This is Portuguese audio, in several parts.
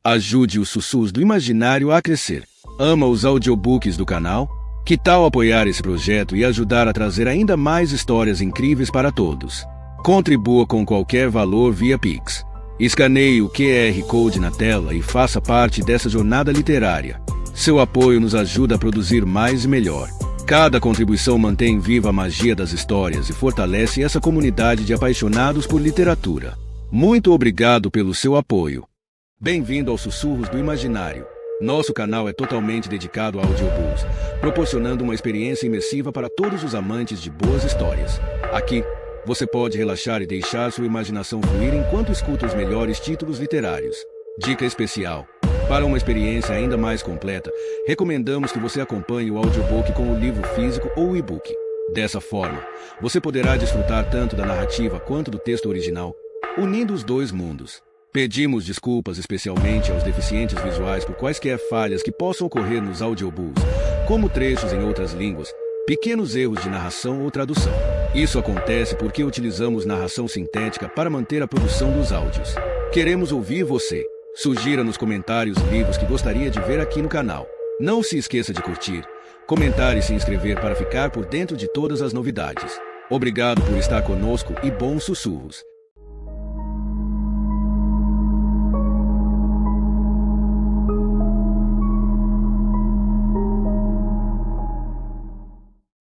Ajude os Sussurros do Imaginário a crescer. Ama os audiobooks do canal? Que tal apoiar esse projeto e ajudar a trazer ainda mais histórias incríveis para todos? Contribua com qualquer valor via Pix. Escaneie o QR Code na tela e faça parte dessa jornada literária. Seu apoio nos ajuda a produzir mais e melhor. Cada contribuição mantém viva a magia das histórias e fortalece essa comunidade de apaixonados por literatura. Muito obrigado pelo seu apoio. Bem-vindo aos Sussurros do Imaginário. Nosso canal é totalmente dedicado a audiobooks, proporcionando uma experiência imersiva para todos os amantes de boas histórias. Aqui, você pode relaxar e deixar sua imaginação fluir enquanto escuta os melhores títulos literários. Dica especial: para uma experiência ainda mais completa, recomendamos que você acompanhe o audiobook com o livro físico ou o e-book. Dessa forma, você poderá desfrutar tanto da narrativa quanto do texto original, unindo os dois mundos. Pedimos desculpas especialmente aos deficientes visuais por quaisquer falhas que possam ocorrer nos audiobooks, como trechos em outras línguas, pequenos erros de narração ou tradução. Isso acontece porque utilizamos narração sintética para manter a produção dos áudios. Queremos ouvir você. Sugira nos comentários livros que gostaria de ver aqui no canal. Não se esqueça de curtir, comentar e se inscrever para ficar por dentro de todas as novidades. Obrigado por estar conosco e bons sussurros.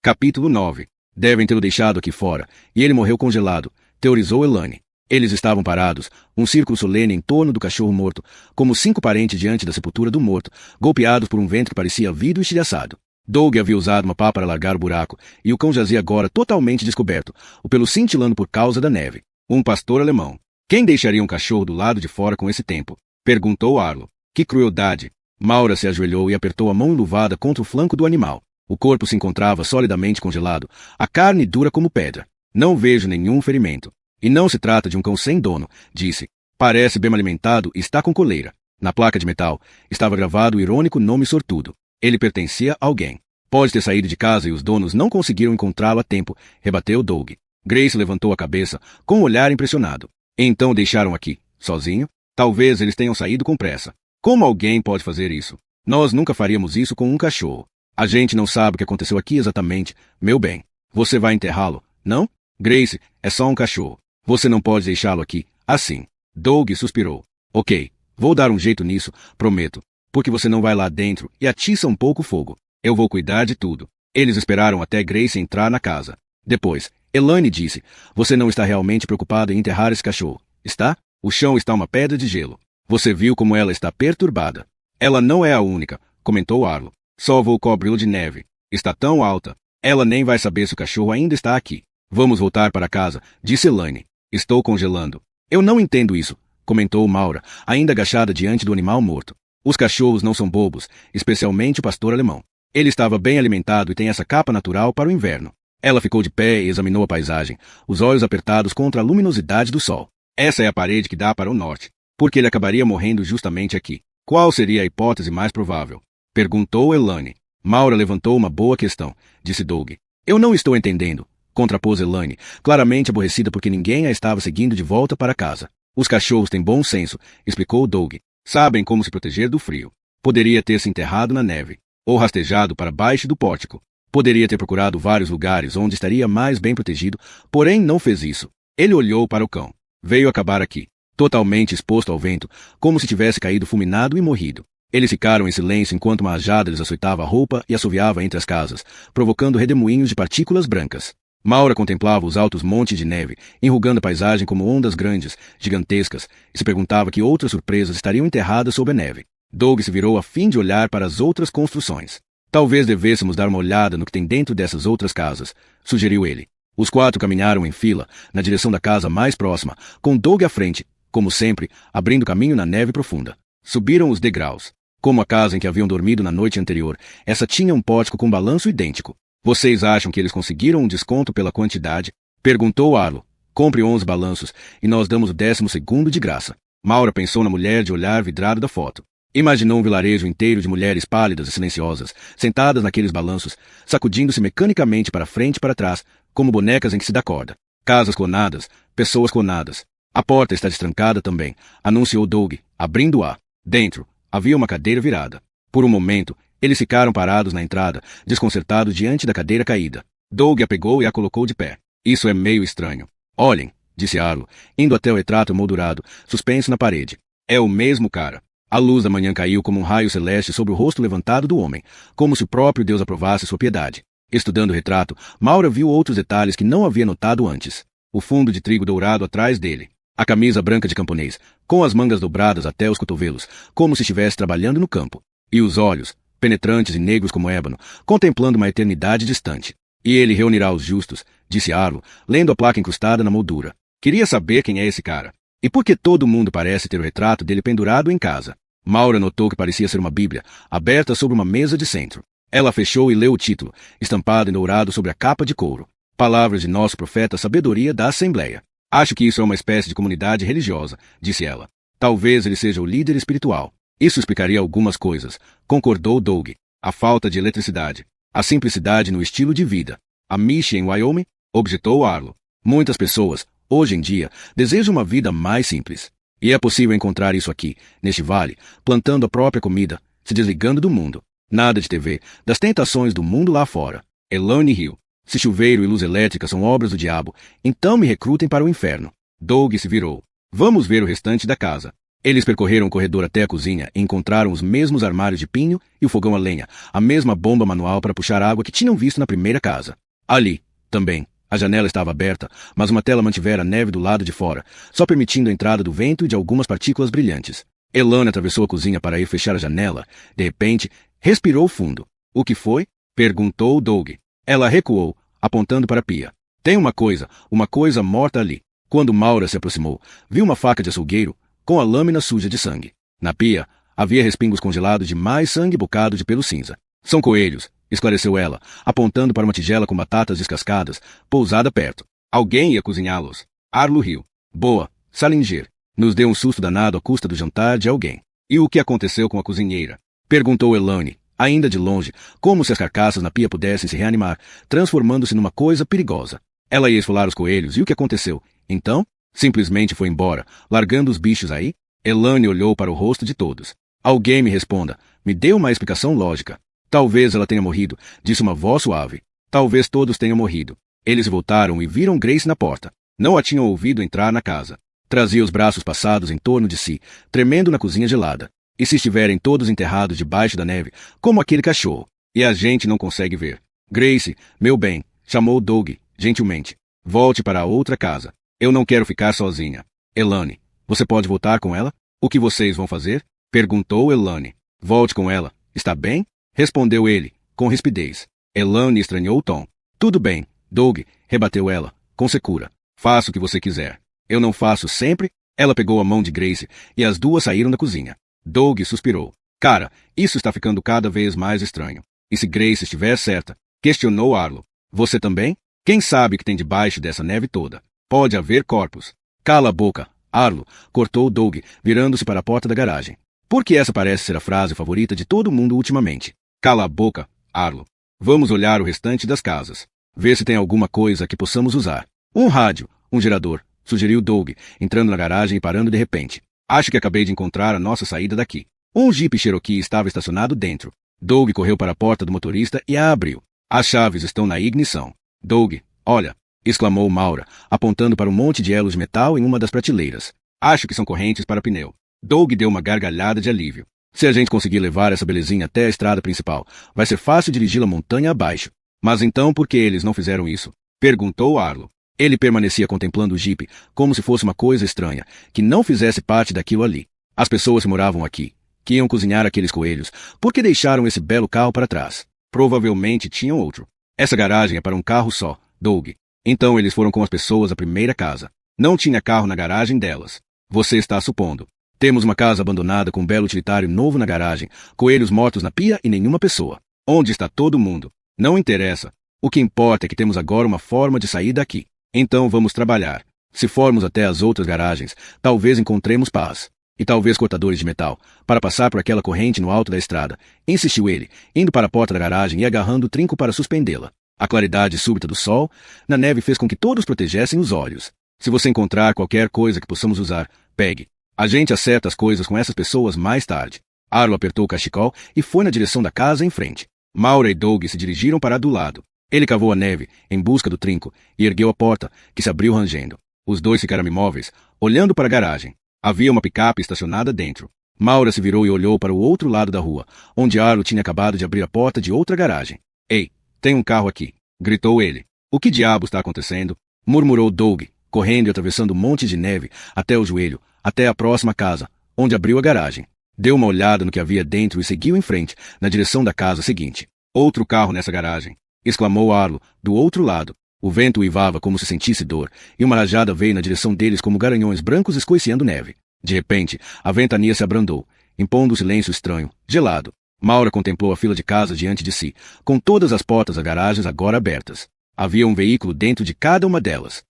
Capítulo 9. Devem tê-lo deixado aqui fora, e ele morreu congelado, teorizou Elaine. Eles estavam parados, um círculo solene em torno do cachorro morto, como 5 parentes diante da sepultura do morto, golpeados por um vento que parecia vidro e estilhaçado. Doug havia usado uma pá para largar o buraco, e o cão jazia agora totalmente descoberto, o pelo cintilando por causa da neve. Um pastor alemão. Quem deixaria um cachorro do lado de fora com esse tempo? Perguntou Arlo. Que crueldade! Maura se ajoelhou e apertou a mão enluvada contra o flanco do animal. O corpo se encontrava solidamente congelado, a carne dura como pedra. Não vejo nenhum ferimento. E não se trata de um cão sem dono, disse. Parece bem alimentado e está com coleira. Na placa de metal estava gravado o irônico nome sortudo. Ele pertencia a alguém. Pode ter saído de casa e os donos não conseguiram encontrá-lo a tempo, rebateu Doug. Grace levantou a cabeça, com um olhar impressionado. Então o deixaram aqui, sozinho? Talvez eles tenham saído com pressa. Como alguém pode fazer isso? Nós nunca faríamos isso com um cachorro. A gente não sabe o que aconteceu aqui exatamente, meu bem. Você vai enterrá-lo, não? Grace, é só um cachorro. Você não pode deixá-lo aqui, assim. Doug suspirou. Ok, vou dar um jeito nisso, prometo. Porque você não vai lá dentro e atiça um pouco o fogo. Eu vou cuidar de tudo. Eles esperaram até Grace entrar na casa. Depois, Elaine disse, você não está realmente preocupada em enterrar esse cachorro, está? O chão está uma pedra de gelo. Você viu como ela está perturbada. Ela não é a única, comentou Arlo. Só vou cobri-lo de neve. Está tão alta. Ela nem vai saber se o cachorro ainda está aqui. Vamos voltar para casa, disse Elaine. Estou congelando. Eu não entendo isso, comentou Maura, ainda agachada diante do animal morto. Os cachorros não são bobos, especialmente o pastor alemão. Ele estava bem alimentado e tem essa capa natural para o inverno. Ela ficou de pé e examinou a paisagem, os olhos apertados contra a luminosidade do sol. Essa é a parede que dá para o norte, porque ele acabaria morrendo justamente aqui. Qual seria a hipótese mais provável? Perguntou Elaine. Maura levantou uma boa questão, disse Doug. Eu não estou entendendo, contrapôs Elaine, claramente aborrecida porque ninguém a estava seguindo de volta para casa. Os cachorros têm bom senso, explicou Doug. Sabem como se proteger do frio. Poderia ter se enterrado na neve, ou rastejado para baixo do pórtico. Poderia ter procurado vários lugares onde estaria mais bem protegido, porém não fez isso. Ele olhou para o cão. Veio acabar aqui, totalmente exposto ao vento, como se tivesse caído fulminado e morrido. Eles ficaram em silêncio enquanto uma rajada lhes açoitava a roupa e assoviava entre as casas, provocando redemoinhos de partículas brancas. Maura contemplava os altos montes de neve, enrugando a paisagem como ondas grandes, gigantescas, e se perguntava que outras surpresas estariam enterradas sob a neve. Doug se virou a fim de olhar para as outras construções. Talvez devêssemos dar uma olhada no que tem dentro dessas outras casas, sugeriu ele. Os 4 caminharam em fila, na direção da casa mais próxima, com Doug à frente, como sempre, abrindo caminho na neve profunda. Subiram os degraus. Como a casa em que haviam dormido na noite anterior, essa tinha um pórtico com balanço idêntico. Vocês acham que eles conseguiram um desconto pela quantidade? Perguntou Arlo. Compre 11 balanços, e nós damos o 12º de graça. Maura pensou na mulher de olhar vidrado da foto. Imaginou um vilarejo inteiro de mulheres pálidas e silenciosas, sentadas naqueles balanços, sacudindo-se mecanicamente para frente e para trás, como bonecas em que se dá corda. Casas clonadas, pessoas clonadas. A porta está destrancada também, anunciou Doug, abrindo-a. Dentro, havia uma cadeira virada. Por um momento, eles ficaram parados na entrada, desconcertados diante da cadeira caída. Doug a pegou e a colocou de pé. Isso é meio estranho. Olhem, disse Arlo, indo até o retrato moldurado, suspenso na parede. É o mesmo cara. A luz da manhã caiu como um raio celeste sobre o rosto levantado do homem, como se o próprio Deus aprovasse sua piedade. Estudando o retrato, Maura viu outros detalhes que não havia notado antes. O fundo de trigo dourado atrás dele. A camisa branca de camponês, com as mangas dobradas até os cotovelos, como se estivesse trabalhando no campo. E os olhos, penetrantes e negros como ébano, contemplando uma eternidade distante. E ele reunirá os justos, disse Arlo, lendo a placa incrustada na moldura. Queria saber quem é esse cara. E por que todo mundo parece ter o retrato dele pendurado em casa? Maura notou que parecia ser uma Bíblia, aberta sobre uma mesa de centro. Ela fechou e leu o título, estampado em dourado sobre a capa de couro. Palavras de nosso profeta Sabedoria da Assembleia. Acho que isso é uma espécie de comunidade religiosa, disse ela. Talvez ele seja o líder espiritual. Isso explicaria algumas coisas, concordou Doug. A falta de eletricidade. A simplicidade no estilo de vida. A Michi em Wyoming, objetou Arlo. Muitas pessoas, hoje em dia, desejam uma vida mais simples. E é possível encontrar isso aqui, neste vale, plantando a própria comida, se desligando do mundo. Nada de TV, das tentações do mundo lá fora. Elaine riu. Se chuveiro e luz elétrica são obras do diabo, então me recrutem para o inferno. Doug se virou. Vamos ver o restante da casa. Eles percorreram o corredor até a cozinha e encontraram os mesmos armários de pinho e o fogão a lenha, a mesma bomba manual para puxar água que tinham visto na primeira casa. Ali, também, a janela estava aberta, mas uma tela mantivera a neve do lado de fora, só permitindo a entrada do vento e de algumas partículas brilhantes. Elaine atravessou a cozinha para ir fechar a janela. De repente, respirou fundo. O que foi? Perguntou Doug. Ela recuou, apontando para a pia. Tem uma coisa morta ali. Quando Maura se aproximou, viu uma faca de açougueiro com a lâmina suja de sangue. Na pia, havia respingos congelados de mais sangue bocado de pelo cinza. São coelhos, esclareceu ela, apontando para uma tigela com batatas descascadas, pousada perto. Alguém ia cozinhá-los. Arlo riu. Boa, Salinger. Nos deu um susto danado à custa do jantar de alguém. E o que aconteceu com a cozinheira? Perguntou Elaine, ainda de longe, como se as carcaças na pia pudessem se reanimar, transformando-se numa coisa perigosa. Ela ia esfolar os coelhos, e o que aconteceu? Então, simplesmente foi embora, largando os bichos aí? Elaine olhou para o rosto de todos. Alguém me responda. Me dê uma explicação lógica. Talvez ela tenha morrido, disse uma voz suave. Talvez todos tenham morrido. Eles voltaram e viram Grace na porta. Não a tinham ouvido entrar na casa. Trazia os braços passados em torno de si, tremendo na cozinha gelada. E se estiverem todos enterrados debaixo da neve, como aquele cachorro? E a gente não consegue ver. Grace, meu bem, chamou Doug, gentilmente. Volte para a outra casa. Eu não quero ficar sozinha. Elaine, você pode voltar com ela? O que vocês vão fazer? Perguntou Elaine. Volte com ela. Está bem? Respondeu ele, com rispidez. Elaine estranhou o tom. Tudo bem, Doug, rebateu ela, com secura. Faça o que você quiser. Eu não faço sempre? Ela pegou a mão de Grace e as duas saíram da cozinha. Doug suspirou. Cara, isso está ficando cada vez mais estranho. E se Grace estiver certa? Questionou Arlo. Você também? Quem sabe o que tem debaixo dessa neve toda? Pode haver corpos. Cala a boca, Arlo, cortou Doug, virando-se para a porta da garagem. Porque essa parece ser a frase favorita de todo mundo ultimamente. Cala a boca, Arlo. Vamos olhar o restante das casas. Ver se tem alguma coisa que possamos usar. Um rádio, um gerador, sugeriu Doug, entrando na garagem e parando de repente. Acho que acabei de encontrar a nossa saída daqui. Um Jeep Cherokee estava estacionado dentro. Doug correu para a porta do motorista e a abriu. As chaves estão na ignição. Doug, olha, exclamou Maura, apontando para um monte de elos de metal em uma das prateleiras. Acho que são correntes para pneu. Doug deu uma gargalhada de alívio. Se a gente conseguir levar essa belezinha até a estrada principal, vai ser fácil dirigi-la montanha abaixo. Mas então por que eles não fizeram isso? Perguntou Arlo. Ele permanecia contemplando o jipe, como se fosse uma coisa estranha, que não fizesse parte daquilo ali. As pessoas que moravam aqui, que iam cozinhar aqueles coelhos, por que deixaram esse belo carro para trás? Provavelmente tinham outro. Essa garagem é para um carro só, Doug. Então eles foram com as pessoas à primeira casa. Não tinha carro na garagem delas. Você está supondo. Temos uma casa abandonada com um belo utilitário novo na garagem, coelhos mortos na pia e nenhuma pessoa. Onde está todo mundo? Não interessa. O que importa é que temos agora uma forma de sair daqui. Então vamos trabalhar. Se formos até as outras garagens, talvez encontremos pás. E talvez cortadores de metal, para passar por aquela corrente no alto da estrada. Insistiu ele, indo para a porta da garagem e agarrando o trinco para suspendê-la. A claridade súbita do sol na neve fez com que todos protegessem os olhos. Se você encontrar qualquer coisa que possamos usar, pegue. A gente acerta as coisas com essas pessoas mais tarde. Arlo apertou o cachecol e foi na direção da casa em frente. Maura e Doug se dirigiram para do lado. Ele cavou a neve, em busca do trinco, e ergueu a porta, que se abriu rangendo. Os dois ficaram imóveis, olhando para a garagem. Havia uma picape estacionada dentro. Maura se virou e olhou para o outro lado da rua, onde Arlo tinha acabado de abrir a porta de outra garagem. Ei, tem um carro aqui, gritou ele. O que diabo está acontecendo? Murmurou Doug, correndo e atravessando montes de neve até o joelho, até a próxima casa, onde abriu a garagem. Deu uma olhada no que havia dentro e seguiu em frente, na direção da casa seguinte. Outro carro nessa garagem, exclamou Arlo, do outro lado. O vento uivava como se sentisse dor, e uma rajada veio na direção deles como garanhões brancos escoiciando neve. De repente, a ventania se abrandou, impondo um silêncio estranho, gelado. Maura contemplou a fila de casas diante de si, com todas as portas das garagens agora abertas. Havia um veículo dentro de cada uma delas.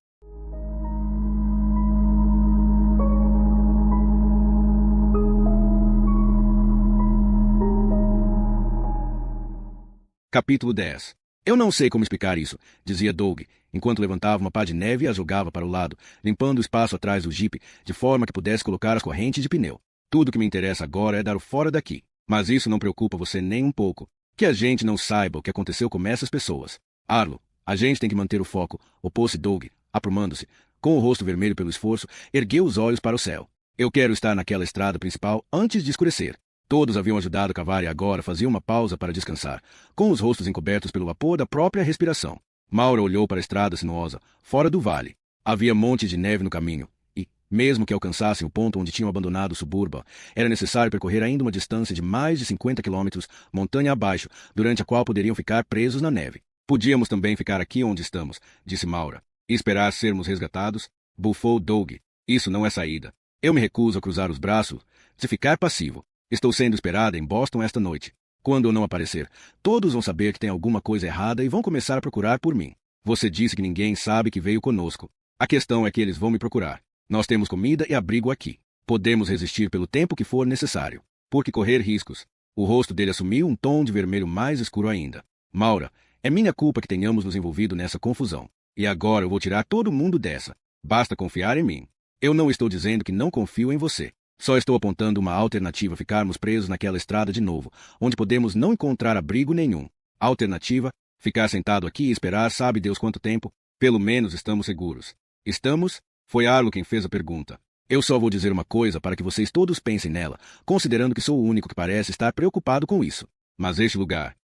Capítulo 10. Eu não sei como explicar isso, dizia Doug, enquanto levantava uma pá de neve e a jogava para o lado, limpando o espaço atrás do jipe, de forma que pudesse colocar as correntes de pneu. Tudo que me interessa agora é dar o fora daqui. Mas isso não preocupa você nem um pouco. Que a gente não saiba o que aconteceu com essas pessoas. Arlo, a gente tem que manter o foco, opôs-se Doug, aprumando-se. Com o rosto vermelho pelo esforço, ergueu os olhos para o céu. Eu quero estar naquela estrada principal antes de escurecer. Todos haviam ajudado a cavar e agora faziam uma pausa para descansar, com os rostos encobertos pelo vapor da própria respiração. Maura olhou para a estrada sinuosa, fora do vale. Havia montes de neve no caminho, e, mesmo que alcançassem o ponto onde tinham abandonado o Suburban, era necessário percorrer ainda uma distância de mais de 50 quilômetros, montanha abaixo, durante a qual poderiam ficar presos na neve. Podíamos também ficar aqui onde estamos, disse Maura. E esperar sermos resgatados? Bufou Doug. Isso não é saída. Eu me recuso a cruzar os braços, se ficar passivo. Estou sendo esperada em Boston esta noite. Quando eu não aparecer, todos vão saber que tem alguma coisa errada e vão começar a procurar por mim. Você disse que ninguém sabe que veio conosco. A questão é que eles vão me procurar. Nós temos comida e abrigo aqui. Podemos resistir pelo tempo que for necessário. Por que correr riscos? O rosto dele assumiu um tom de vermelho mais escuro ainda. Maura, é minha culpa que tenhamos nos envolvido nessa confusão. E agora eu vou tirar todo mundo dessa. Basta confiar em mim. Eu não estou dizendo que não confio em você. Só estou apontando uma alternativa a ficarmos presos naquela estrada de novo, onde podemos não encontrar abrigo nenhum. Alternativa? Ficar sentado aqui e esperar sabe Deus quanto tempo? Pelo menos estamos seguros. Estamos? Foi Arlo quem fez a pergunta. Eu só vou dizer uma coisa para que vocês todos pensem nela, considerando que sou o único que parece estar preocupado com isso. Mas este lugar,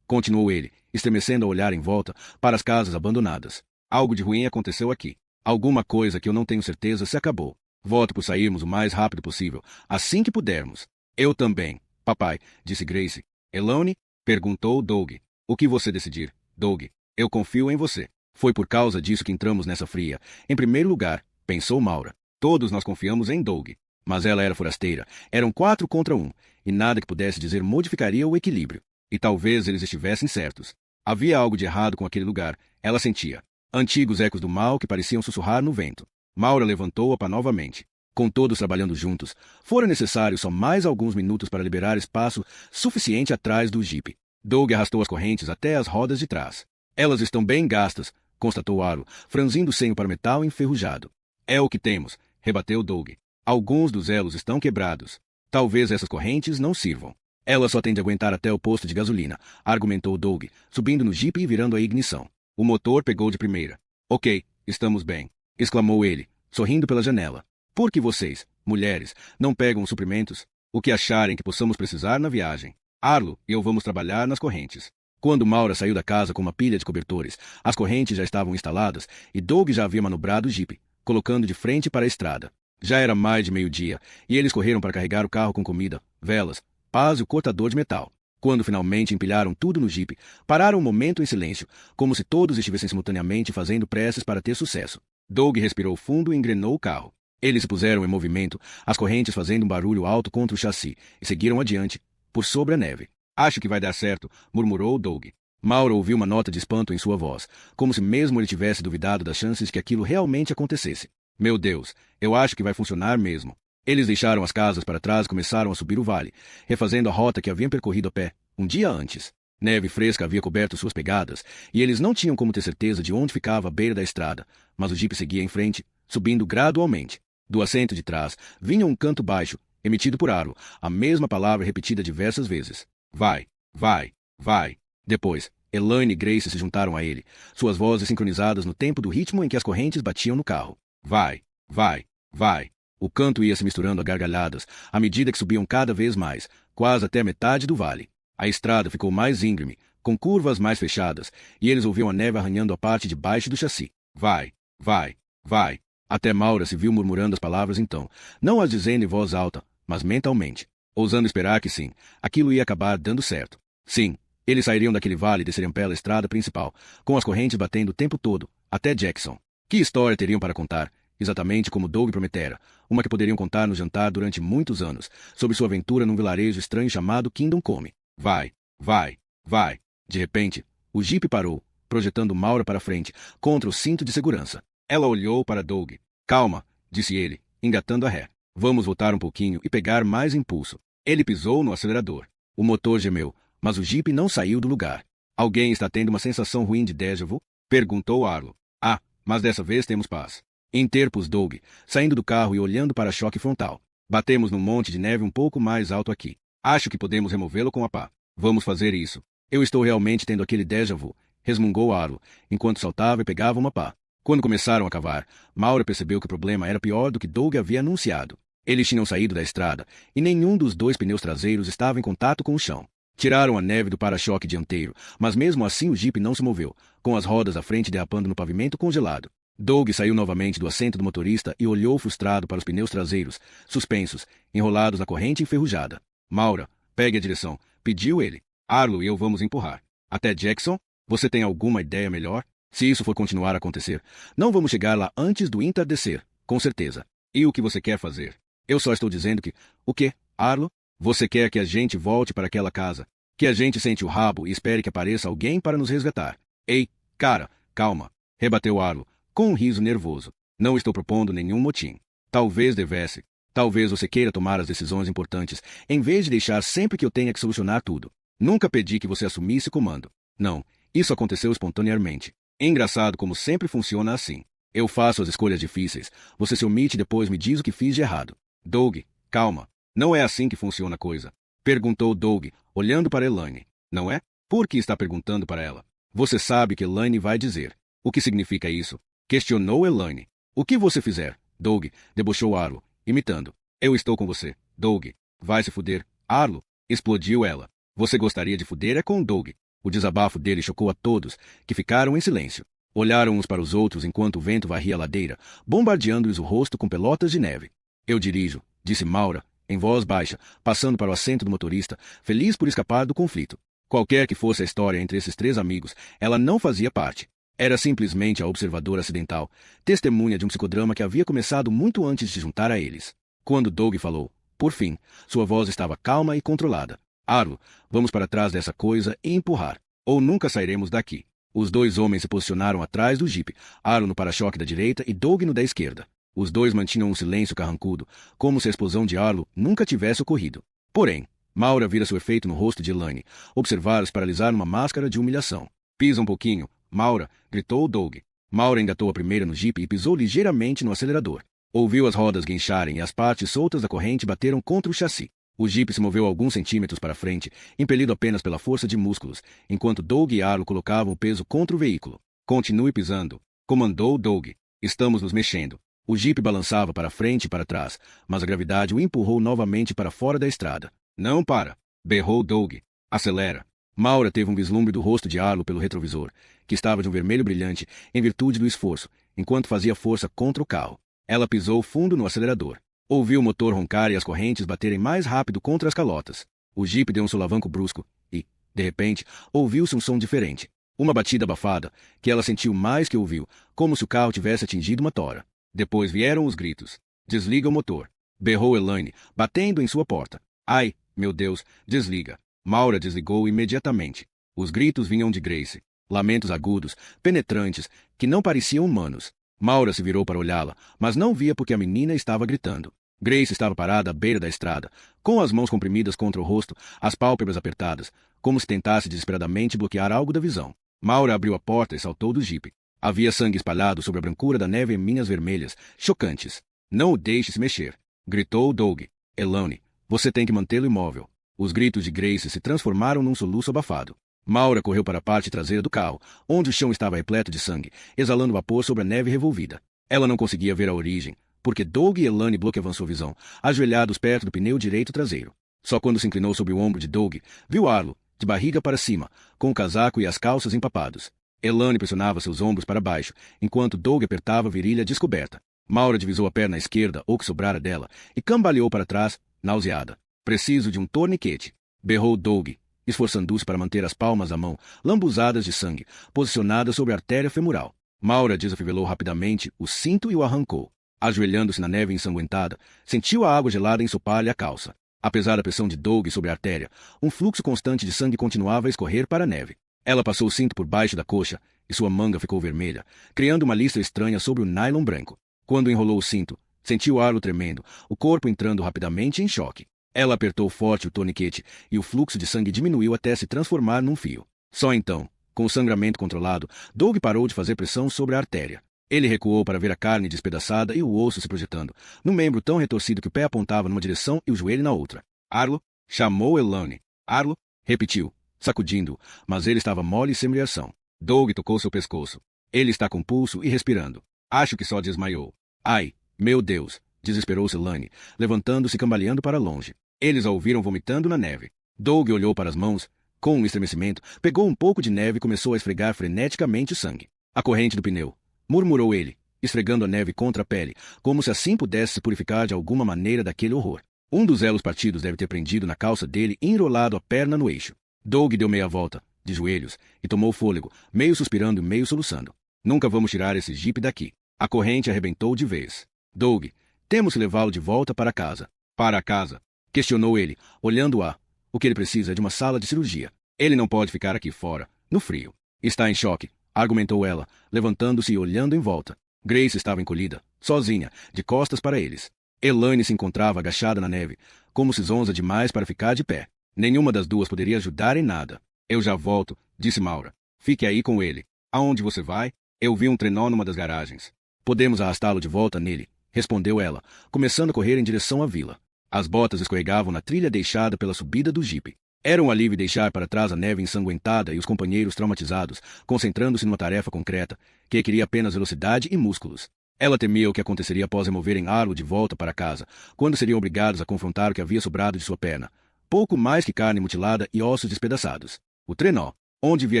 continuou ele, estremecendo a olhar em volta para as casas abandonadas. Algo de ruim aconteceu aqui. Alguma coisa que eu não tenho certeza se acabou. Voto por sairmos o mais rápido possível, assim que pudermos. Eu também, papai, disse Grace. Elone? Perguntou Doug. O que você decidir, Doug? Eu confio em você. Foi por causa disso que entramos nessa fria. Em primeiro lugar, pensou Maura. Todos nós confiamos em Doug. Mas ela era forasteira. Eram 4 contra 1, e nada que pudesse dizer modificaria o equilíbrio. E talvez eles estivessem certos. Havia algo de errado com aquele lugar, ela sentia. Antigos ecos do mal que pareciam sussurrar no vento. Maura levantou a pá novamente. Com todos trabalhando juntos, fora necessário só mais alguns minutos para liberar espaço suficiente atrás do jipe. Doug arrastou as correntes até as rodas de trás. Elas estão bem gastas, constatou Arlo, franzindo o senho para o metal enferrujado. É o que temos, rebateu Doug. Alguns dos elos estão quebrados. Talvez essas correntes não sirvam. Ela só tem de aguentar até o posto de gasolina, argumentou Doug, subindo no jipe e virando a ignição. O motor pegou de primeira. Ok, estamos bem, exclamou ele, sorrindo pela janela. Por que vocês, mulheres, não pegam os suprimentos? O que acharem que possamos precisar na viagem? Arlo e eu vamos trabalhar nas correntes. Quando Maura saiu da casa com uma pilha de cobertores, as correntes já estavam instaladas e Doug já havia manobrado o jipe, colocando de frente para a estrada. Já era mais de meio-dia e eles correram para carregar o carro com comida, velas, pás e o cortador de metal. Quando finalmente empilharam tudo no jipe, pararam um momento em silêncio, como se todos estivessem simultaneamente fazendo preces para ter sucesso. Doug respirou fundo e engrenou o carro. Eles se puseram em movimento, as correntes fazendo um barulho alto contra o chassi, e seguiram adiante, por sobre a neve. Acho que vai dar certo, murmurou Doug. Maura ouviu uma nota de espanto em sua voz, como se mesmo ele tivesse duvidado das chances de que aquilo realmente acontecesse. Meu Deus, eu acho que vai funcionar mesmo. Eles deixaram as casas para trás e começaram a subir o vale, refazendo a rota que haviam percorrido a pé, um dia antes. Neve fresca havia coberto suas pegadas, e eles não tinham como ter certeza de onde ficava a beira da estrada, mas o jipe seguia em frente, subindo gradualmente. Do assento de trás, vinha um canto baixo, emitido por Arlo, a mesma palavra repetida diversas vezes. Vai, vai, vai. Depois, Elaine e Grace se juntaram a ele, suas vozes sincronizadas no tempo do ritmo em que as correntes batiam no carro. Vai, vai, vai. O canto ia se misturando a gargalhadas, à medida que subiam cada vez mais, quase até a metade do vale. A estrada ficou mais íngreme, com curvas mais fechadas, e eles ouviam a neve arranhando a parte de baixo do chassi. Vai, vai, vai. Até Maura se viu murmurando as palavras então, não as dizendo em voz alta, mas mentalmente, ousando esperar que sim, aquilo ia acabar dando certo. Sim, eles sairiam daquele vale e desceriam pela estrada principal, com as correntes batendo o tempo todo, até Jackson. Que história teriam para contar? Exatamente como Doug prometera, uma que poderiam contar no jantar durante muitos anos, sobre sua aventura num vilarejo estranho chamado Kingdom Come. Vai, vai, vai. De repente, o jipe parou, projetando Maura para frente, contra o cinto de segurança. Ela olhou para Doug. Calma, disse ele, engatando a ré. Vamos voltar um pouquinho e pegar mais impulso. Ele pisou no acelerador. O motor gemeu, mas o jipe não saiu do lugar. Alguém está tendo uma sensação ruim de déjà vu? Perguntou Arlo. Ah, mas dessa vez temos paz. Interpôs Doug, saindo do carro e olhando para a choque frontal. Batemos num monte de neve um pouco mais alto aqui. Acho que podemos removê-lo com a pá. Vamos fazer isso. Eu estou realmente tendo aquele déjà vu, resmungou Arlo, enquanto saltava e pegava uma pá. Quando começaram a cavar, Maura percebeu que o problema era pior do que Doug havia anunciado. Eles tinham saído da estrada, e nenhum dos dois pneus traseiros estava em contato com o chão. Tiraram a neve do para-choque dianteiro, mas mesmo assim o jipe não se moveu, com as rodas à frente derrapando no pavimento congelado. Doug saiu novamente do assento do motorista e olhou frustrado para os pneus traseiros, suspensos, enrolados na corrente enferrujada. Maura, pegue a direção, pediu ele. Arlo e eu vamos empurrar. Até Jackson? Você tem alguma ideia melhor? Se isso for continuar a acontecer, não vamos chegar lá antes do entardecer, com certeza. E o que você quer fazer? Eu só estou dizendo que... O quê, Arlo? Você quer que a gente volte para aquela casa? Que a gente sente o rabo e espere que apareça alguém para nos resgatar? Ei, cara, calma, rebateu Arlo, com um riso nervoso. Não estou propondo nenhum motim. Talvez devesse. Talvez você queira tomar as decisões importantes, em vez de deixar sempre que eu tenha que solucionar tudo. Nunca pedi que você assumisse o comando. Não, isso aconteceu espontaneamente. Engraçado como sempre funciona assim. Eu faço as escolhas difíceis, você se omite e depois me diz o que fiz de errado. Doug, calma. Não é assim que funciona a coisa. Perguntou Doug, olhando para Elaine. Não é? Por que está perguntando para ela? Você sabe que Elaine vai dizer. O que significa isso? Questionou Elaine. O que você fizer? Doug, debochou Arlo, imitando. Eu estou com você. Doug, vai se fuder. Arlo, explodiu ela. Você gostaria de fuder é com Doug. O desabafo dele chocou a todos, que ficaram em silêncio. Olharam uns para os outros enquanto o vento varria a ladeira, bombardeando-lhes o rosto com pelotas de neve. Eu dirijo, disse Maura, em voz baixa, passando para o assento do motorista, feliz por escapar do conflito. Qualquer que fosse a história entre esses três amigos, ela não fazia parte. Era simplesmente a observadora acidental, testemunha de um psicodrama que havia começado muito antes de se juntar a eles. Quando Doug falou, por fim, sua voz estava calma e controlada. Arlo, vamos para trás dessa coisa e empurrar, ou nunca sairemos daqui. Os dois homens se posicionaram atrás do jipe, Arlo no para-choque da direita e Doug no da esquerda. Os dois mantinham um silêncio carrancudo, como se a explosão de Arlo nunca tivesse ocorrido. Porém, Maura vira seu efeito no rosto de Elaine, observar-os paralisar numa máscara de humilhação. Pisa um pouquinho, Maura, gritou Doug. Maura engatou a primeira no jipe e pisou ligeiramente no acelerador. Ouviu as rodas guincharem e as partes soltas da corrente bateram contra o chassi. O jipe se moveu alguns centímetros para frente, impelido apenas pela força de músculos, enquanto Doug e Arlo colocavam o peso contra o veículo. Continue pisando, comandou Doug. Estamos nos mexendo. O jipe balançava para frente e para trás, mas a gravidade o empurrou novamente para fora da estrada. Não para! Berrou Doug. Acelera! Maura teve um vislumbre do rosto de Arlo pelo retrovisor, que estava de um vermelho brilhante em virtude do esforço, enquanto fazia força contra o carro. Ela pisou fundo no acelerador. Ouviu o motor roncar e as correntes baterem mais rápido contra as calotas. O jipe deu um solavanco brusco e, de repente, ouviu-se um som diferente. Uma batida abafada, que ela sentiu mais que ouviu, como se o carro tivesse atingido uma tora. Depois vieram os gritos. Desliga o motor. Berrou Elaine, batendo em sua porta. Ai, meu Deus, desliga. Maura desligou imediatamente. Os gritos vinham de Grace. Lamentos agudos, penetrantes, que não pareciam humanos. Maura se virou para olhá-la, mas não via porque a menina estava gritando. Grace estava parada à beira da estrada, com as mãos comprimidas contra o rosto, as pálpebras apertadas, como se tentasse desesperadamente bloquear algo da visão. Maura abriu a porta e saltou do jipe. Havia sangue espalhado sobre a brancura da neve em minhas vermelhas, chocantes. Não o deixe se mexer, gritou Doug. Elane, você tem que mantê-lo imóvel. Os gritos de Grace se transformaram num soluço abafado. Maura correu para a parte traseira do carro, onde o chão estava repleto de sangue, exalando vapor sobre a neve revolvida. Ela não conseguia ver a origem, porque Doug e Elane bloqueavam sua visão, ajoelhados perto do pneu direito traseiro. Só quando se inclinou sobre o ombro de Doug, viu Arlo, de barriga para cima, com o casaco e as calças empapados. Elane pressionava seus ombros para baixo, enquanto Doug apertava a virilha descoberta. Maura divisou a perna esquerda, ou que sobrara dela, e cambaleou para trás, nauseada. Preciso de um torniquete, berrou Doug, esforçando-se para manter as palmas da mão, lambuzadas de sangue, posicionadas sobre a artéria femoral. Maura desafivelou rapidamente o cinto e o arrancou. Ajoelhando-se na neve ensanguentada, sentiu a água gelada ensopar-lhe a calça. Apesar da pressão de Doug sobre a artéria, um fluxo constante de sangue continuava a escorrer para a neve. Ela passou o cinto por baixo da coxa, e sua manga ficou vermelha, criando uma listra estranha sobre o nylon branco. Quando enrolou o cinto, sentiu Arlo tremendo, o corpo entrando rapidamente em choque. Ela apertou forte o torniquete, e o fluxo de sangue diminuiu até se transformar num fio. Só então, com o sangramento controlado, Doug parou de fazer pressão sobre a artéria. Ele recuou para ver a carne despedaçada e o osso se projetando, num membro tão retorcido que o pé apontava numa direção e o joelho na outra. Arlo, chamou Elane. Arlo, repetiu, sacudindo-o, mas ele estava mole e sem reação. Doug tocou seu pescoço. Ele está com pulso e respirando. Acho que só desmaiou. Ai, meu Deus, desesperou-se Elane, levantando-se e cambaleando para longe. Eles a ouviram vomitando na neve. Doug olhou para as mãos. Com um estremecimento, pegou um pouco de neve e começou a esfregar freneticamente o sangue. A corrente do pneu, murmurou ele, esfregando a neve contra a pele, como se assim pudesse se purificar de alguma maneira daquele horror. Um dos elos partidos deve ter prendido na calça dele e enrolado a perna no eixo. Doug deu meia volta, de joelhos, e tomou fôlego, meio suspirando e meio soluçando. Nunca vamos tirar esse jipe daqui. A corrente arrebentou de vez. Doug, temos que levá-lo de volta para casa. Para casa? Questionou ele, olhando-a. O que ele precisa é de uma sala de cirurgia. Ele não pode ficar aqui fora, no frio. Está em choque, argumentou ela, levantando-se e olhando em volta. Grace estava encolhida, sozinha, de costas para eles. Elane se encontrava agachada na neve, como se zonza demais para ficar de pé. Nenhuma das duas poderia ajudar em nada. Eu já volto, disse Maura. Fique aí com ele. Aonde você vai? Eu vi um trenó numa das garagens. Podemos arrastá-lo de volta nele, respondeu ela, começando a correr em direção à vila. As botas escorregavam na trilha deixada pela subida do jipe. Era um alívio deixar para trás a neve ensanguentada e os companheiros traumatizados, concentrando-se numa tarefa concreta, que requeria apenas velocidade e músculos. Ela temia o que aconteceria após removerem Arlo de volta para casa, quando seriam obrigados a confrontar o que havia sobrado de sua perna. Pouco mais que carne mutilada e ossos despedaçados. O trenó. Onde via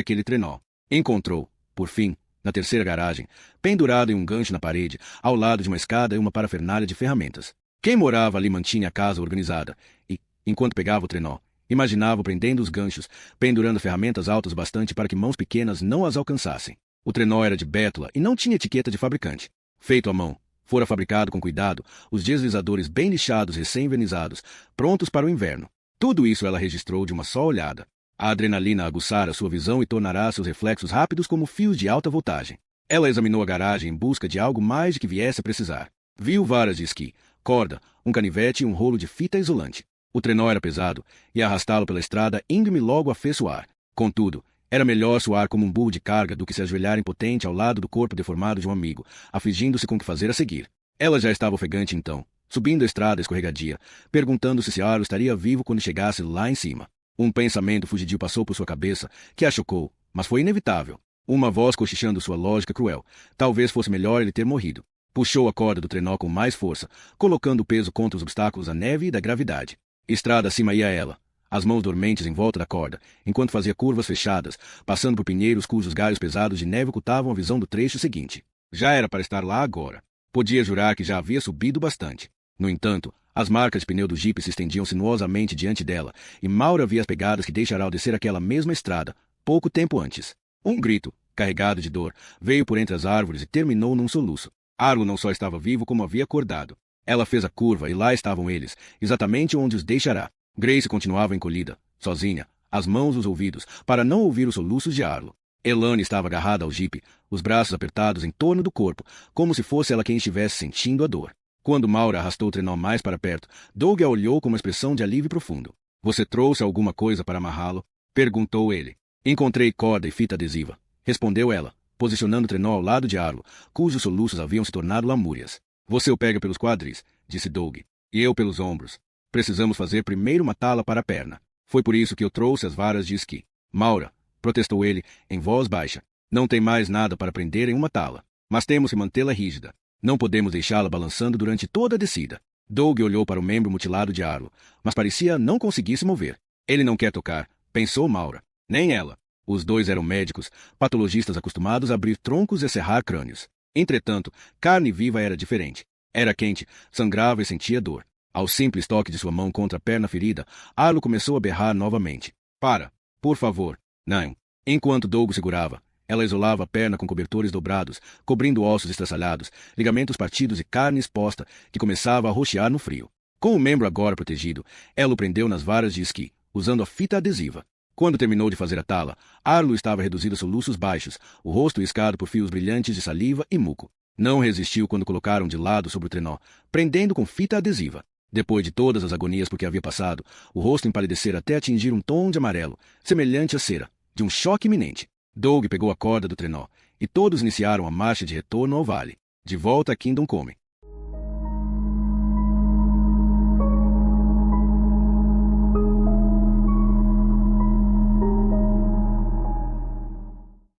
aquele trenó? Encontrou, por fim, na terceira garagem, pendurado em um gancho na parede, ao lado de uma escada e uma parafernália de ferramentas. Quem morava ali mantinha a casa organizada, e, enquanto pegava o trenó, imaginava prendendo os ganchos, pendurando ferramentas altas bastante para que mãos pequenas não as alcançassem. O trenó era de bétula e não tinha etiqueta de fabricante. Feito à mão, fora fabricado com cuidado, os deslizadores bem lixados recém-envernizados, prontos para o inverno. Tudo isso ela registrou de uma só olhada. A adrenalina aguçara sua visão e tornará seus reflexos rápidos como fios de alta voltagem. Ela examinou a garagem em busca de algo mais de que viesse a precisar. Viu varas de esqui, corda, um canivete e um rolo de fita isolante. O trenó era pesado, e arrastá-lo pela estrada íngreme logo a fez suar. Contudo, era melhor suar como um burro de carga do que se ajoelhar impotente ao lado do corpo deformado de um amigo, afligindo-se com o que fazer a seguir. Ela já estava ofegante então, subindo a estrada escorregadia, perguntando-se se Arlo estaria vivo quando chegasse lá em cima. Um pensamento fugidio passou por sua cabeça, que a chocou, mas foi inevitável. Uma voz cochichando sua lógica cruel. Talvez fosse melhor ele ter morrido. Puxou a corda do trenó com mais força, colocando o peso contra os obstáculos da neve e da gravidade. Estrada acima ia ela, as mãos dormentes em volta da corda, enquanto fazia curvas fechadas, passando por pinheiros cujos galhos pesados de neve ocultavam a visão do trecho seguinte. Já era para estar lá agora. Podia jurar que já havia subido bastante. No entanto, as marcas de pneu do jipe se estendiam sinuosamente diante dela, e Maura via as pegadas que deixara ao descer aquela mesma estrada, pouco tempo antes. Um grito, carregado de dor, veio por entre as árvores e terminou num soluço. Arlo não só estava vivo como havia acordado. Ela fez a curva e lá estavam eles, exatamente onde os deixará. Grace continuava encolhida, sozinha, as mãos nos ouvidos, para não ouvir os soluços de Arlo. Elane estava agarrada ao jipe, os braços apertados em torno do corpo, como se fosse ela quem estivesse sentindo a dor. Quando Maura arrastou o trenó mais para perto, Doug a olhou com uma expressão de alívio profundo. — Você trouxe alguma coisa para amarrá-lo? Perguntou ele. — Encontrei corda e fita adesiva, respondeu ela, posicionando o trenó ao lado de Arlo, cujos soluços haviam se tornado lamúrias. Você o pega pelos quadris, disse Doug, e eu pelos ombros. Precisamos fazer primeiro uma tala para a perna. Foi por isso que eu trouxe as varas de esqui. Maura, protestou ele, em voz baixa, não tem mais nada para prender em uma tala. Mas temos que mantê-la rígida. Não podemos deixá-la balançando durante toda a descida. Doug olhou para o membro mutilado de Arlo, mas parecia não conseguir se mover. Ele não quer tocar, pensou Maura. Nem ela. Os dois eram médicos, patologistas acostumados a abrir troncos e serrar crânios. Entretanto, carne viva era diferente. Era quente, sangrava e sentia dor. Ao simples toque de sua mão contra a perna ferida, Arlo começou a berrar novamente. Para, por favor. Não. Enquanto Doug segurava, ela isolava a perna com cobertores dobrados, cobrindo ossos estraçalhados, ligamentos partidos e carne exposta, que começava a roxear no frio. Com o membro agora protegido, ela o prendeu nas varas de esqui, usando a fita adesiva. Quando terminou de fazer a tala, Arlo estava reduzido a soluços baixos, o rosto iscado por fios brilhantes de saliva e muco. Não resistiu quando colocaram de lado sobre o trenó, prendendo com fita adesiva. Depois de todas as agonias por que havia passado, o rosto empalidecera até atingir um tom de amarelo, semelhante à cera, de um choque iminente. Doug pegou a corda do trenó, e todos iniciaram a marcha de retorno ao vale, de volta a Kingdom Come.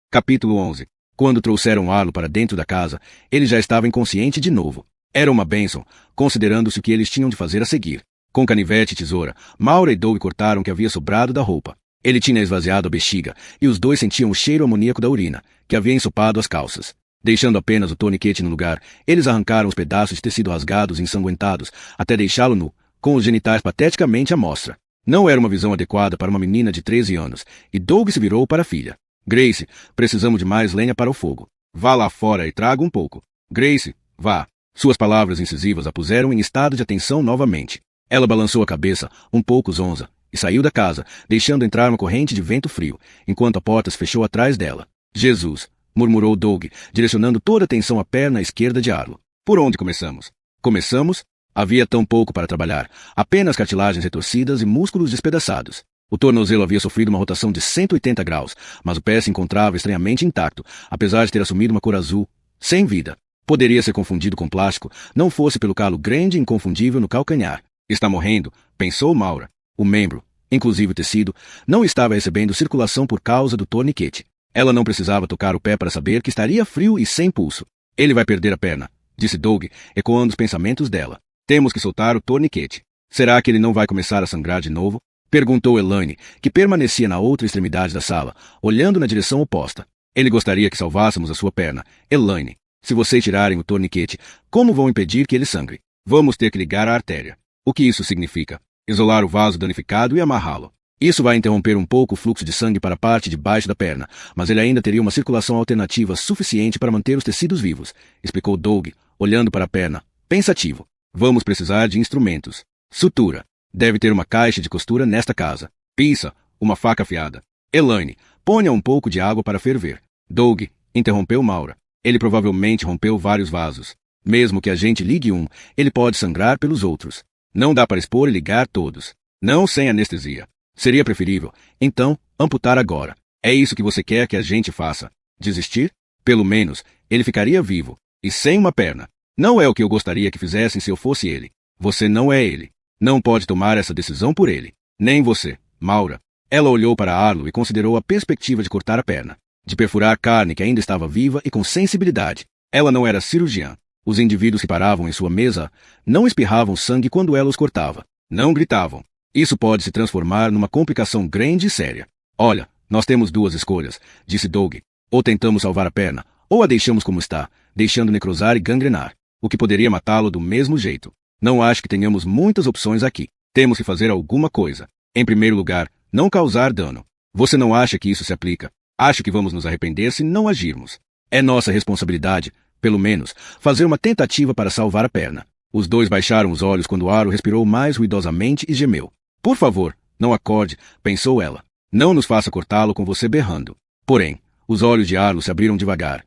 Capítulo 11. Quando trouxeram Arlo para dentro da casa, ele já estava inconsciente de novo. Era uma bênção, considerando-se o que eles tinham de fazer a seguir. Com canivete e tesoura, Maura e Doug cortaram o que havia sobrado da roupa. Ele tinha esvaziado a bexiga, e os dois sentiam o cheiro amoníaco da urina, que havia ensopado as calças. Deixando apenas o torniquete no lugar, eles arrancaram os pedaços de tecido rasgados e ensanguentados, até deixá-lo nu, com os genitais pateticamente à mostra. Não era uma visão adequada para uma menina de 13 anos, e Doug se virou para a filha. Grace, precisamos de mais lenha para o fogo. Vá lá fora e traga um pouco. Grace, vá. Suas palavras incisivas a puseram em estado de atenção novamente. Ela balançou a cabeça, um pouco zonza, e saiu da casa, deixando entrar uma corrente de vento frio, enquanto a porta se fechou atrás dela. Jesus, murmurou Doug, direcionando toda a atenção à perna esquerda de Arlo. Por onde começamos? Começamos? Havia tão pouco para trabalhar, apenas cartilagens retorcidas e músculos despedaçados. O tornozelo havia sofrido uma rotação de 180 graus, mas o pé se encontrava estranhamente intacto, apesar de ter assumido uma cor azul, sem vida. Poderia ser confundido com plástico, não fosse pelo calo grande e inconfundível no calcanhar. Está morrendo, pensou Maura. O membro, inclusive o tecido, não estava recebendo circulação por causa do torniquete. Ela não precisava tocar o pé para saber que estaria frio e sem pulso. Ele vai perder a perna, disse Doug, ecoando os pensamentos dela. Temos que soltar o torniquete. Será que ele não vai começar a sangrar de novo? Perguntou Elaine, que permanecia na outra extremidade da sala, olhando na direção oposta. Ele gostaria que salvássemos a sua perna. Elaine, se vocês tirarem o torniquete, como vão impedir que ele sangre? Vamos ter que ligar a artéria. O que isso significa? Isolar o vaso danificado e amarrá-lo. Isso vai interromper um pouco o fluxo de sangue para a parte de baixo da perna, mas ele ainda teria uma circulação alternativa suficiente para manter os tecidos vivos, explicou Doug, olhando para a perna, pensativo. Vamos precisar de instrumentos. Sutura. Deve ter uma caixa de costura nesta casa. Pinça, uma faca afiada. Elaine, ponha um pouco de água para ferver. Doug, interrompeu Maura. Ele provavelmente rompeu vários vasos. Mesmo que a gente ligue um, ele pode sangrar pelos outros. Não dá para expor e ligar todos. Não sem anestesia. Seria preferível, então, amputar agora. É isso que você quer que a gente faça? Desistir? Pelo menos, ele ficaria vivo. E sem uma perna. Não é o que eu gostaria que fizessem se eu fosse ele. Você não é ele. Não pode tomar essa decisão por ele. Nem você, Maura. Ela olhou para Arlo e considerou a perspectiva de cortar a perna. De perfurar carne que ainda estava viva e com sensibilidade. Ela não era cirurgiã. Os indivíduos que paravam em sua mesa não espirravam sangue quando ela os cortava. Não gritavam. Isso pode se transformar numa complicação grande e séria. Olha, nós temos duas escolhas, disse Doug. Ou tentamos salvar a perna, ou a deixamos como está, deixando necrosar e gangrenar, o que poderia matá-lo do mesmo jeito. Não acho que tenhamos muitas opções aqui. Temos que fazer alguma coisa. Em primeiro lugar, não causar dano. Você não acha que isso se aplica? Acho que vamos nos arrepender se não agirmos. É nossa responsabilidade, pelo menos, fazer uma tentativa para salvar a perna. Os dois baixaram os olhos quando Arlo respirou mais ruidosamente e gemeu. Por favor, não acorde, pensou ela. Não nos faça cortá-lo com você berrando. Porém, os olhos de Arlo se abriram devagar.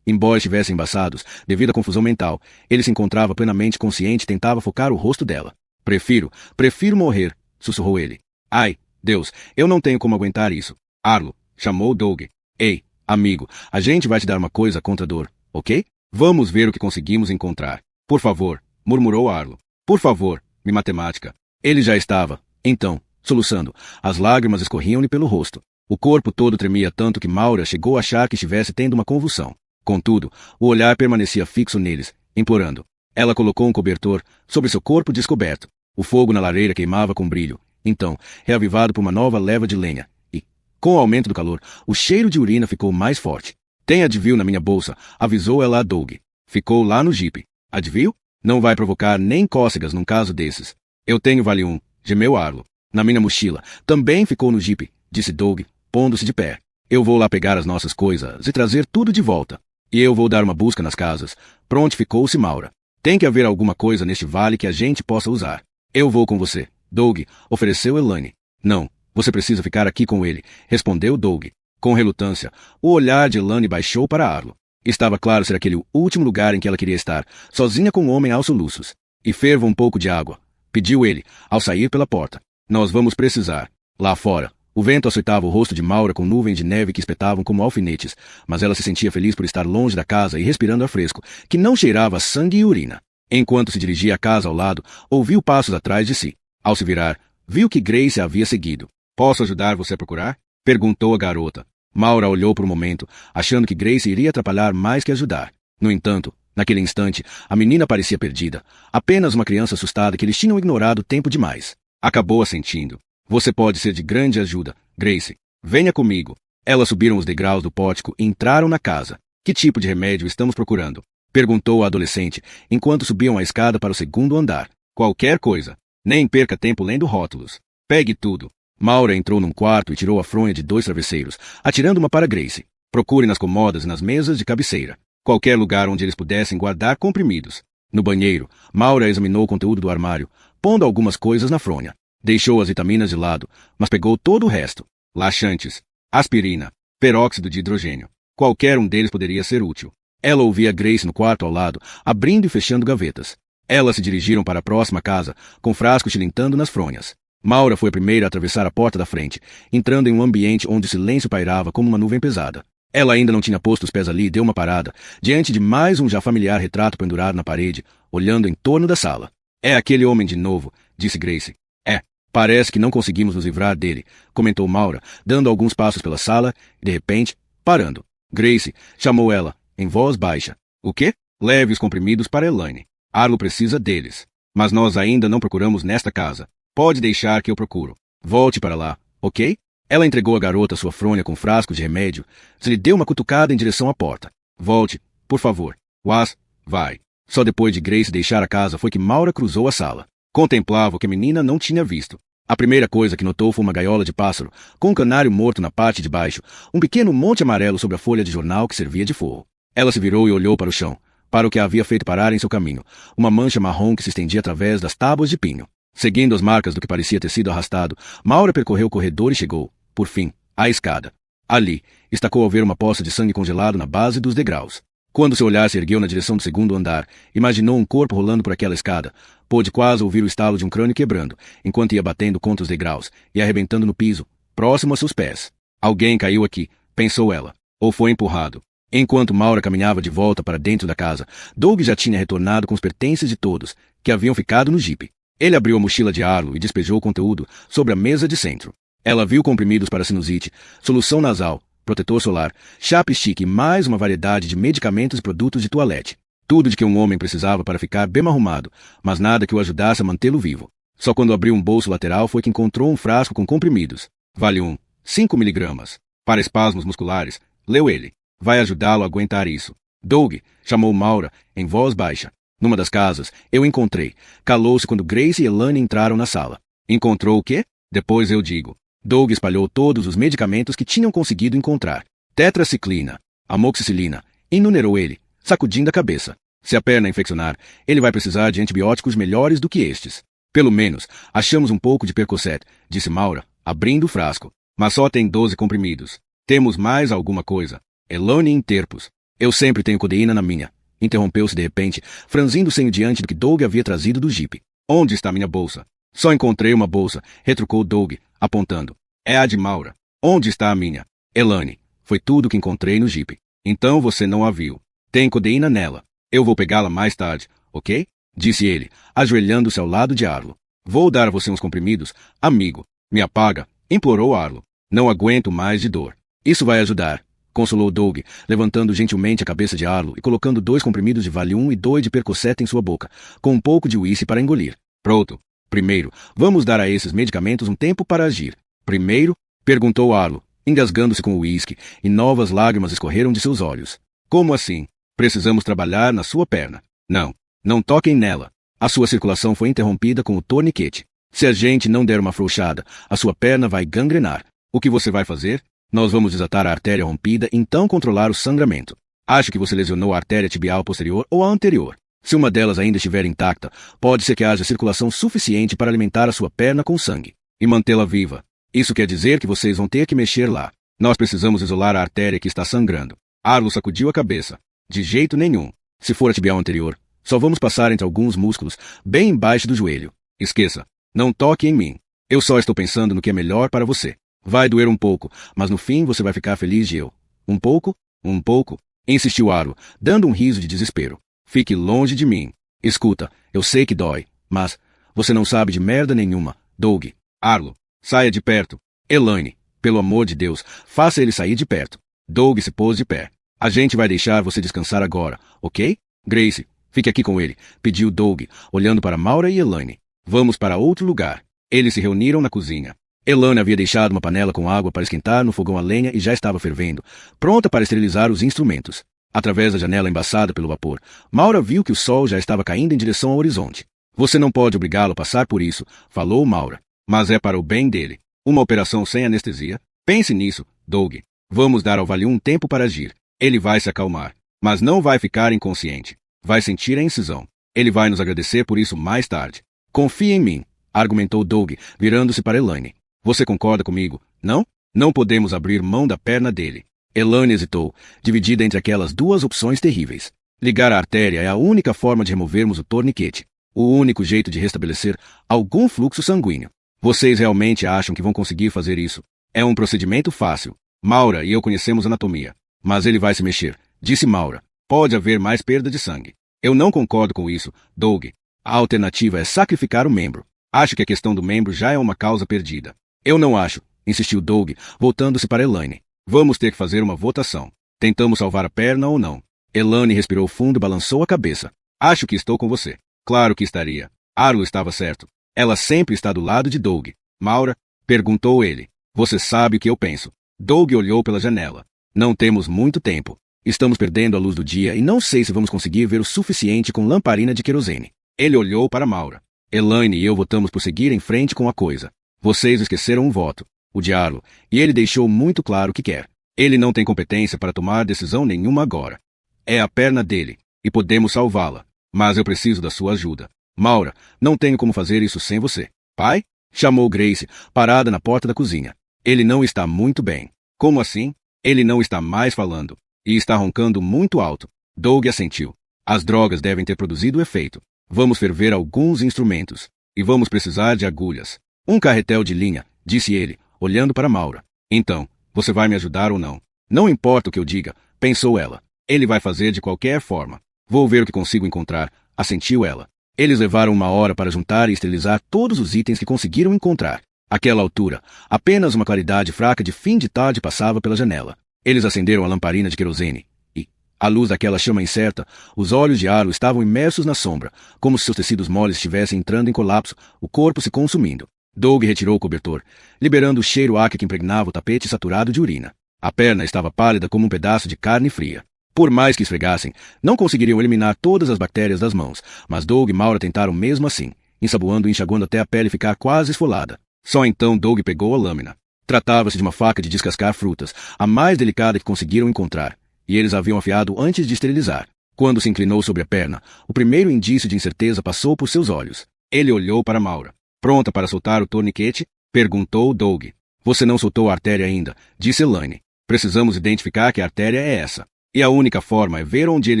Embora estivessem embaçados, devido à confusão mental, ele se encontrava plenamente consciente e tentava focar o rosto dela. Prefiro morrer, sussurrou ele. Ai, Deus, eu não tenho como aguentar isso. Arlo, chamou Doug. Ei, amigo, a gente vai te dar uma coisa contra a dor, ok? Vamos ver o que conseguimos encontrar. Por favor, murmurou Arlo. Por favor, me matemática. Ele já estava, então, soluçando. As lágrimas escorriam-lhe pelo rosto. O corpo todo tremia tanto que Maura chegou a achar que estivesse tendo uma convulsão. Contudo, o olhar permanecia fixo neles, implorando. Ela colocou um cobertor sobre seu corpo descoberto. O fogo na lareira queimava com brilho. Então, reavivado por uma nova leva de lenha. E, com o aumento do calor, o cheiro de urina ficou mais forte. Tem Advil na minha bolsa, avisou ela a Doug. Ficou lá no jipe. Advil? Não vai provocar nem cócegas num caso desses. Eu tenho Valium, gemeu Arlo. Na minha mochila. Também ficou no jipe, disse Doug, pondo-se de pé. Eu vou lá pegar as nossas coisas e trazer tudo de volta. E eu vou dar uma busca nas casas. Prontificou-se Maura. Tem que haver alguma coisa neste vale que a gente possa usar. Eu vou com você, Doug, ofereceu Elaine. Não, você precisa ficar aqui com ele, respondeu Doug. Com relutância, o olhar de Elaine baixou para Arlo. Estava claro ser aquele o último lugar em que ela queria estar, sozinha com o homem aos soluços. E ferva um pouco de água, pediu ele, ao sair pela porta. Nós vamos precisar. Lá fora, o vento açoitava o rosto de Maura com nuvens de neve que espetavam como alfinetes, mas ela se sentia feliz por estar longe da casa e respirando ar fresco, que não cheirava a sangue e urina. Enquanto se dirigia à casa ao lado, ouviu passos atrás de si. Ao se virar, viu que Grace a havia seguido. Posso ajudar você a procurar? Perguntou a garota. Maura olhou por um momento, achando que Grace iria atrapalhar mais que ajudar. No entanto, naquele instante, a menina parecia perdida, apenas uma criança assustada que eles tinham ignorado tempo demais. Acabou assentindo. Você pode ser de grande ajuda, Grace. Venha comigo. Elas subiram os degraus do pórtico e entraram na casa. Que tipo de remédio estamos procurando? Perguntou a adolescente, enquanto subiam a escada para o segundo andar. Qualquer coisa. Nem perca tempo lendo rótulos. Pegue tudo. Maura entrou num quarto e tirou a fronha de 2 travesseiros, atirando uma para Grace. Procure nas comodas e nas mesas de cabeceira. Qualquer lugar onde eles pudessem guardar comprimidos. No banheiro, Maura examinou o conteúdo do armário, pondo algumas coisas na fronha. Deixou as vitaminas de lado, mas pegou todo o resto. Laxantes, aspirina, peróxido de hidrogênio. Qualquer um deles poderia ser útil. Ela ouvia Grace no quarto ao lado, abrindo e fechando gavetas. Elas se dirigiram para a próxima casa, com frascos tilintando nas fronhas. Maura foi a primeira a atravessar a porta da frente, entrando em um ambiente onde o silêncio pairava como uma nuvem pesada. Ela ainda não tinha posto os pés ali e deu uma parada, diante de mais um já familiar retrato pendurado na parede, olhando em torno da sala. É aquele homem de novo, disse Grace. É. Parece que não conseguimos nos livrar dele, comentou Maura, dando alguns passos pela sala e, de repente, parando. Grace, chamou ela, em voz baixa. O quê? Leve os comprimidos para Elaine. Arlo precisa deles. Mas nós ainda não procuramos nesta casa. Pode deixar que eu procuro. Volte para lá, ok? Ela entregou à garota sua fronha com frasco de remédio. Se lhe deu uma cutucada em direção à porta. Volte, por favor. Was, vai. Só depois de Grace deixar a casa foi que Maura cruzou a sala. Contemplava o que a menina não tinha visto. A primeira coisa que notou foi uma gaiola de pássaro, com um canário morto na parte de baixo, um pequeno monte amarelo sobre a folha de jornal que servia de forro. Ela se virou e olhou para o chão, para o que a havia feito parar em seu caminho, uma mancha marrom que se estendia através das tábuas de pinho. Seguindo as marcas do que parecia ter sido arrastado, Maura percorreu o corredor e chegou, por fim, à escada. Ali, estacou ao ver uma poça de sangue congelado na base dos degraus. Quando seu olhar se ergueu na direção do segundo andar, imaginou um corpo rolando por aquela escada. Pôde quase ouvir o estalo de um crânio quebrando, enquanto ia batendo contra os degraus e arrebentando no piso, próximo a seus pés. Alguém caiu aqui, pensou ela, ou foi empurrado. Enquanto Maura caminhava de volta para dentro da casa, Doug já tinha retornado com os pertences de todos, que haviam ficado no jipe. Ele abriu a mochila de Arlo e despejou o conteúdo sobre a mesa de centro. Ela viu comprimidos para sinusite, solução nasal, protetor solar, chapstick e mais uma variedade de medicamentos e produtos de toalete. Tudo de que um homem precisava para ficar bem arrumado, mas nada que o ajudasse a mantê-lo vivo. Só quando abriu um bolso lateral foi que encontrou um frasco com comprimidos. Valium, 5 miligramas. Para espasmos musculares, leu ele. Vai ajudá-lo a aguentar isso. Doug, chamou Maura, em voz baixa. Numa das casas, eu encontrei. Calou-se quando Grace e Elaine entraram na sala. Encontrou o quê? Depois eu digo. Doug espalhou todos os medicamentos que tinham conseguido encontrar. Tetraciclina, amoxicilina, enumerou ele, sacudindo a cabeça. Se a perna infeccionar, ele vai precisar de antibióticos melhores do que estes. Pelo menos, achamos um pouco de Percocet, disse Maura, abrindo o frasco. Mas só tem 12 comprimidos. Temos mais alguma coisa. Elaine em terpos. Eu sempre tenho codeína na minha. Interrompeu-se de repente, franzindo o senho diante do que Doug havia trazido do jipe. Onde está minha bolsa? Só encontrei uma bolsa, retrucou Doug, apontando. É a de Maura. Onde está a minha? Elaine. Foi tudo que encontrei no jipe. Então você não a viu. Tem codeína nela. Eu vou pegá-la mais tarde, ok? Disse ele, ajoelhando-se ao lado de Arlo. Vou dar a você uns comprimidos, amigo. Me apaga, implorou Arlo. Não aguento mais de dor. Isso vai ajudar, consolou Doug, levantando gentilmente a cabeça de Arlo e colocando 2 comprimidos de Valium e 2 de Percocet em sua boca, com um pouco de uísque para engolir. Pronto. Primeiro, vamos dar a esses medicamentos um tempo para agir. Primeiro? Perguntou Arlo, engasgando-se com o uísque, e novas lágrimas escorreram de seus olhos. Como assim? Precisamos trabalhar na sua perna. Não toquem nela. A sua circulação foi interrompida com o torniquete. Se a gente não der uma afrouxada, a sua perna vai gangrenar. O que você vai fazer? Nós vamos desatar a artéria rompida e então controlar o sangramento. Acho que você lesionou a artéria tibial posterior ou a anterior. Se uma delas ainda estiver intacta, pode ser que haja circulação suficiente para alimentar a sua perna com sangue e mantê-la viva. Isso quer dizer que vocês vão ter que mexer lá. Nós precisamos isolar a artéria que está sangrando. Arlo sacudiu a cabeça. De jeito nenhum. Se for a tibial anterior, só vamos passar entre alguns músculos, bem embaixo do joelho. Esqueça. Não toque em mim. Eu só estou pensando no que é melhor para você. Vai doer um pouco, mas no fim você vai ficar feliz de eu. Um pouco? Um pouco? Insistiu Arlo, dando um riso de desespero. Fique longe de mim. Escuta, eu sei que dói, mas você não sabe de merda nenhuma, Doug. Arlo, saia de perto. Elaine, pelo amor de Deus, faça ele sair de perto. Doug se pôs de pé. A gente vai deixar você descansar agora, ok? Grace, fique aqui com ele, pediu Doug, olhando para Maura e Elaine. Vamos para outro lugar. Eles se reuniram na cozinha. Elaine havia deixado uma panela com água para esquentar no fogão a lenha e já estava fervendo, pronta para esterilizar os instrumentos. Através da janela embaçada pelo vapor, Maura viu que o sol já estava caindo em direção ao horizonte. Você não pode obrigá-lo a passar por isso, falou Maura. Mas é para o bem dele. Uma operação sem anestesia? Pense nisso, Doug. Vamos dar ao Valium um tempo para agir. Ele vai se acalmar, mas não vai ficar inconsciente. Vai sentir a incisão. Ele vai nos agradecer por isso mais tarde. Confie em mim, argumentou Doug, virando-se para Elaine. Você concorda comigo, não? Não podemos abrir mão da perna dele. Elaine hesitou, dividida entre aquelas 2 opções terríveis. Ligar a artéria é a única forma de removermos o torniquete. O único jeito de restabelecer algum fluxo sanguíneo. Vocês realmente acham que vão conseguir fazer isso? É um procedimento fácil. Maura e eu conhecemos anatomia. Mas ele vai se mexer, disse Maura. Pode haver mais perda de sangue. Eu não concordo com isso, Doug. A alternativa é sacrificar o membro. Acho que a questão do membro já é uma causa perdida. Eu não acho, insistiu Doug, voltando-se para Elaine. Vamos ter que fazer uma votação. Tentamos salvar a perna ou não? Elaine respirou fundo e balançou a cabeça. Acho que estou com você. Claro que estaria. Arlo estava certo. Ela sempre está do lado de Doug. Maura? Perguntou ele. Você sabe o que eu penso. Doug olhou pela janela. Não temos muito tempo. Estamos perdendo a luz do dia e não sei se vamos conseguir ver o suficiente com lamparina de querosene. Ele olhou para Maura. Elaine e eu votamos por seguir em frente com a coisa. Vocês esqueceram um voto. O de Arlo, e ele deixou muito claro o que quer. Ele não tem competência para tomar decisão nenhuma agora. É a perna dele, e podemos salvá-la. Mas eu preciso da sua ajuda. Maura, não tenho como fazer isso sem você. Pai? Chamou Grace, parada na porta da cozinha. Ele não está muito bem. Como assim? Ele não está mais falando. E está roncando muito alto. Doug assentiu. As drogas devem ter produzido efeito. Vamos ferver alguns instrumentos. E vamos precisar de agulhas. Um carretel de linha, disse ele, olhando para Maura. Então, você vai me ajudar ou não? Não importa o que eu diga, pensou ela. Ele vai fazer de qualquer forma. Vou ver o que consigo encontrar, assentiu ela. Eles levaram 1 hora para juntar e esterilizar todos os itens que conseguiram encontrar. Àquela altura, apenas uma claridade fraca de fim de tarde passava pela janela. Eles acenderam a lamparina de querosene e, à luz daquela chama incerta, os olhos de Arlo estavam imersos na sombra, como se seus tecidos moles estivessem entrando em colapso, o corpo se consumindo. Doug retirou o cobertor, liberando o cheiro acre que impregnava o tapete saturado de urina. A perna estava pálida como um pedaço de carne fria. Por mais que esfregassem, não conseguiriam eliminar todas as bactérias das mãos, mas Doug e Maura tentaram mesmo assim, ensaboando e enxaguando até a pele ficar quase esfolada. Só então Doug pegou a lâmina. Tratava-se de uma faca de descascar frutas, a mais delicada que conseguiram encontrar, e eles a haviam afiado antes de esterilizar. Quando se inclinou sobre a perna, o primeiro indício de incerteza passou por seus olhos. Ele olhou para Maura. Pronta para soltar o torniquete? Perguntou Doug. Você não soltou a artéria ainda, disse Elaine. Precisamos identificar que a artéria é essa. E a única forma é ver onde ele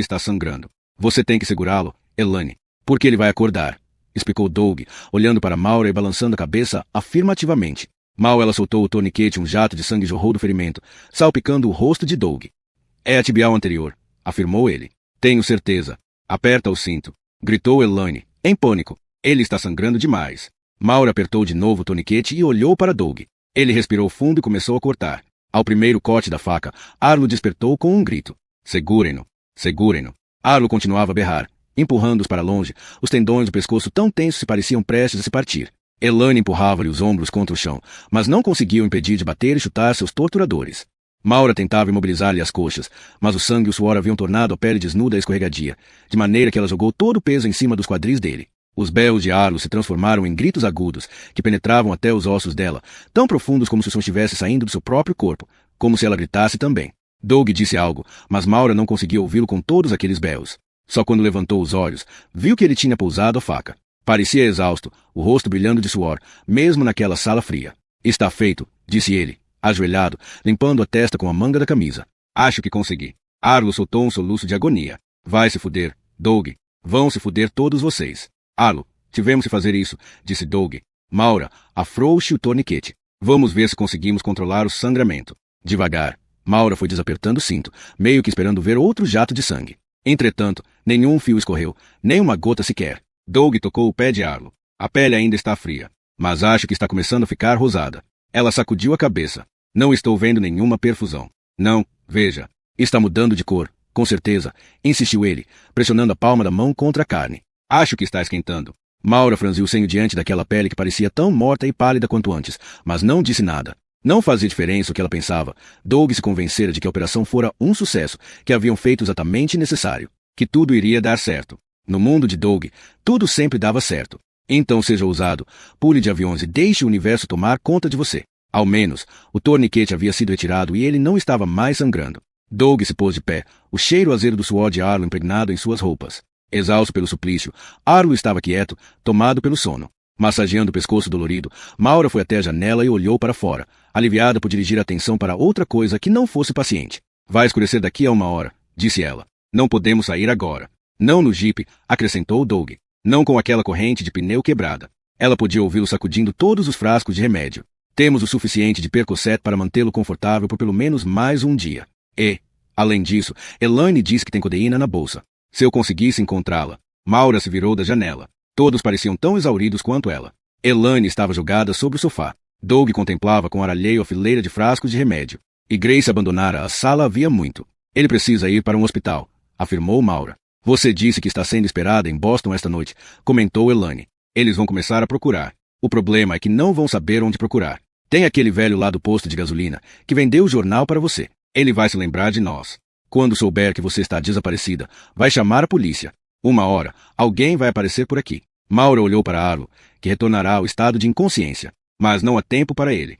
está sangrando. Você tem que segurá-lo, Elaine, porque ele vai acordar, explicou Doug, olhando para Maura e balançando a cabeça afirmativamente. Mal ela soltou o torniquete, um jato de sangue jorrou do ferimento, salpicando o rosto de Doug. É a tibial anterior, afirmou ele. Tenho certeza. Aperta o cinto. gritou Elaine, em pânico. Ele está sangrando demais. Maura apertou de novo o torniquete e olhou para Doug. Ele respirou fundo e começou a cortar. Ao primeiro corte da faca, Arlo despertou com um grito. Segurem-no! Segurem-no! Arlo continuava a berrar, empurrando-os para longe. Os tendões do pescoço tão tensos se pareciam prestes a se partir. Elaine empurrava-lhe os ombros contra o chão, mas não conseguiu impedir de bater e chutar seus torturadores. Maura tentava imobilizar-lhe as coxas, mas o sangue e o suor haviam tornado a pele desnuda e escorregadia, de maneira que ela jogou todo o peso em cima dos quadris dele. Os berros de Arlo se transformaram em gritos agudos, que penetravam até os ossos dela, tão profundos como se o som estivesse saindo do seu próprio corpo, como se ela gritasse também. Doug disse algo, mas Maura não conseguia ouvi-lo com todos aqueles berros. Só quando levantou os olhos, viu que ele tinha pousado a faca. Parecia exausto, o rosto brilhando de suor, mesmo naquela sala fria. Está feito, disse ele, ajoelhado, limpando a testa com a manga da camisa. Acho que consegui. Arlo soltou um soluço de agonia. Vai se fuder, Doug. Vão se fuder todos vocês. Arlo, tivemos que fazer isso, disse Doug. Maura, afrouxe o torniquete. Vamos ver se conseguimos controlar o sangramento. Devagar. Maura foi desapertando o cinto, meio que esperando ver outro jato de sangue. Entretanto, nenhum fio escorreu, nem uma gota sequer. Doug tocou o pé de Arlo. A pele ainda está fria, mas acho que está começando a ficar rosada. Ela sacudiu a cabeça. Não estou vendo nenhuma perfusão. Não, veja. Está mudando de cor, com certeza, insistiu ele, pressionando a palma da mão contra a carne. Acho que está esquentando. Maura franziu o senho diante daquela pele que parecia tão morta e pálida quanto antes, mas não disse nada. Não fazia diferença o que ela pensava. Doug se convencera de que a operação fora um sucesso, que haviam feito exatamente necessário, que tudo iria dar certo. No mundo de Doug, tudo sempre dava certo. Então seja ousado, pule de aviões e deixe o universo tomar conta de você. Ao menos, o torniquete havia sido retirado e ele não estava mais sangrando. Doug se pôs de pé, o cheiro azedo do suor de Arlo impregnado em suas roupas. Exausto pelo suplício, Arlo estava quieto, tomado pelo sono. Massageando o pescoço dolorido, Maura foi até a janela e olhou para fora, aliviada por dirigir a atenção para outra coisa que não fosse paciente. Vai escurecer daqui a 1 hora, disse ela. Não podemos sair agora. Não no jipe, acrescentou Doug. Não com aquela corrente de pneu quebrada. Ela podia ouvi-lo sacudindo todos os frascos de remédio. Temos o suficiente de Percocet para mantê-lo confortável por pelo menos mais um dia. E, além disso, Elaine disse que tem codeína na bolsa. Se eu conseguisse encontrá-la. Maura se virou da janela. Todos pareciam tão exauridos quanto ela. Elaine estava jogada sobre o sofá. Doug contemplava com ar alheio a fileira de frascos de remédio. E Grace abandonara a sala havia muito. Ele precisa ir para um hospital, afirmou Maura. Você disse que está sendo esperada em Boston esta noite, comentou Elaine. Eles vão começar a procurar. O problema é que não vão saber onde procurar. Tem aquele velho lá do posto de gasolina, que vendeu o jornal para você. Ele vai se lembrar de nós. Quando souber que você está desaparecida, vai chamar a polícia. 1 hora, alguém vai aparecer por aqui. Maura olhou para Arlo, que retornará ao estado de inconsciência. Mas não há tempo para ele.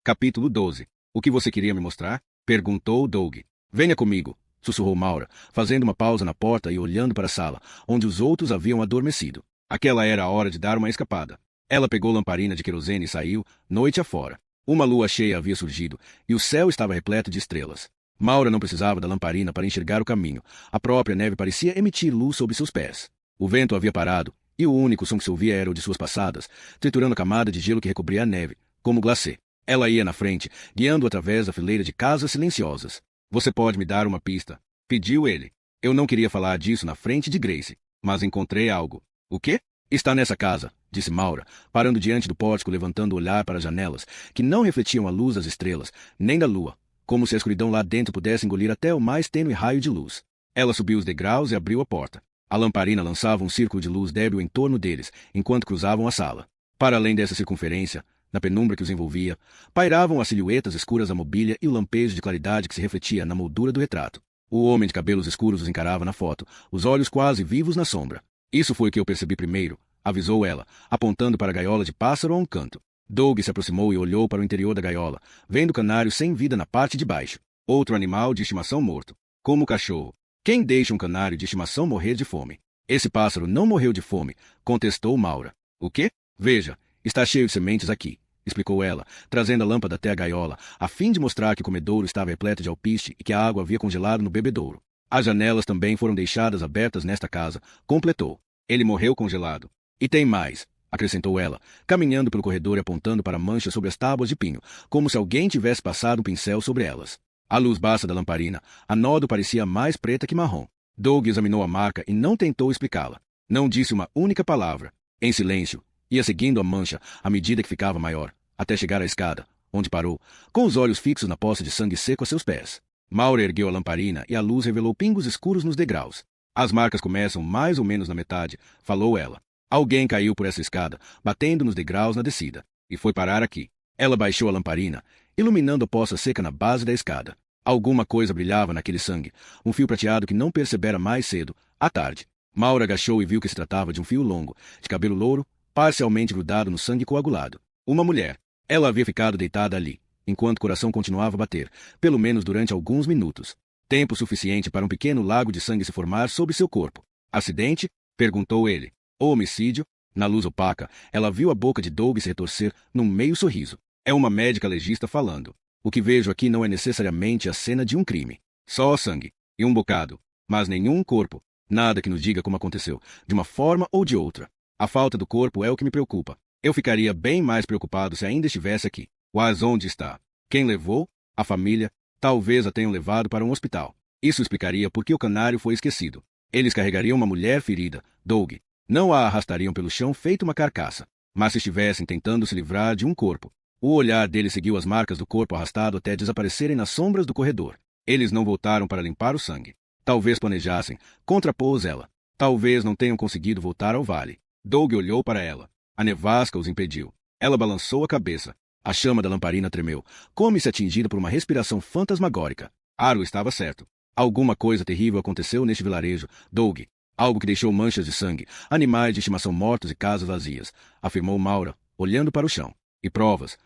Capítulo 12. O que você queria me mostrar? Perguntou Doug. Venha comigo, sussurrou Maura, fazendo uma pausa na porta e olhando para a sala, onde os outros haviam adormecido. Aquela era a hora de dar uma escapada. Ela pegou lamparina de querosene e saiu, noite afora. Uma lua cheia havia surgido, e o céu estava repleto de estrelas. Maura não precisava da lamparina para enxergar o caminho. A própria neve parecia emitir luz sob seus pés. O vento havia parado, e o único som que se ouvia era o de suas passadas, triturando a camada de gelo que recobria a neve, como glacê. Ela ia na frente, guiando através da fileira de casas silenciosas. Você pode me dar uma pista? Pediu ele. Eu não queria falar disso na frente de Grace, mas encontrei algo. O quê? Está nessa casa, disse Maura, parando diante do pórtico, levantando o olhar para as janelas, que não refletiam a luz das estrelas, nem da lua, como se a escuridão lá dentro pudesse engolir até o mais tênue raio de luz. Ela subiu os degraus e abriu a porta. A lamparina lançava um círculo de luz débil em torno deles, enquanto cruzavam a sala. Para além dessa circunferência, na penumbra que os envolvia, pairavam as silhuetas escuras da mobília e o lampejo de claridade que se refletia na moldura do retrato. O homem de cabelos escuros os encarava na foto, os olhos quase vivos na sombra. Isso foi o que eu percebi primeiro, avisou ela, apontando para a gaiola de pássaro a um canto. Doug se aproximou e olhou para o interior da gaiola, vendo o canário sem vida na parte de baixo. Outro animal de estimação morto, como o cachorro. Quem deixa um canário de estimação morrer de fome? Esse pássaro não morreu de fome, contestou Maura. O quê? Veja, está cheio de sementes aqui, explicou ela, trazendo a lâmpada até a gaiola, a fim de mostrar que o comedouro estava repleto de alpiste e que a água havia congelado no bebedouro. As janelas também foram deixadas abertas nesta casa, completou. Ele morreu congelado. E tem mais, acrescentou ela, caminhando pelo corredor e apontando para manchas sobre as tábuas de pinho, como se alguém tivesse passado um pincel sobre elas. À luz baixa da lamparina, a nódoa parecia mais preta que marrom. Doug examinou a marca e não tentou explicá-la. Não disse uma única palavra. Em silêncio, ia seguindo a mancha à medida que ficava maior, até chegar à escada, onde parou, com os olhos fixos na poça de sangue seco a seus pés. Maura ergueu a lamparina e a luz revelou pingos escuros nos degraus. As marcas começam mais ou menos na metade, falou ela. Alguém caiu por essa escada, batendo nos degraus na descida, e foi parar aqui. Ela baixou a lamparina, iluminando a poça seca na base da escada. Alguma coisa brilhava naquele sangue, um fio prateado que não percebera mais cedo, à tarde. Maura agachou e viu que se tratava de um fio longo, de cabelo louro, parcialmente grudado no sangue coagulado. Uma mulher. Ela havia ficado deitada ali, enquanto o coração continuava a bater, pelo menos durante alguns minutos. Tempo suficiente para um pequeno lago de sangue se formar sobre seu corpo. Acidente? Perguntou ele. Ou homicídio? Na luz opaca, ela viu a boca de Doug se retorcer num meio sorriso. É uma médica legista falando. O que vejo aqui não é necessariamente a cena de um crime. Só sangue. E um bocado. Mas nenhum corpo. Nada que nos diga como aconteceu, de uma forma ou de outra. A falta do corpo é o que me preocupa. Eu ficaria bem mais preocupado se ainda estivesse aqui. Mas onde está? Quem levou? A família? Talvez a tenham levado para um hospital. Isso explicaria por que o canário foi esquecido. Eles carregariam uma mulher ferida, Doug. Não a arrastariam pelo chão feito uma carcaça. Mas se estivessem tentando se livrar de um corpo. O olhar dele seguiu as marcas do corpo arrastado até desaparecerem nas sombras do corredor. Eles não voltaram para limpar o sangue. Talvez planejassem, contrapôs ela. Talvez não tenham conseguido voltar ao vale. Doug olhou para ela. A nevasca os impediu. Ela balançou a cabeça. A chama da lamparina tremeu, como se atingida por uma respiração fantasmagórica. Arlo estava certo. Alguma coisa terrível aconteceu neste vilarejo, Doug. Algo que deixou manchas de sangue, animais de estimação mortos e casas vazias, afirmou Maura, olhando para o chão. E provas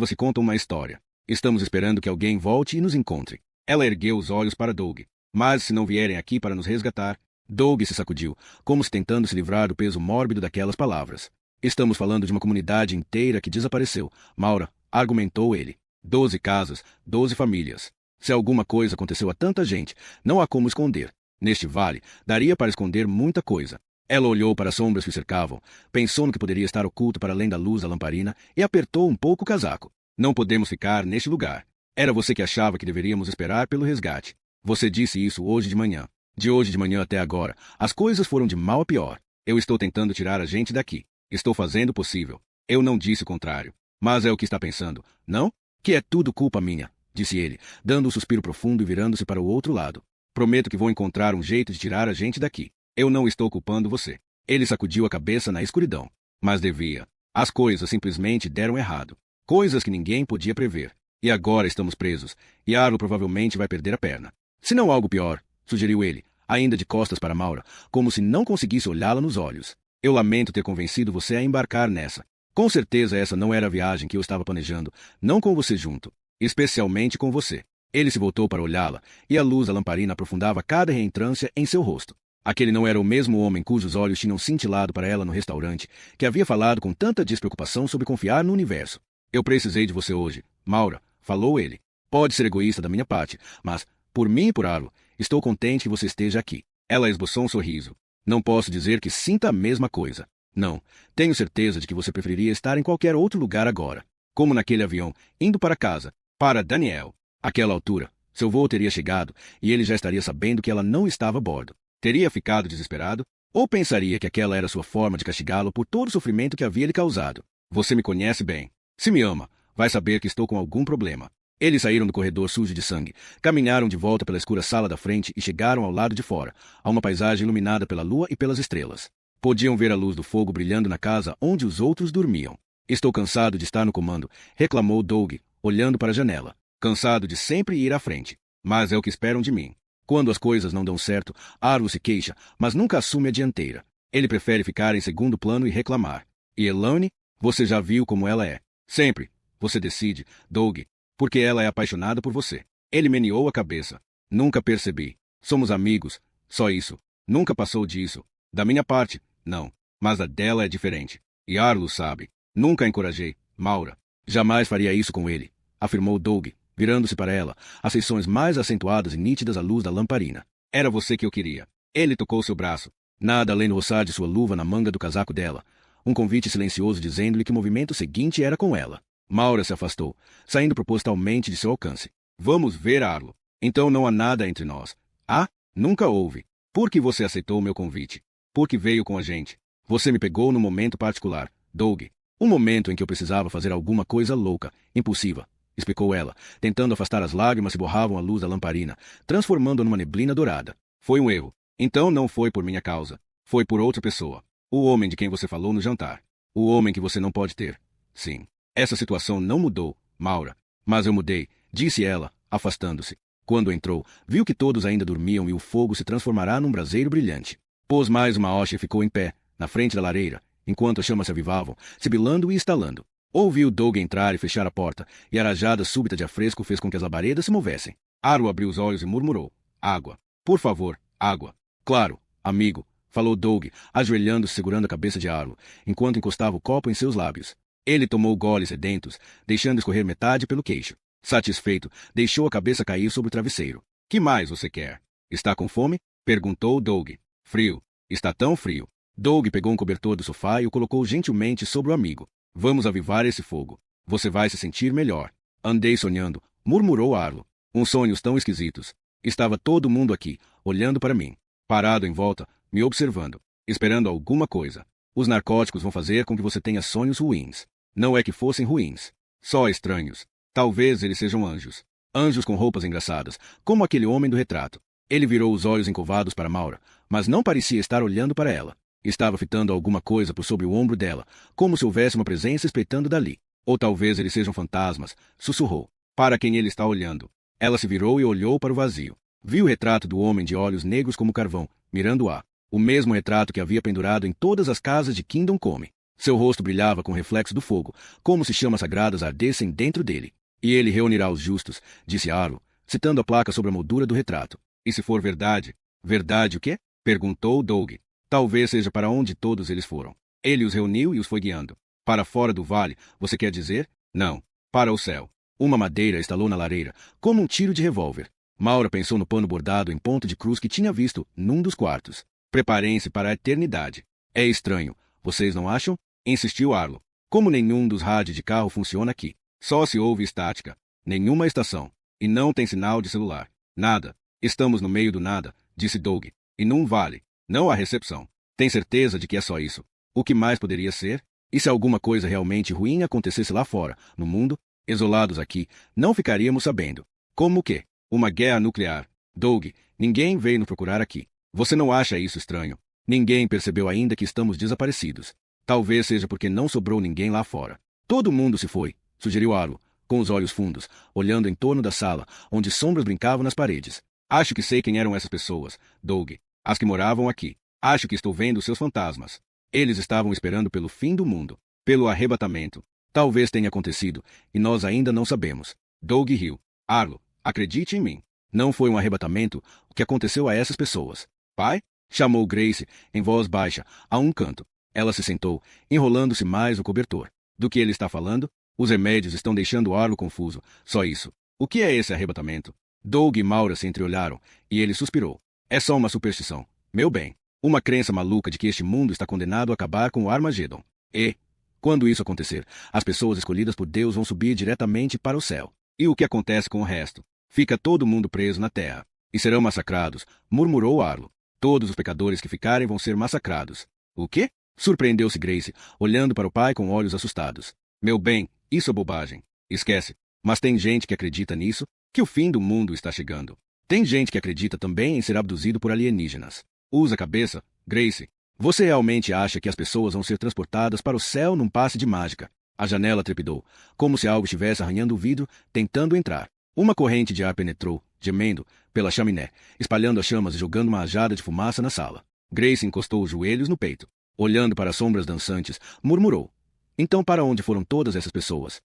que contam uma história. Estamos esperando que alguém volte e nos encontre. Ela ergueu os olhos para Doug. Mas se não vierem aqui para nos resgatar... Doug se sacudiu, como se tentando se livrar do peso mórbido daquelas palavras. Estamos falando de uma comunidade inteira que desapareceu, Maura, argumentou ele. 12 casas, 12 famílias. Se alguma coisa aconteceu a tanta gente, não há como esconder. Neste vale, daria para esconder muita coisa. Ela olhou para as sombras que o cercavam, pensou no que poderia estar oculto para além da luz da lamparina e apertou um pouco o casaco. Não podemos ficar neste lugar. Era você que achava que deveríamos esperar pelo resgate. Você disse isso hoje de manhã. De hoje de manhã até agora, as coisas foram de mal a pior. Eu estou tentando tirar a gente daqui. Estou fazendo o possível. Eu não disse o contrário. Mas é o que está pensando, não? Que é tudo culpa minha, disse ele, dando um suspiro profundo e virando-se para o outro lado. Prometo que vou encontrar um jeito de tirar a gente daqui. Eu não estou culpando você. Ele sacudiu a cabeça na escuridão. Mas devia. As coisas simplesmente deram errado. Coisas que ninguém podia prever. E agora estamos presos. E Arlo provavelmente vai perder a perna. Se não algo pior, sugeriu ele, ainda de costas para Maura, como se não conseguisse olhá-la nos olhos. Eu lamento ter convencido você a embarcar nessa. Com certeza essa não era a viagem que eu estava planejando, não com você junto. Especialmente com você. Ele se voltou para olhá-la, e a luz da lamparina aprofundava cada reentrância em seu rosto. Aquele não era o mesmo homem cujos olhos tinham cintilado para ela no restaurante, que havia falado com tanta despreocupação sobre confiar no universo. Eu precisei de você hoje, Maura, falou ele. Pode ser egoísta da minha parte, mas, por mim e por Arlo, estou contente que você esteja aqui. Ela esboçou um sorriso. Não posso dizer que sinta a mesma coisa. Não, tenho certeza de que você preferiria estar em qualquer outro lugar agora. Como naquele avião, indo para casa, para Daniel. Àquela altura, seu voo teria chegado e ele já estaria sabendo que ela não estava a bordo. Teria ficado desesperado? Ou pensaria que aquela era sua forma de castigá-lo por todo o sofrimento que havia lhe causado? Você me conhece bem. Se me ama, vai saber que estou com algum problema. Eles saíram do corredor sujo de sangue, caminharam de volta pela escura sala da frente e chegaram ao lado de fora, a uma paisagem iluminada pela lua e pelas estrelas. Podiam ver a luz do fogo brilhando na casa onde os outros dormiam. Estou cansado de estar no comando, reclamou Doug, olhando para a janela. Cansado de sempre ir à frente. Mas é o que esperam de mim. Quando as coisas não dão certo, Arlo se queixa, mas nunca assume a dianteira. Ele prefere ficar em segundo plano e reclamar. E Elaine, você já viu como ela é. Sempre. Você decide, Doug, porque ela é apaixonada por você. Ele meneou a cabeça. Nunca percebi. Somos amigos. Só isso. Nunca passou disso. Da minha parte, não. Mas a dela é diferente. E Arlo sabe. Nunca a encorajei, Maura. Jamais faria isso com ele, afirmou Doug, virando-se para ela, as feições mais acentuadas e nítidas à luz da lamparina. Era você que eu queria. Ele tocou seu braço. Nada além do roçar de sua luva na manga do casaco dela. um convite silencioso dizendo-lhe que o movimento seguinte era com ela. Maura se afastou, saindo propositalmente de seu alcance. Vamos ver, Arlo. Então não há nada entre nós. Ah, nunca houve. Por que você aceitou o meu convite? Por que veio com a gente? Você me pegou num momento particular, Doug. Um momento em que eu precisava fazer alguma coisa louca, impulsiva, explicou ela, tentando afastar as lágrimas que borravam a luz da lamparina, transformando-a numa neblina dourada. Foi um erro. Então não foi por minha causa. Foi por outra pessoa. O homem de quem você falou no jantar. O homem que você não pode ter. Sim. Essa situação não mudou, Maura. Mas eu mudei, disse ela, afastando-se. Quando entrou, viu que todos ainda dormiam e o fogo se transformará num braseiro brilhante. Pôs mais uma hoxa e ficou em pé, na frente da lareira, enquanto as chamas se avivavam, sibilando e estalando. Ouviu Doug entrar e fechar a porta, e a rajada súbita de ar fresco fez com que as labaredas se movessem. Arlo abriu os olhos e murmurou. Água. Por favor, água. Claro, amigo, falou Doug, ajoelhando-se segurando a cabeça de Arlo, enquanto encostava o copo em seus lábios. Ele tomou goles sedentos, deixando escorrer metade pelo queixo. Satisfeito, deixou a cabeça cair sobre o travesseiro. Que mais você quer? Está com fome? Perguntou Doug. Frio. Está tão frio. Doug pegou um cobertor do sofá e o colocou gentilmente sobre o amigo. Vamos avivar esse fogo. Você vai se sentir melhor. Andei sonhando, murmurou Arlo. Uns sonhos tão esquisitos. Estava todo mundo aqui, olhando para mim. Parado em volta, me observando. Esperando alguma coisa. Os narcóticos vão fazer com que você tenha sonhos ruins. Não é que fossem ruins. Só estranhos. Talvez eles sejam anjos. Anjos com roupas engraçadas, como aquele homem do retrato. Ele virou os olhos encovados para Maura, mas não parecia estar olhando para ela. Estava fitando alguma coisa por sobre o ombro dela, como se houvesse uma presença espreitando dali. Ou talvez eles sejam fantasmas, sussurrou. Para quem ele está olhando? Ela se virou e olhou para o vazio. Viu o retrato do homem de olhos negros como carvão, mirando-a. O mesmo retrato que havia pendurado em todas as casas de Kingdom Come. Seu rosto brilhava com o reflexo do fogo, como se chamas sagradas ardessem dentro dele. E ele reunirá os justos, disse Arlo, citando a placa sobre a moldura do retrato. E se for verdade? Verdade o quê? Perguntou Doug. Talvez seja para onde todos eles foram. Ele os reuniu e os foi guiando. Para fora do vale, você quer dizer? Não. Para o céu. Uma madeira estalou na lareira, como um tiro de revólver. Maura pensou no pano bordado em ponto de cruz que tinha visto num dos quartos. Preparem-se para a eternidade. É estranho, vocês não acham? Insistiu Arlo. Como nenhum dos rádios de carro funciona aqui. Só se ouve estática. Nenhuma estação. E não tem sinal de celular. Nada. Estamos no meio do nada, disse Doug. E num vale. Não há recepção. Tem certeza de que é só isso? O que mais poderia ser? E se alguma coisa realmente ruim acontecesse lá fora, no mundo, isolados aqui, não ficaríamos sabendo. Como o quê? Uma guerra nuclear. Doug, ninguém veio nos procurar aqui. Você não acha isso estranho? Ninguém percebeu ainda que estamos desaparecidos. Talvez seja porque não sobrou ninguém lá fora. Todo mundo se foi, sugeriu Arlo, com os olhos fundos, olhando em torno da sala, onde sombras brincavam nas paredes. Acho que sei quem eram essas pessoas, Doug. As que moravam aqui. Acho que estou vendo seus fantasmas. Eles estavam esperando pelo fim do mundo, pelo arrebatamento. Talvez tenha acontecido, e nós ainda não sabemos. Doug riu. Arlo, acredite em mim. Não foi um arrebatamento o que aconteceu a essas pessoas. Pai? Chamou Grace, em voz baixa, a um canto. Ela se sentou, enrolando-se mais o cobertor. Do que ele está falando? Os remédios estão deixando Arlo confuso. Só isso. O que é esse arrebatamento? Doug e Maura se entreolharam, e ele suspirou. É só uma superstição. Meu bem. Uma crença maluca de que este mundo está condenado a acabar com o Armagedon. E, quando isso acontecer, as pessoas escolhidas por Deus vão subir diretamente para o céu. E o que acontece com o resto? Fica todo mundo preso na terra. E serão massacrados, murmurou Arlo. Todos os pecadores que ficarem vão ser massacrados. O quê? Surpreendeu-se Grace, olhando para o pai com olhos assustados. Meu bem, isso é bobagem. Esquece. Mas tem gente que acredita nisso, que o fim do mundo está chegando. Tem gente que acredita também em ser abduzido por alienígenas. Usa a cabeça, Grace. Você realmente acha que as pessoas vão ser transportadas para o céu num passe de mágica? A janela trepidou, como se algo estivesse arranhando o vidro, tentando entrar. Uma corrente de ar penetrou, gemendo, pela chaminé, espalhando as chamas e jogando uma rajada de fumaça na sala. Grace encostou os joelhos no peito. Olhando para as sombras dançantes, murmurou. Então para onde foram todas essas pessoas?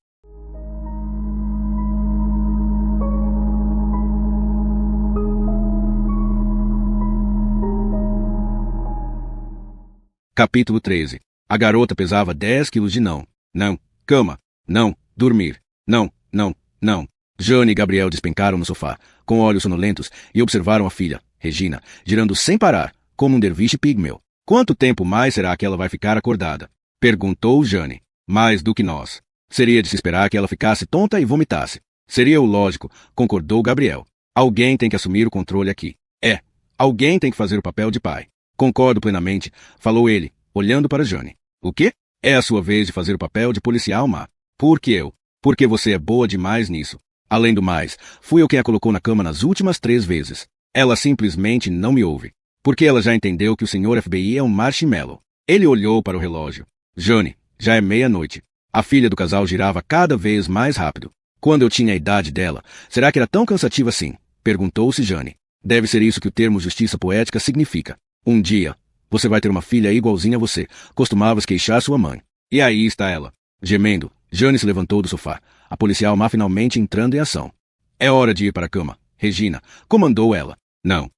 Capítulo 13. A garota pesava 10 quilos de não. Não. Cama. Não. Dormir. Não. Não. Não. Jane e Gabriel despencaram no sofá, com olhos sonolentos, e observaram a filha, Regina, girando sem parar, como um derviche pigmeu. Quanto tempo mais será que ela vai ficar acordada? Perguntou Jane. Mais do que nós. Seria de se esperar que ela ficasse tonta e vomitasse. Seria o lógico, concordou Gabriel. Alguém tem que assumir o controle aqui. Alguém tem que fazer o papel de pai. Concordo plenamente, falou ele, olhando para Jane. O quê? É a sua vez de fazer o papel de policial má. Por que eu? Porque você é boa demais nisso. Além do mais, fui eu quem a colocou na cama nas últimas 3 vezes. Ela simplesmente não me ouve. Porque ela já entendeu que o senhor FBI é um marshmallow. Ele olhou para o relógio. Jane, já é meia-noite. A filha do casal girava cada vez mais rápido. Quando eu tinha a idade dela, será que era tão cansativa assim? Perguntou-se Jane. Deve ser isso que o termo justiça poética significa. Um dia, você vai ter uma filha igualzinha a você. Costumavas queixar sua mãe. E aí está ela. Gemendo, Jane se levantou do sofá. A policial má finalmente entrando em ação. É hora de ir para a cama, Regina, comandou ela. Não.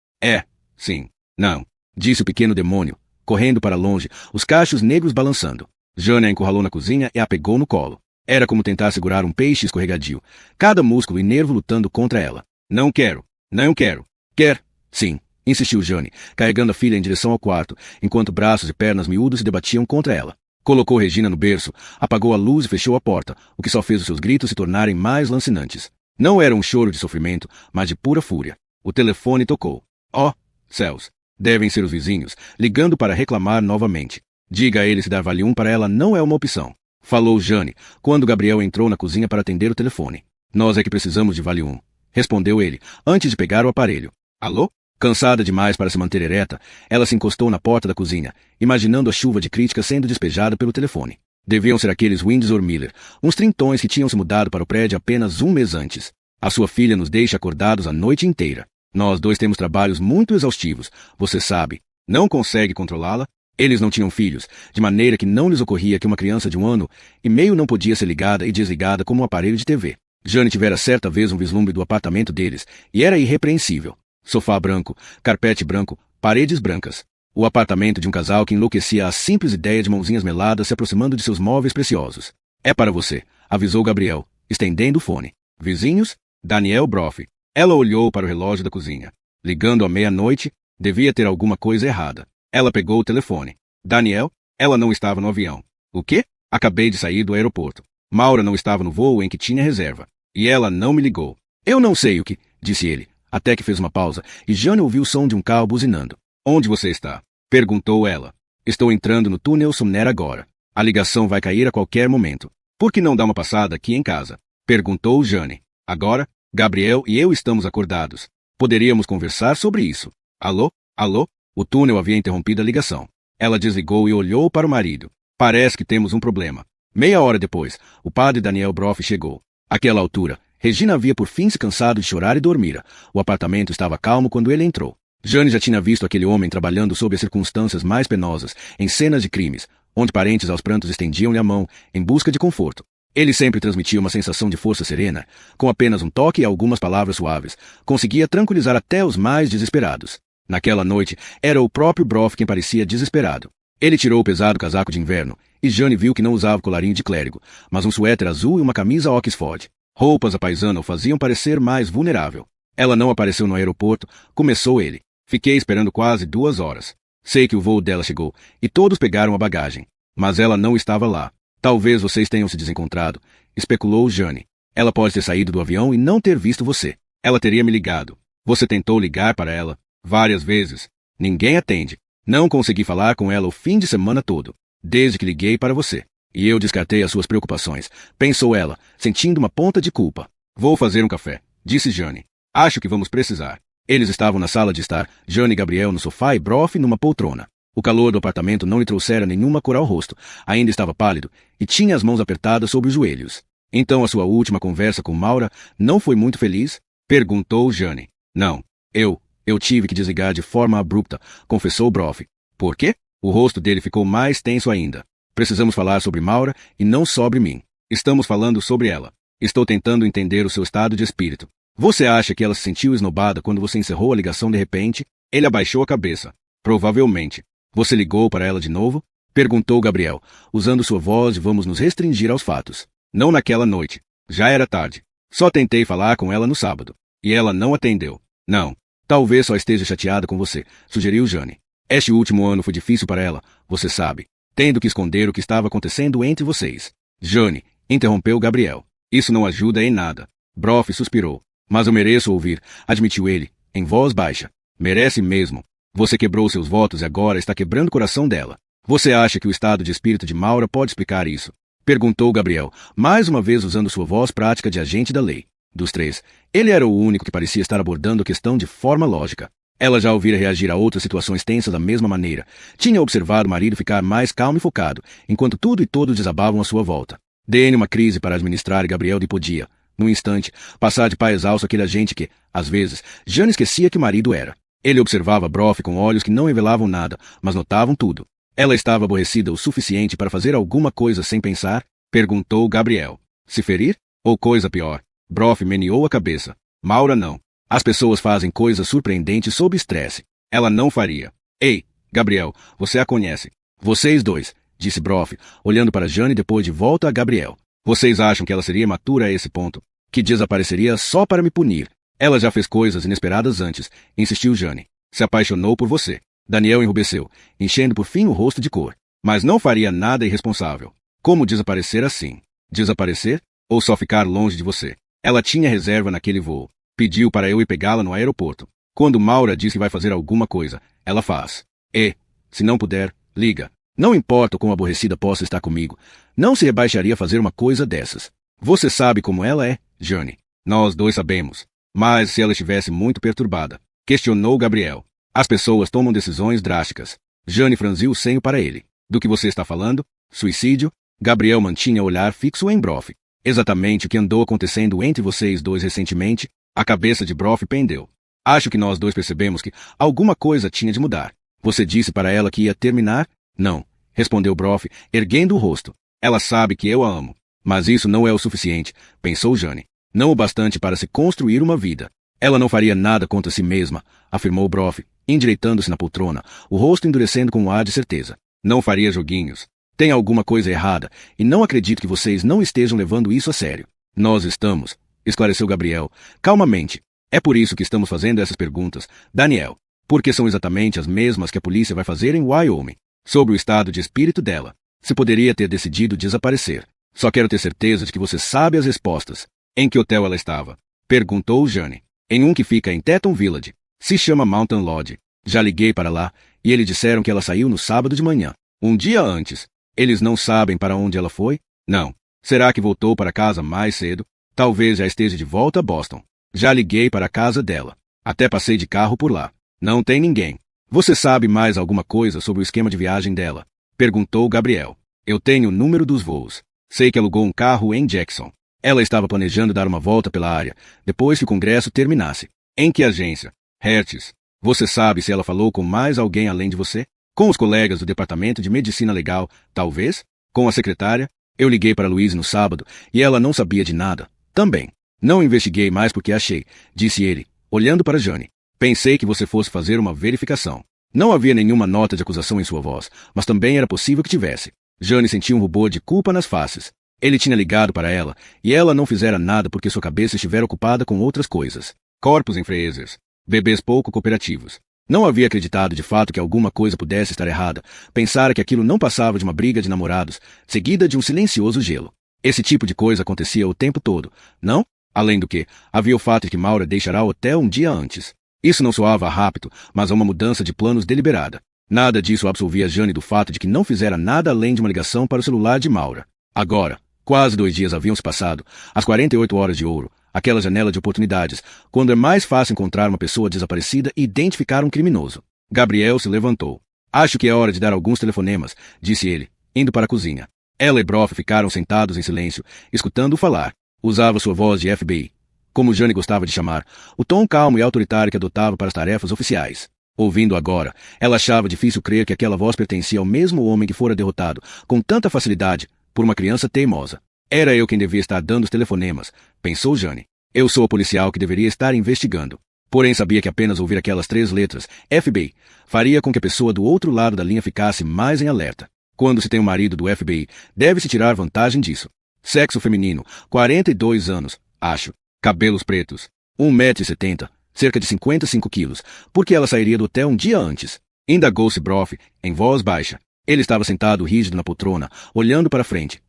Sim. Não. Disse o pequeno demônio, correndo para longe, os cachos negros balançando. Jane a encurralou na cozinha e a pegou no colo. Era como tentar segurar um peixe escorregadio, cada músculo e nervo lutando contra ela. Não quero. Não quero. Quer? Sim, insistiu Jane, carregando a filha em direção ao quarto, enquanto braços e pernas miúdos se debatiam contra ela. Colocou Regina no berço, apagou a luz e fechou a porta, o que só fez os seus gritos se tornarem mais lancinantes. Não era um choro de sofrimento, mas de pura fúria. O telefone tocou. Oh, céus! Devem ser os vizinhos, ligando para reclamar novamente. Diga a eles se dar Valium para ela não é uma opção. Falou Jane, quando Gabriel entrou na cozinha para atender o telefone. Nós é que precisamos de Valium. Respondeu ele, antes de pegar o aparelho. Alô? Cansada demais para se manter ereta, ela se encostou na porta da cozinha, imaginando a chuva de críticas sendo despejada pelo telefone. Deviam ser aqueles Windsor Miller, uns trintões que tinham se mudado para o prédio apenas um mês antes. A sua filha nos deixa acordados a noite inteira. Nós dois temos trabalhos muito exaustivos, você sabe. Não consegue controlá-la? Eles não tinham filhos, de maneira que não lhes ocorria que uma criança de 1 ano e meio não podia ser ligada e desligada como um aparelho de TV. Jane tivera certa vez um vislumbre do apartamento deles, e era irrepreensível. Sofá branco, carpete branco, paredes brancas. O apartamento de um casal que enlouquecia à simples ideia de mãozinhas meladas se aproximando de seus móveis preciosos. É para você, avisou Gabriel, estendendo o fone. Vizinhos? Daniel Broff. Ela olhou para o relógio da cozinha. Ligando à meia-noite, devia ter alguma coisa errada. Ela pegou o telefone. Daniel? Ela não estava no avião. O quê? Acabei de sair do aeroporto. Maura não estava no voo em que tinha reserva. E ela não me ligou. Eu não sei o que, disse ele, até que fez uma pausa, e Jane ouviu o som de um carro buzinando. Onde você está? Perguntou ela. Estou entrando no túnel Sumner agora. A ligação vai cair a qualquer momento. Por que não dá uma passada aqui em casa? Perguntou Jane. Agora, Gabriel e eu estamos acordados. Poderíamos conversar sobre isso. Alô? Alô? O túnel havia interrompido a ligação. Ela desligou e olhou para o marido. Parece que temos um problema. Meia hora depois, o padre Daniel Broff chegou. Àquela altura, Regina havia por fim se cansado de chorar e dormira. O apartamento estava calmo quando ele entrou. Jane já tinha visto aquele homem trabalhando sob as circunstâncias mais penosas, em cenas de crimes, onde parentes aos prantos estendiam-lhe a mão, em busca de conforto. Ele sempre transmitia uma sensação de força serena, com apenas um toque e algumas palavras suaves. Conseguia tranquilizar até os mais desesperados. Naquela noite, era o próprio Broff quem parecia desesperado. Ele tirou o pesado casaco de inverno, e Jane viu que não usava colarinho de clérigo, mas um suéter azul e uma camisa Oxford. Roupas à paisana o faziam parecer mais vulnerável. Ela não apareceu no aeroporto, começou ele. Fiquei esperando quase 2 horas. Sei que o voo dela chegou, e todos pegaram a bagagem. Mas ela não estava lá. Talvez vocês tenham se desencontrado, especulou Jane. Ela pode ter saído do avião e não ter visto você. Ela teria me ligado. Você tentou ligar para ela? Várias vezes. Ninguém atende. Não consegui falar com ela o fim de semana todo, desde que liguei para você. E eu descartei as suas preocupações, pensou ela, sentindo uma ponta de culpa. Vou fazer um café, disse Jane. Acho que vamos precisar. Eles estavam na sala de estar, Jane e Gabriel no sofá e Broff numa poltrona. O calor do apartamento não lhe trouxera nenhuma cor ao rosto, ainda estava pálido, e tinha as mãos apertadas sobre os joelhos. Então a sua última conversa com Maura não foi muito feliz? Perguntou Jane. Não, eu tive que desligar de forma abrupta, confessou Broff. Por quê? O rosto dele ficou mais tenso ainda. Precisamos falar sobre Maura e não sobre mim. Estamos falando sobre ela. Estou tentando entender o seu estado de espírito. Você acha que ela se sentiu esnobada quando você encerrou a ligação de repente? Ele abaixou a cabeça. Provavelmente. Você ligou para ela de novo? Perguntou Gabriel, usando sua voz de vamos nos restringir aos fatos. Não naquela noite. Já era tarde. Só tentei falar com ela no sábado. E ela não atendeu. Não. Talvez só esteja chateada com você, sugeriu Jane. Este último ano foi difícil para ela, você sabe. tendo que esconder o que estava acontecendo entre vocês. Jane, interrompeu Gabriel. Isso não ajuda em nada. Broff suspirou. Mas eu mereço ouvir, admitiu ele, em voz baixa. Merece mesmo. Você quebrou seus votos e agora está quebrando o coração dela. Você acha que o estado de espírito de Maura pode explicar isso? Perguntou Gabriel, mais uma vez usando sua voz prática de agente da lei. Dos três, ele era o único que parecia estar abordando a questão de forma lógica. Ela já ouvira reagir a outras situações tensas da mesma maneira. Tinha observado o marido ficar mais calmo e focado, enquanto tudo e todos desabavam à sua volta. Dê-lhe uma crise para administrar e Gabriel podia, num instante, passar de pai exausto aquele agente que, às vezes, Jane esquecia que o marido era. Ele observava Broff com olhos que não revelavam nada, mas notavam tudo. Ela estava aborrecida o suficiente para fazer alguma coisa sem pensar? Perguntou Gabriel. Se ferir? Ou coisa pior? Broff meneou a cabeça. Maura não. As pessoas fazem coisas surpreendentes sob estresse. Ela não faria. Ei, Gabriel, você a conhece. Vocês dois, disse Broff, olhando para Jane depois de volta a Gabriel. Vocês acham que ela seria matura a esse ponto? Que desapareceria só para me punir? Ela já fez coisas inesperadas antes, insistiu Jane. Se apaixonou por você. Daniel enrubesceu, enchendo por fim o rosto de cor. Mas não faria nada irresponsável. Como desaparecer assim? Desaparecer? Ou só ficar longe de você? Ela tinha reserva naquele voo. Pediu para eu ir pegá-la no aeroporto. Quando Maura diz que vai fazer alguma coisa, ela faz. E, se não puder, liga. Não importa como aborrecida possa estar comigo, não se rebaixaria a fazer uma coisa dessas. Você sabe como ela é, Jane. Nós dois sabemos. Mas se ela estivesse muito perturbada, questionou Gabriel. As pessoas tomam decisões drásticas. Jane franziu o senho para ele. Do que você está falando? Suicídio? Gabriel mantinha o olhar fixo em Broff. Exatamente o que andou acontecendo entre vocês dois recentemente. A cabeça de Broff pendeu. Acho que nós dois percebemos que alguma coisa tinha de mudar. Você disse para ela que ia terminar? Não, respondeu Broff, erguendo o rosto. Ela sabe que eu a amo. Mas isso não é o suficiente, pensou Jane. Não o bastante para se construir uma vida. Ela não faria nada contra si mesma, afirmou Broff, endireitando-se na poltrona, o rosto endurecendo com um ar de certeza. Não faria joguinhos. Tem alguma coisa errada, e não acredito que vocês não estejam levando isso a sério. Nós estamos, esclareceu Gabriel, calmamente. É por isso que estamos fazendo essas perguntas, Daniel. Porque são exatamente as mesmas que a polícia vai fazer em Wyoming. Sobre o estado de espírito dela. Se poderia ter decidido desaparecer. Só quero ter certeza de que você sabe as respostas. Em que hotel ela estava? Perguntou Jane. Em um que fica em Teton Village. Se chama Mountain Lodge. Já liguei para lá, e eles disseram que ela saiu no sábado de manhã. Um dia antes. Eles não sabem para onde ela foi? Não. Será que voltou para casa mais cedo? Talvez já esteja de volta a Boston. Já liguei para a casa dela. Até passei de carro por lá. Não tem ninguém. Você sabe mais alguma coisa sobre o esquema de viagem dela? Perguntou Gabriel. Eu tenho o número dos voos. Sei que alugou um carro em Jackson. Ela estava planejando dar uma volta pela área, depois que o congresso terminasse. Em que agência? Hertz. Você sabe se ela falou com mais alguém além de você? Com os colegas do departamento de medicina legal, talvez? Com a secretária? Eu liguei para Louise no sábado, e ela não sabia de nada. Também. Não investiguei mais porque achei, disse ele, olhando para Jane. Pensei que você fosse fazer uma verificação. Não havia nenhuma nota de acusação em sua voz, mas também era possível que tivesse. Jane sentia um rubor de culpa nas faces. Ele tinha ligado para ela, e ela não fizera nada porque sua cabeça estivera ocupada com outras coisas. Corpos em freezers. Bebês pouco cooperativos. Não havia acreditado de fato que alguma coisa pudesse estar errada. Pensara que aquilo não passava de uma briga de namorados, seguida de um silencioso gelo. Esse tipo de coisa acontecia o tempo todo, não? Além do que, havia o fato de que Maura deixará o hotel um dia antes. Isso não soava rápido, mas a uma mudança de planos deliberada. Nada disso absolvia Jane do fato de que não fizera nada além de uma ligação para o celular de Maura. Agora, quase 2 dias haviam se passado, as 48 horas de ouro, aquela janela de oportunidades, quando é mais fácil encontrar uma pessoa desaparecida e identificar um criminoso. Gabriel se levantou. Acho que é hora de dar alguns telefonemas, disse ele, indo para a cozinha. Ela e Broff ficaram sentados em silêncio, escutando-o falar. Usava sua voz de FBI. Como Jane gostava de chamar, o tom calmo e autoritário que adotava para as tarefas oficiais. Ouvindo agora, ela achava difícil crer que aquela voz pertencia ao mesmo homem que fora derrotado, com tanta facilidade, por uma criança teimosa. Era eu quem devia estar dando os telefonemas, pensou Jane. Eu sou o policial que deveria estar investigando. Porém sabia que apenas ouvir aquelas 3 letras, FBI, faria com que a pessoa do outro lado da linha ficasse mais em alerta. Quando se tem um marido do FBI, deve-se tirar vantagem disso. Sexo feminino, 42 anos, acho. Cabelos pretos, 1,70 m, cerca de 55 quilos, porque ela sairia do hotel um dia antes. Indagou-se Broff, em voz baixa. Ele estava sentado rígido na poltrona, olhando para frente.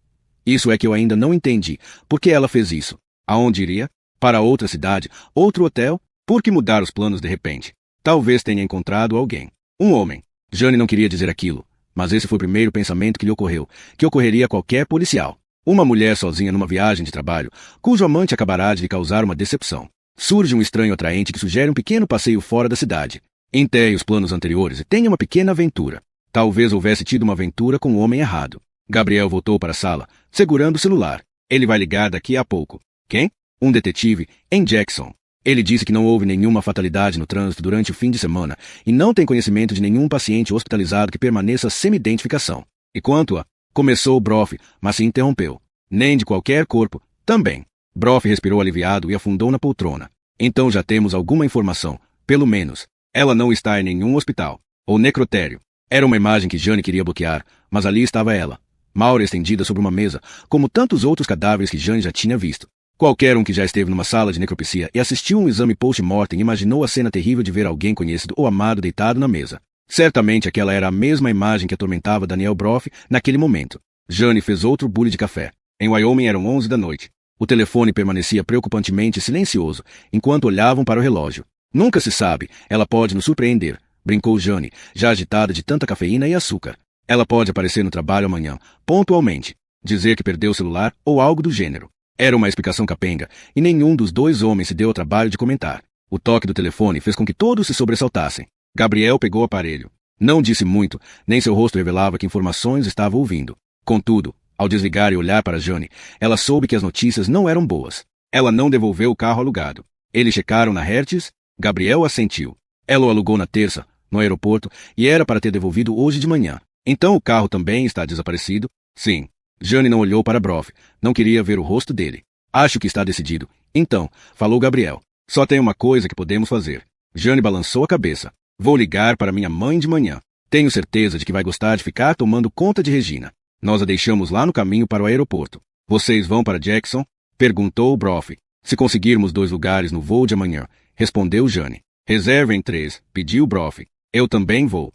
Isso é que eu ainda não entendi. Por que ela fez isso? Aonde iria? Para outra cidade? Outro hotel? Por que mudar os planos de repente? Talvez tenha encontrado alguém. Um homem. Jane não queria dizer aquilo, mas esse foi o primeiro pensamento que lhe ocorreu, que ocorreria a qualquer policial. Uma mulher sozinha numa viagem de trabalho, cujo amante acabará de lhe causar uma decepção. Surge um estranho atraente que sugere um pequeno passeio fora da cidade. Enterre os planos anteriores e tenha uma pequena aventura. Talvez houvesse tido uma aventura com o homem errado. Gabriel voltou para a sala, segurando o celular. Ele vai ligar daqui a pouco. Quem? Um detetive, em Jackson. Ele disse que não houve nenhuma fatalidade no trânsito durante o fim de semana e não tem conhecimento de nenhum paciente hospitalizado que permaneça sem identificação. E quanto a... Começou o Broff, mas se interrompeu. Nem de qualquer corpo, também. Broff respirou aliviado e afundou na poltrona. Então já temos alguma informação, pelo menos. Ela não está em nenhum hospital. Ou necrotério. Era uma imagem que Jane queria bloquear, mas ali estava ela. Maura estendida sobre uma mesa, como tantos outros cadáveres que Jane já tinha visto. Qualquer um que já esteve numa sala de necropsia e assistiu a um exame post-mortem imaginou a cena terrível de ver alguém conhecido ou amado deitado na mesa. Certamente aquela era a mesma imagem que atormentava Daniel Broff naquele momento. Jane fez outro bule de café. Em Wyoming eram 11 da noite. O telefone permanecia preocupantemente silencioso, enquanto olhavam para o relógio. Nunca se sabe, ela pode nos surpreender, brincou Jane, já agitada de tanta cafeína e açúcar. Ela pode aparecer no trabalho amanhã, pontualmente. Dizer que perdeu o celular ou algo do gênero. Era uma explicação capenga, e nenhum dos dois homens se deu ao trabalho de comentar. O toque do telefone fez com que todos se sobressaltassem. Gabriel pegou o aparelho. Não disse muito, nem seu rosto revelava que informações estava ouvindo. Contudo, ao desligar e olhar para Jane, ela soube que as notícias não eram boas. Ela não devolveu o carro alugado. Eles checaram na Hertz. Gabriel assentiu. Ela o alugou na terça, no aeroporto, e era para ter devolvido hoje de manhã. Então o carro também está desaparecido? Sim. Jane não olhou para Broff. Não queria ver o rosto dele. Acho que está decidido. Então, falou Gabriel. Só tem uma coisa que podemos fazer. Jane balançou a cabeça. Vou ligar para minha mãe de manhã. Tenho certeza de que vai gostar de ficar tomando conta de Regina. Nós a deixamos lá no caminho para o aeroporto. Vocês vão para Jackson? Perguntou Broff. Se conseguirmos 2 lugares no voo de amanhã, respondeu Jane. Reservem 3, pediu Broff. Eu também vou.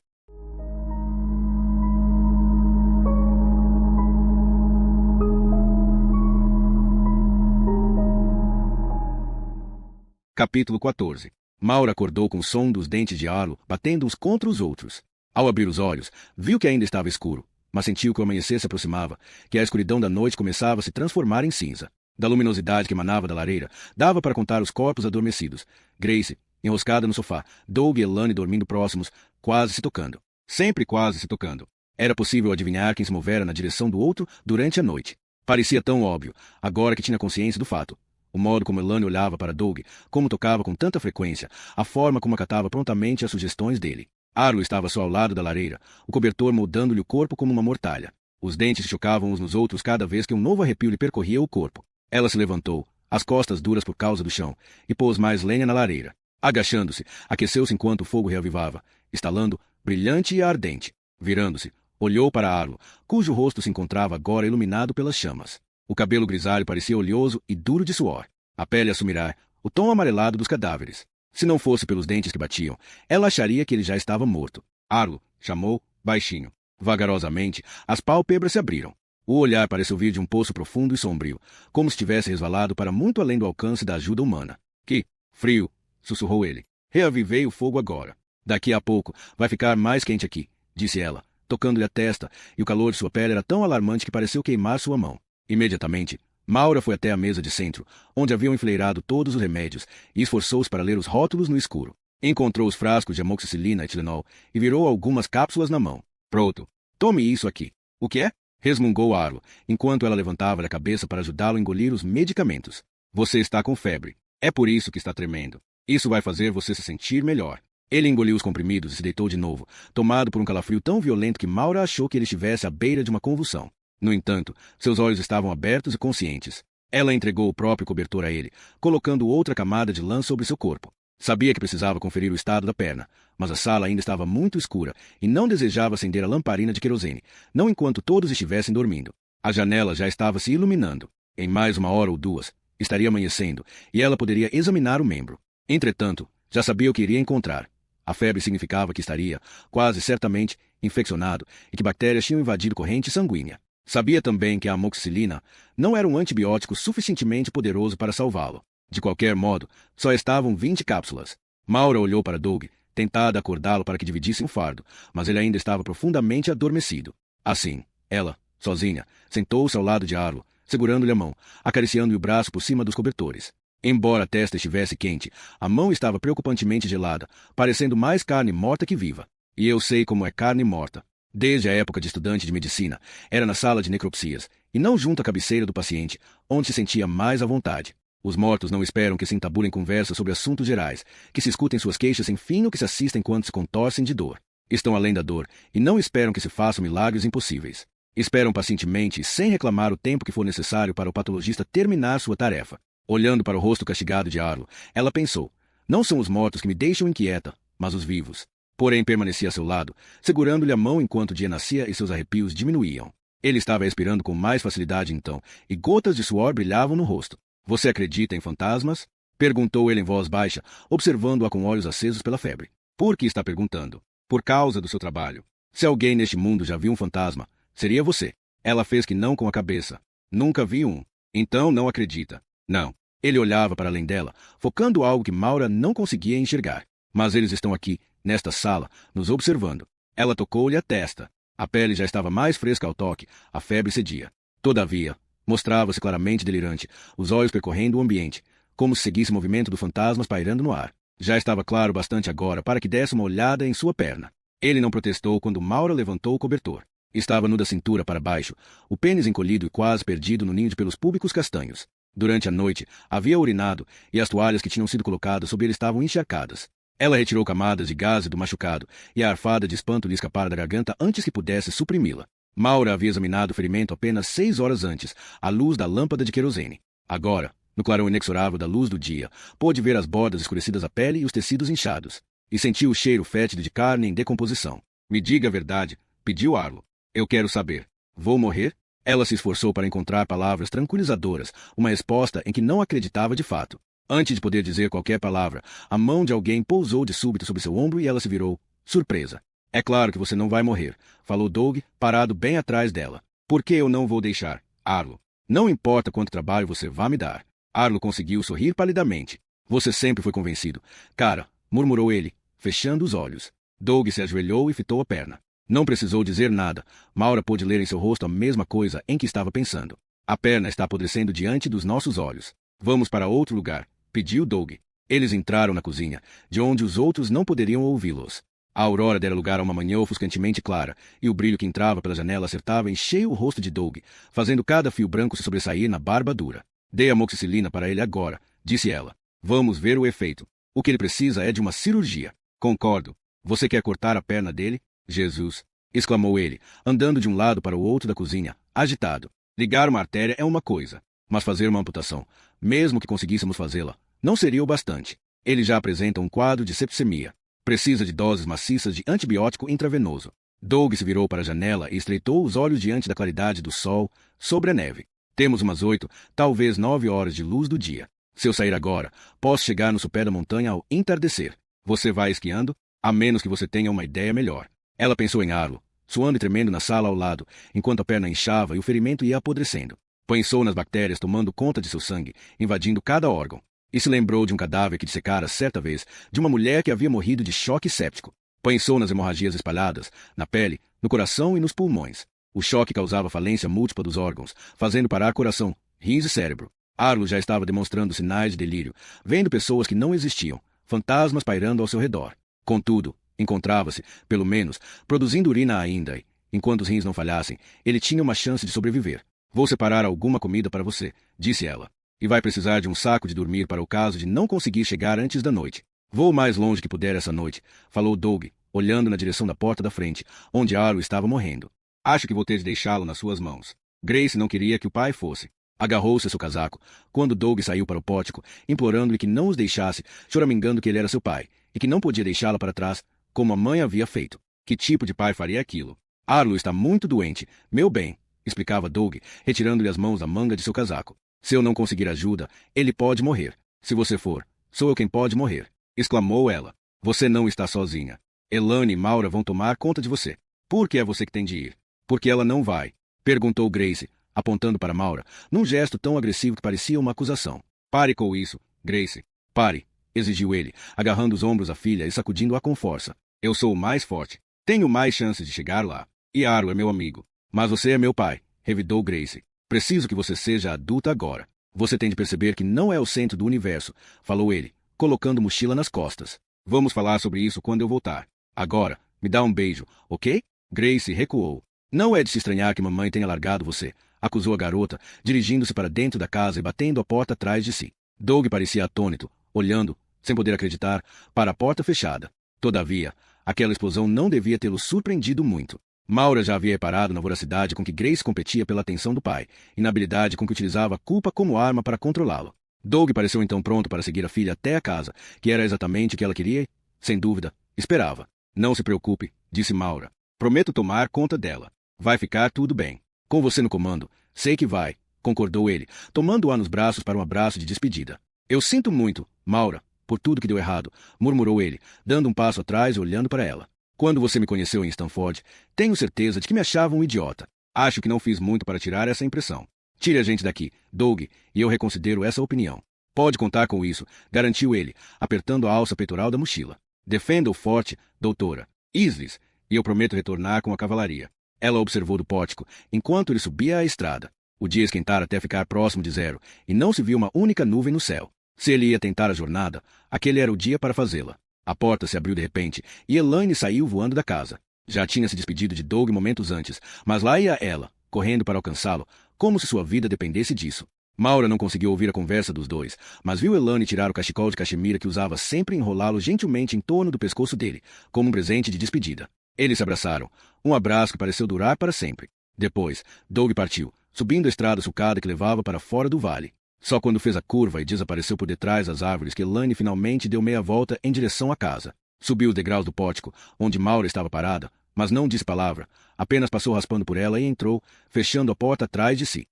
Capítulo 14. Maura acordou com o som dos dentes de Arlo batendo uns contra os outros. Ao abrir os olhos, viu que ainda estava escuro, mas sentiu que o amanhecer se aproximava, que a escuridão da noite começava a se transformar em cinza. Da luminosidade que emanava da lareira, dava para contar os corpos adormecidos. Grace, enroscada no sofá, Doug e Elane dormindo próximos, quase se tocando. Sempre quase se tocando. Era possível adivinhar quem se movera na direção do outro durante a noite. Parecia tão óbvio, agora que tinha consciência do fato. O modo como Elane olhava para Doug, como tocava com tanta frequência, a forma como acatava prontamente as sugestões dele. Arlo estava só ao lado da lareira, o cobertor moldando-lhe o corpo como uma mortalha. Os dentes se chocavam uns nos outros cada vez que um novo arrepio lhe percorria o corpo. Ela se levantou, as costas duras por causa do chão, e pôs mais lenha na lareira. Agachando-se, aqueceu-se enquanto o fogo reavivava, estalando, brilhante e ardente. Virando-se, olhou para Arlo, cujo rosto se encontrava agora iluminado pelas chamas. O cabelo grisalho parecia oleoso e duro de suor. A pele assumirá o tom amarelado dos cadáveres. Se não fosse pelos dentes que batiam, ela acharia que ele já estava morto. Arlo chamou, baixinho. Vagarosamente, as pálpebras se abriram. O olhar pareceu vir de um poço profundo e sombrio, como se tivesse resvalado para muito além do alcance da ajuda humana. Que frio, sussurrou ele. Reavivei o fogo agora. Daqui a pouco vai ficar mais quente aqui, disse ela, tocando-lhe a testa, e o calor de sua pele era tão alarmante que pareceu queimar sua mão. Imediatamente, Maura foi até a mesa de centro, onde haviam enfileirado todos os remédios, e esforçou-se para ler os rótulos no escuro. Encontrou os frascos de amoxicilina e Tilenol e virou algumas cápsulas na mão. Pronto. Tome isso aqui. O que é? Resmungou Arlo, enquanto ela levantava-lhe a cabeça para ajudá-lo a engolir os medicamentos. Você está com febre. É por isso que está tremendo. Isso vai fazer você se sentir melhor. Ele engoliu os comprimidos e se deitou de novo, tomado por um calafrio tão violento que Maura achou que ele estivesse à beira de uma convulsão. No entanto, seus olhos estavam abertos e conscientes. Ela entregou o próprio cobertor a ele, colocando outra camada de lã sobre seu corpo. Sabia que precisava conferir o estado da perna, mas a sala ainda estava muito escura e não desejava acender a lamparina de querosene, não enquanto todos estivessem dormindo. A janela já estava se iluminando. Em mais 1 hora ou 2, estaria amanhecendo e ela poderia examinar o membro. Entretanto, já sabia o que iria encontrar. A febre significava que estaria, quase certamente, infeccionado e que bactérias tinham invadido corrente sanguínea. Sabia também que a amoxicilina não era um antibiótico suficientemente poderoso para salvá-lo. De qualquer modo, só estavam 20 cápsulas. Maura olhou para Doug, tentada acordá-lo para que dividissem o fardo, mas ele ainda estava profundamente adormecido. Assim, ela, sozinha, sentou-se ao lado de Arlo, segurando-lhe a mão, acariciando-lhe o braço por cima dos cobertores. Embora a testa estivesse quente, a mão estava preocupantemente gelada, parecendo mais carne morta que viva. E eu sei como é carne morta. Desde a época de estudante de medicina, era na sala de necropsias, e não junto à cabeceira do paciente, onde se sentia mais à vontade. Os mortos não esperam que se entabulem conversas sobre assuntos gerais, que se escutem suas queixas sem fim ou que se assistam enquanto se contorcem de dor. Estão além da dor, e não esperam que se façam milagres impossíveis. Esperam pacientemente e sem reclamar o tempo que for necessário para o patologista terminar sua tarefa. Olhando para o rosto castigado de Arlo, ela pensou, não são os mortos que me deixam inquieta, mas os vivos. Porém permanecia a seu lado, segurando-lhe a mão enquanto o dia nascia e seus arrepios diminuíam. Ele estava respirando com mais facilidade então, e gotas de suor brilhavam no rosto. Você acredita em fantasmas? Perguntou ele em voz baixa, observando-a com olhos acesos pela febre. Por que está perguntando? Por causa do seu trabalho. Se alguém neste mundo já viu um fantasma, seria você. Ela fez que não com a cabeça. Nunca vi um. Então não acredita. Não. Ele olhava para além dela, focando algo que Maura não conseguia enxergar. Mas eles estão aqui, nesta sala, nos observando. Ela tocou-lhe a testa. A pele já estava mais fresca ao toque, a febre cedia. Todavia, mostrava-se claramente delirante, os olhos percorrendo o ambiente, como se seguisse o movimento do fantasma pairando no ar. Já estava claro bastante agora para que desse uma olhada em sua perna. Ele não protestou quando Maura levantou o cobertor. Estava nu da cintura para baixo, o pênis encolhido e quase perdido no ninho de pelos públicos castanhos. Durante a noite, havia urinado, e as toalhas que tinham sido colocadas sobre ele estavam encharcadas. Ela retirou camadas de gaze do machucado, e a arfada de espanto lhe escapara da garganta antes que pudesse suprimi-la. Maura havia examinado o ferimento apenas 6 horas antes, à luz da lâmpada de querosene. Agora, no clarão inexorável da luz do dia, pôde ver as bordas escurecidas da pele e os tecidos inchados, e sentiu o cheiro fétido de carne em decomposição. Me diga a verdade, pediu Arlo. Eu quero saber. Vou morrer? Ela se esforçou para encontrar palavras tranquilizadoras, uma resposta em que não acreditava de fato. Antes de poder dizer qualquer palavra, a mão de alguém pousou de súbito sobre seu ombro e ela se virou, surpresa. É claro que você não vai morrer, falou Doug, parado bem atrás dela. Por que eu não vou deixar, Arlo? Não importa quanto trabalho você vá me dar. Arlo conseguiu sorrir palidamente. Você sempre foi convencido. Cara, murmurou ele, fechando os olhos. Doug se ajoelhou e fitou a perna. Não precisou dizer nada. Maura pôde ler em seu rosto a mesma coisa em que estava pensando. A perna está apodrecendo diante dos nossos olhos. Vamos para outro lugar, pediu Doug. Eles entraram na cozinha, de onde os outros não poderiam ouvi-los. A aurora dera lugar a uma manhã ofuscantemente clara, e o brilho que entrava pela janela acertava em cheio o rosto de Doug, fazendo cada fio branco se sobressair na barba dura. Dê amoxicilina para ele agora, disse ela. Vamos ver o efeito. O que ele precisa é de uma cirurgia. Concordo. Você quer cortar a perna dele? Jesus! Exclamou ele, andando de um lado para o outro da cozinha, agitado. Ligar uma artéria é uma coisa, mas fazer uma amputação, mesmo que conseguíssemos fazê-la, não seria o bastante. Ele já apresenta um quadro de septicemia. Precisa de doses maciças de antibiótico intravenoso. Doug se virou para a janela e estreitou os olhos diante da claridade do sol sobre a neve. Temos umas 8, talvez 9 horas de luz do dia. Se eu sair agora, posso chegar no sopé da montanha ao entardecer. Você vai esquiando? A menos que você tenha uma ideia melhor. Ela pensou em Arlo, suando e tremendo na sala ao lado, enquanto a perna inchava e o ferimento ia apodrecendo. Pensou nas bactérias tomando conta de seu sangue, invadindo cada órgão. E se lembrou de um cadáver que dissecara certa vez, de uma mulher que havia morrido de choque séptico. Pensou nas hemorragias espalhadas, na pele, no coração e nos pulmões. O choque causava falência múltipla dos órgãos, fazendo parar coração, rins e cérebro. Arlo já estava demonstrando sinais de delírio, vendo pessoas que não existiam, fantasmas pairando ao seu redor. Contudo, encontrava-se, pelo menos, produzindo urina ainda e, enquanto os rins não falhassem, ele tinha uma chance de sobreviver. Vou separar alguma comida para você, disse ela. E vai precisar de um saco de dormir para o caso de não conseguir chegar antes da noite. Vou o mais longe que puder essa noite, falou Doug, olhando na direção da porta da frente, onde Arlo estava morrendo. Acho que vou ter de deixá-lo nas suas mãos. Grace não queria que o pai fosse. Agarrou-se a seu casaco, quando Doug saiu para o pórtico, implorando-lhe que não os deixasse, choramingando que ele era seu pai, e que não podia deixá-la para trás, como a mãe havia feito. Que tipo de pai faria aquilo? Arlo está muito doente, meu bem, explicava Doug, retirando-lhe as mãos da manga de seu casaco. Se eu não conseguir ajuda, ele pode morrer. Se você for, sou eu quem pode morrer, exclamou ela. Você não está sozinha. Elaine e Maura vão tomar conta de você. Por que é você que tem de ir? Porque ela não vai, perguntou Grace, apontando para Maura, num gesto tão agressivo que parecia uma acusação. Pare com isso, Grace. Pare, exigiu ele, agarrando os ombros da filha e sacudindo-a com força. Eu sou o mais forte. Tenho mais chances de chegar lá. E Aro é meu amigo. Mas você é meu pai, revidou Grace. Preciso que você seja adulta agora. Você tem de perceber que não é o centro do universo, falou ele, colocando mochila nas costas. Vamos falar sobre isso quando eu voltar. Agora, me dá um beijo, ok? Grace recuou. Não é de se estranhar que mamãe tenha largado você, acusou a garota, dirigindo-se para dentro da casa e batendo a porta atrás de si. Doug parecia atônito, olhando, sem poder acreditar, para a porta fechada. Todavia, aquela explosão não devia tê-lo surpreendido muito. Maura já havia reparado na voracidade com que Grace competia pela atenção do pai, e na habilidade com que utilizava a culpa como arma para controlá-lo. Doug pareceu então pronto para seguir a filha até a casa, que era exatamente o que ela queria e, sem dúvida, esperava. Não se preocupe, disse Maura. Prometo tomar conta dela. Vai ficar tudo bem. Com você no comando, sei que vai, concordou ele, tomando-a nos braços para um abraço de despedida. Eu sinto muito, Maura, por tudo que deu errado, murmurou ele, dando um passo atrás e olhando para ela. Quando você me conheceu em Stanford, tenho certeza de que me achava um idiota. Acho que não fiz muito para tirar essa impressão. Tire a gente daqui, Doug, e eu reconsidero essa opinião. Pode contar com isso, garantiu ele, apertando a alça peitoral da mochila. Defenda-o forte, doutora. Islis, e eu prometo retornar com a cavalaria. Ela observou do pórtico, enquanto ele subia a estrada. O dia esquentara até ficar próximo de zero, e não se viu uma única nuvem no céu. Se ele ia tentar a jornada, aquele era o dia para fazê-la. A porta se abriu de repente, e Elaine saiu voando da casa. Já tinha se despedido de Doug momentos antes, mas lá ia ela, correndo para alcançá-lo, como se sua vida dependesse disso. Maura não conseguiu ouvir a conversa dos dois, mas viu Elaine tirar o cachecol de cachemira que usava sempre e enrolá-lo gentilmente em torno do pescoço dele, como um presente de despedida. Eles se abraçaram, um abraço que pareceu durar para sempre. Depois, Doug partiu, subindo a estrada sulcada que levava para fora do vale. Só quando fez a curva e desapareceu por detrás das árvores que Elaine finalmente deu meia volta em direção à casa. Subiu os degraus do pórtico, onde Maura estava parada, mas não disse palavra, apenas passou raspando por ela e entrou, fechando a porta atrás de si.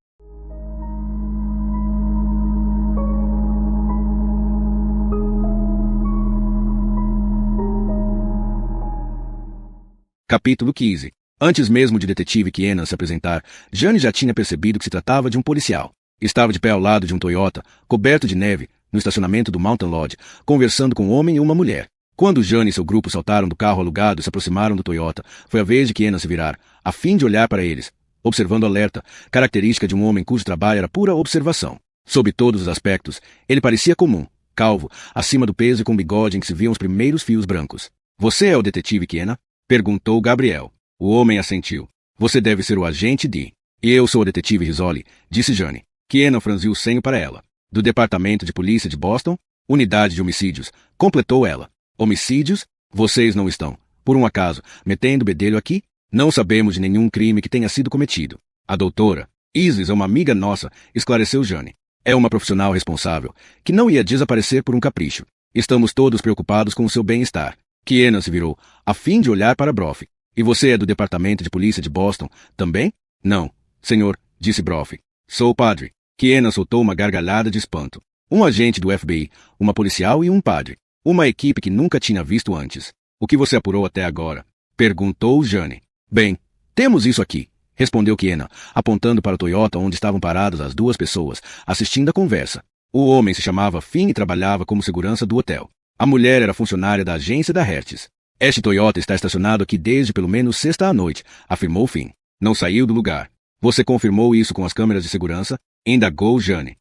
Capítulo 15. Antes mesmo de detetive Keenan se apresentar, Jane já tinha percebido que se tratava de um policial. Estava de pé ao lado de um Toyota, coberto de neve, no estacionamento do Mountain Lodge, conversando com um homem e uma mulher. Quando Jane e seu grupo saltaram do carro alugado e se aproximaram do Toyota, foi a vez de Keenan se virar, a fim de olhar para eles, observando alerta, característica de um homem cujo trabalho era pura observação. Sob todos os aspectos, ele parecia comum, calvo, acima do peso e com bigode em que se viam os primeiros fios brancos. Você é o detetive Keenan? Perguntou Gabriel. O homem assentiu. Você deve ser o agente de... E eu sou o detetive Rizzoli, disse Jane. Keenan franziu o senho para ela. Do Departamento de Polícia de Boston? Unidade de Homicídios, completou ela. Homicídios? Vocês não estão, por um acaso, metendo bedelho aqui? Não sabemos de nenhum crime que tenha sido cometido. A doutora, Islis é uma amiga nossa, esclareceu Jane. É uma profissional responsável, que não ia desaparecer por um capricho. Estamos todos preocupados com o seu bem-estar. Keenan se virou, a fim de olhar para Broff. E você é do Departamento de Polícia de Boston, também? Não, senhor, disse Broff. Sou o padre. Keenan soltou uma gargalhada de espanto. Um agente do FBI, uma policial e um padre. Uma equipe que nunca tinha visto antes. O que você apurou até agora? Perguntou Jane. Bem, temos isso aqui, respondeu Keenan, apontando para o Toyota onde estavam paradas as duas pessoas, assistindo a conversa. O homem se chamava Finn e trabalhava como segurança do hotel. A mulher era funcionária da agência da Hertz. Este Toyota está estacionado aqui desde pelo menos sexta à noite, afirmou Finn. Não saiu do lugar. Você confirmou isso com as câmeras de segurança? Indagou Jane.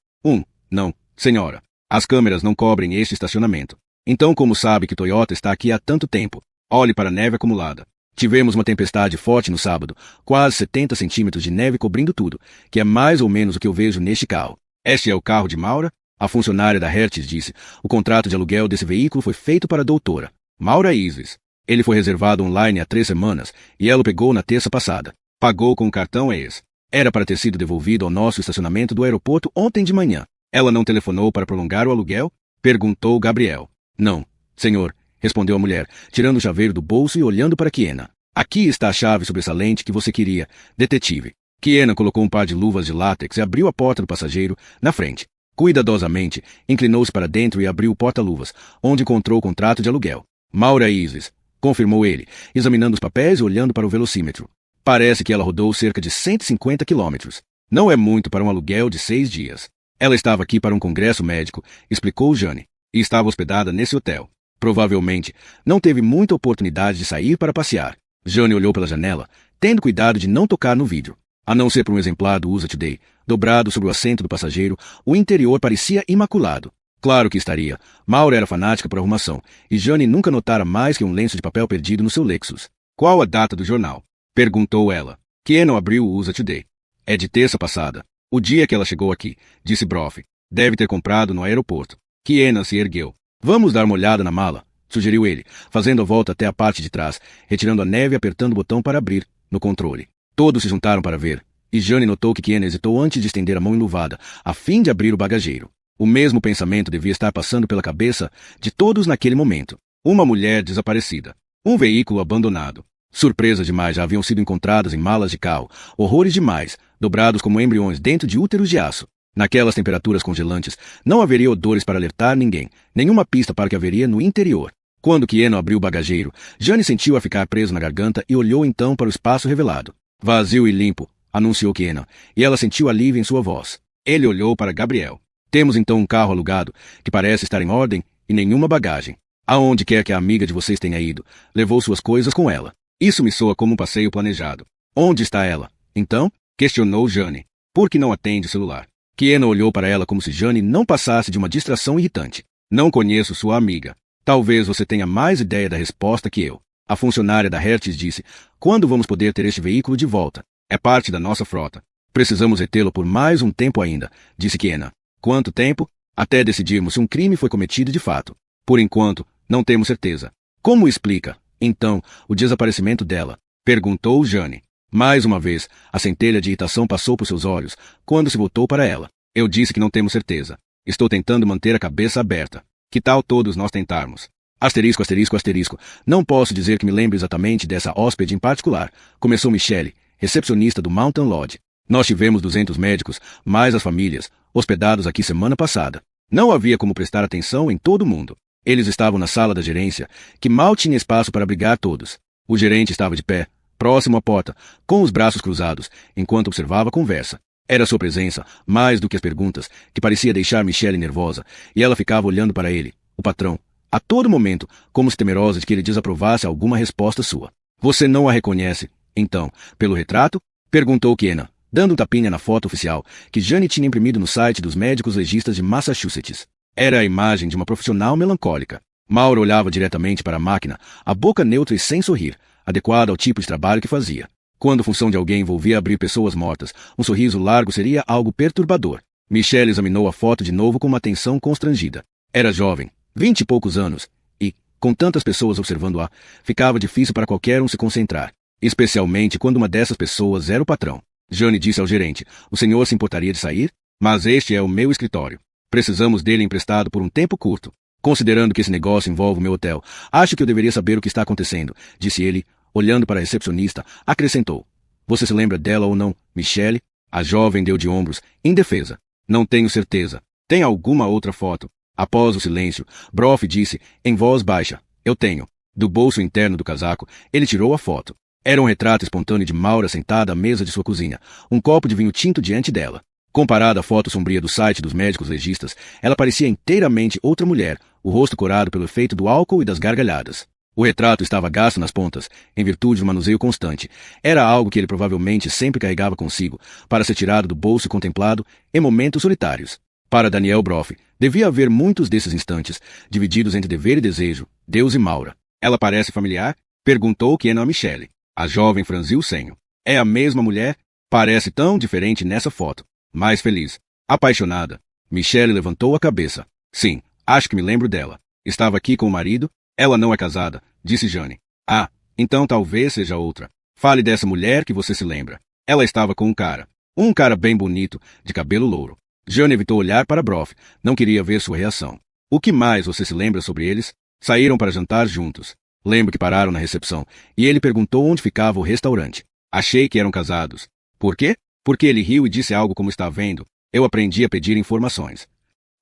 Não, senhora. As câmeras não cobrem este estacionamento. Então como sabe que Toyota está aqui há tanto tempo? Olhe para a neve acumulada. Tivemos uma tempestade forte no sábado, quase 70 centímetros de neve cobrindo tudo, que é mais ou menos o que eu vejo neste carro. Este é o carro de Maura? A funcionária da Hertz disse. O contrato de aluguel desse veículo foi feito para a doutora Maura Islis. Ele foi reservado online há 3 semanas e ela o pegou na terça passada. Pagou com o cartão ES. Era para ter sido devolvido ao nosso estacionamento do aeroporto ontem de manhã. Ela não telefonou para prolongar o aluguel? Perguntou Gabriel. Não, senhor, respondeu a mulher, tirando o chaveiro do bolso e olhando para Keenan. Aqui está a chave sobressalente que você queria, detetive. Keenan colocou um par de luvas de látex e abriu a porta do passageiro, na frente. Cuidadosamente, inclinou-se para dentro e abriu o porta-luvas, onde encontrou o contrato de aluguel. Maura Isis, confirmou ele, examinando os papéis e olhando para o velocímetro. Parece que ela rodou cerca de 150 quilômetros. Não é muito para um aluguel de 6 dias. Ela estava aqui para um congresso médico, explicou Jane, e estava hospedada nesse hotel. Provavelmente, não teve muita oportunidade de sair para passear. Jane olhou pela janela, tendo cuidado de não tocar no vidro. A não ser por um exemplar do USA Today, dobrado sobre o assento do passageiro, o interior parecia imaculado. Claro que estaria. Maura era fanática por arrumação, e Jane nunca notara mais que um lenço de papel perdido no seu Lexus. Qual a data do jornal? Perguntou ela. Kenan abriu o USA Today. É de terça passada. O dia que ela chegou aqui, disse Broff. Deve ter comprado no aeroporto. Kenan se ergueu. Vamos dar uma olhada na mala, sugeriu ele, fazendo a volta até a parte de trás, retirando a neve e apertando o botão para abrir, no controle. Todos se juntaram para ver, e Jane notou que Kenan hesitou antes de estender a mão enluvada, a fim de abrir o bagageiro. O mesmo pensamento devia estar passando pela cabeça de todos naquele momento. Uma mulher desaparecida. Um veículo abandonado. Surpresas demais já haviam sido encontradas em malas de carro. Horrores demais, dobrados como embriões dentro de úteros de aço. Naquelas temperaturas congelantes, não haveria odores para alertar ninguém, nenhuma pista para o que haveria no interior. Quando Kenan abriu o bagageiro, Jane sentiu a ficar preso na garganta e olhou então para o espaço revelado. Vazio e limpo, anunciou Kenan, e ela sentiu alívio em sua voz. Ele olhou para Gabriel. Temos então um carro alugado, que parece estar em ordem, e nenhuma bagagem. Aonde quer que a amiga de vocês tenha ido, levou suas coisas com ela. Isso me soa como um passeio planejado. Onde está ela? Então? Questionou Jane. Por que não atende o celular? Kenan olhou para ela como se Jane não passasse de uma distração irritante. Não conheço sua amiga. Talvez você tenha mais ideia da resposta que eu. A funcionária da Hertz disse, quando vamos poder ter este veículo de volta? É parte da nossa frota. Precisamos retê-lo por mais um tempo ainda, disse Kenan. Quanto tempo? Até decidirmos se um crime foi cometido de fato. Por enquanto, não temos certeza. Como explica, então, o desaparecimento dela? Perguntou Jane. Mais uma vez, a centelha de irritação passou por seus olhos, quando se voltou para ela. Eu disse que não temos certeza. Estou tentando manter a cabeça aberta. Que tal todos nós tentarmos? Asterisco, asterisco, asterisco. Não posso dizer que me lembre exatamente dessa hóspede em particular, começou Michelle, recepcionista do Mountain Lodge. Nós tivemos 200 médicos, mais as famílias, hospedados aqui semana passada. Não havia como prestar atenção em todo o mundo. Eles estavam na sala da gerência, que mal tinha espaço para abrigar todos. O gerente estava de pé, próximo à porta, com os braços cruzados, enquanto observava a conversa. Era sua presença, mais do que as perguntas, que parecia deixar Michelle nervosa, e ela ficava olhando para ele, o patrão, a todo momento, como se temerosa de que ele desaprovasse alguma resposta sua. Você não a reconhece, então, pelo retrato? Perguntou Kenan, dando um tapinha na foto oficial, que Jane tinha imprimido no site dos médicos legistas de Massachusetts. Era a imagem de uma profissional melancólica. Maura olhava diretamente para a máquina, a boca neutra e sem sorrir, adequada ao tipo de trabalho que fazia. Quando a função de alguém envolvia abrir pessoas mortas, um sorriso largo seria algo perturbador. Michelle examinou a foto de novo com uma atenção constrangida. Era jovem, 20 e poucos anos, e, com tantas pessoas observando-a, ficava difícil para qualquer um se concentrar, especialmente quando uma dessas pessoas era o patrão. Jane disse ao gerente, o senhor se importaria de sair? Mas este é o meu escritório. Precisamos dele emprestado por um tempo curto. Considerando que esse negócio envolve o meu hotel, acho que eu deveria saber o que está acontecendo, disse ele, olhando para a recepcionista, acrescentou. Você se lembra dela ou não, Michelle? A jovem deu de ombros, indefesa. Não tenho certeza. Tem alguma outra foto? Após o silêncio, Broff disse, em voz baixa, eu tenho. Do bolso interno do casaco, ele tirou a foto. Era um retrato espontâneo de Maura sentada à mesa de sua cozinha, um copo de vinho tinto diante dela. Comparada à foto sombria do site dos médicos legistas, ela parecia inteiramente outra mulher, o rosto corado pelo efeito do álcool e das gargalhadas. O retrato estava gasto nas pontas, em virtude do manuseio constante. Era algo que ele provavelmente sempre carregava consigo, para ser tirado do bolso e contemplado em momentos solitários. Para Daniel Broff, devia haver muitos desses instantes, divididos entre dever e desejo, Deus e Maura. Ela parece familiar? Perguntou Kenan a Michelle. A jovem franziu o senho. É a mesma mulher? Parece tão diferente nessa foto. Mais feliz. Apaixonada. Michelle levantou a cabeça. Sim, acho que me lembro dela. Estava aqui com o marido? Ela não é casada, disse Jane. Ah, então talvez seja outra. Fale dessa mulher que você se lembra. Ela estava com um cara bem bonito, de cabelo louro. Jane evitou olhar para Broff, não queria ver sua reação. O que mais você se lembra sobre eles? Saíram para jantar juntos. Lembro que pararam na recepção, e ele perguntou onde ficava o restaurante. Achei que eram casados. Por quê? Porque ele riu e disse algo como está vendo. Eu aprendi a pedir informações.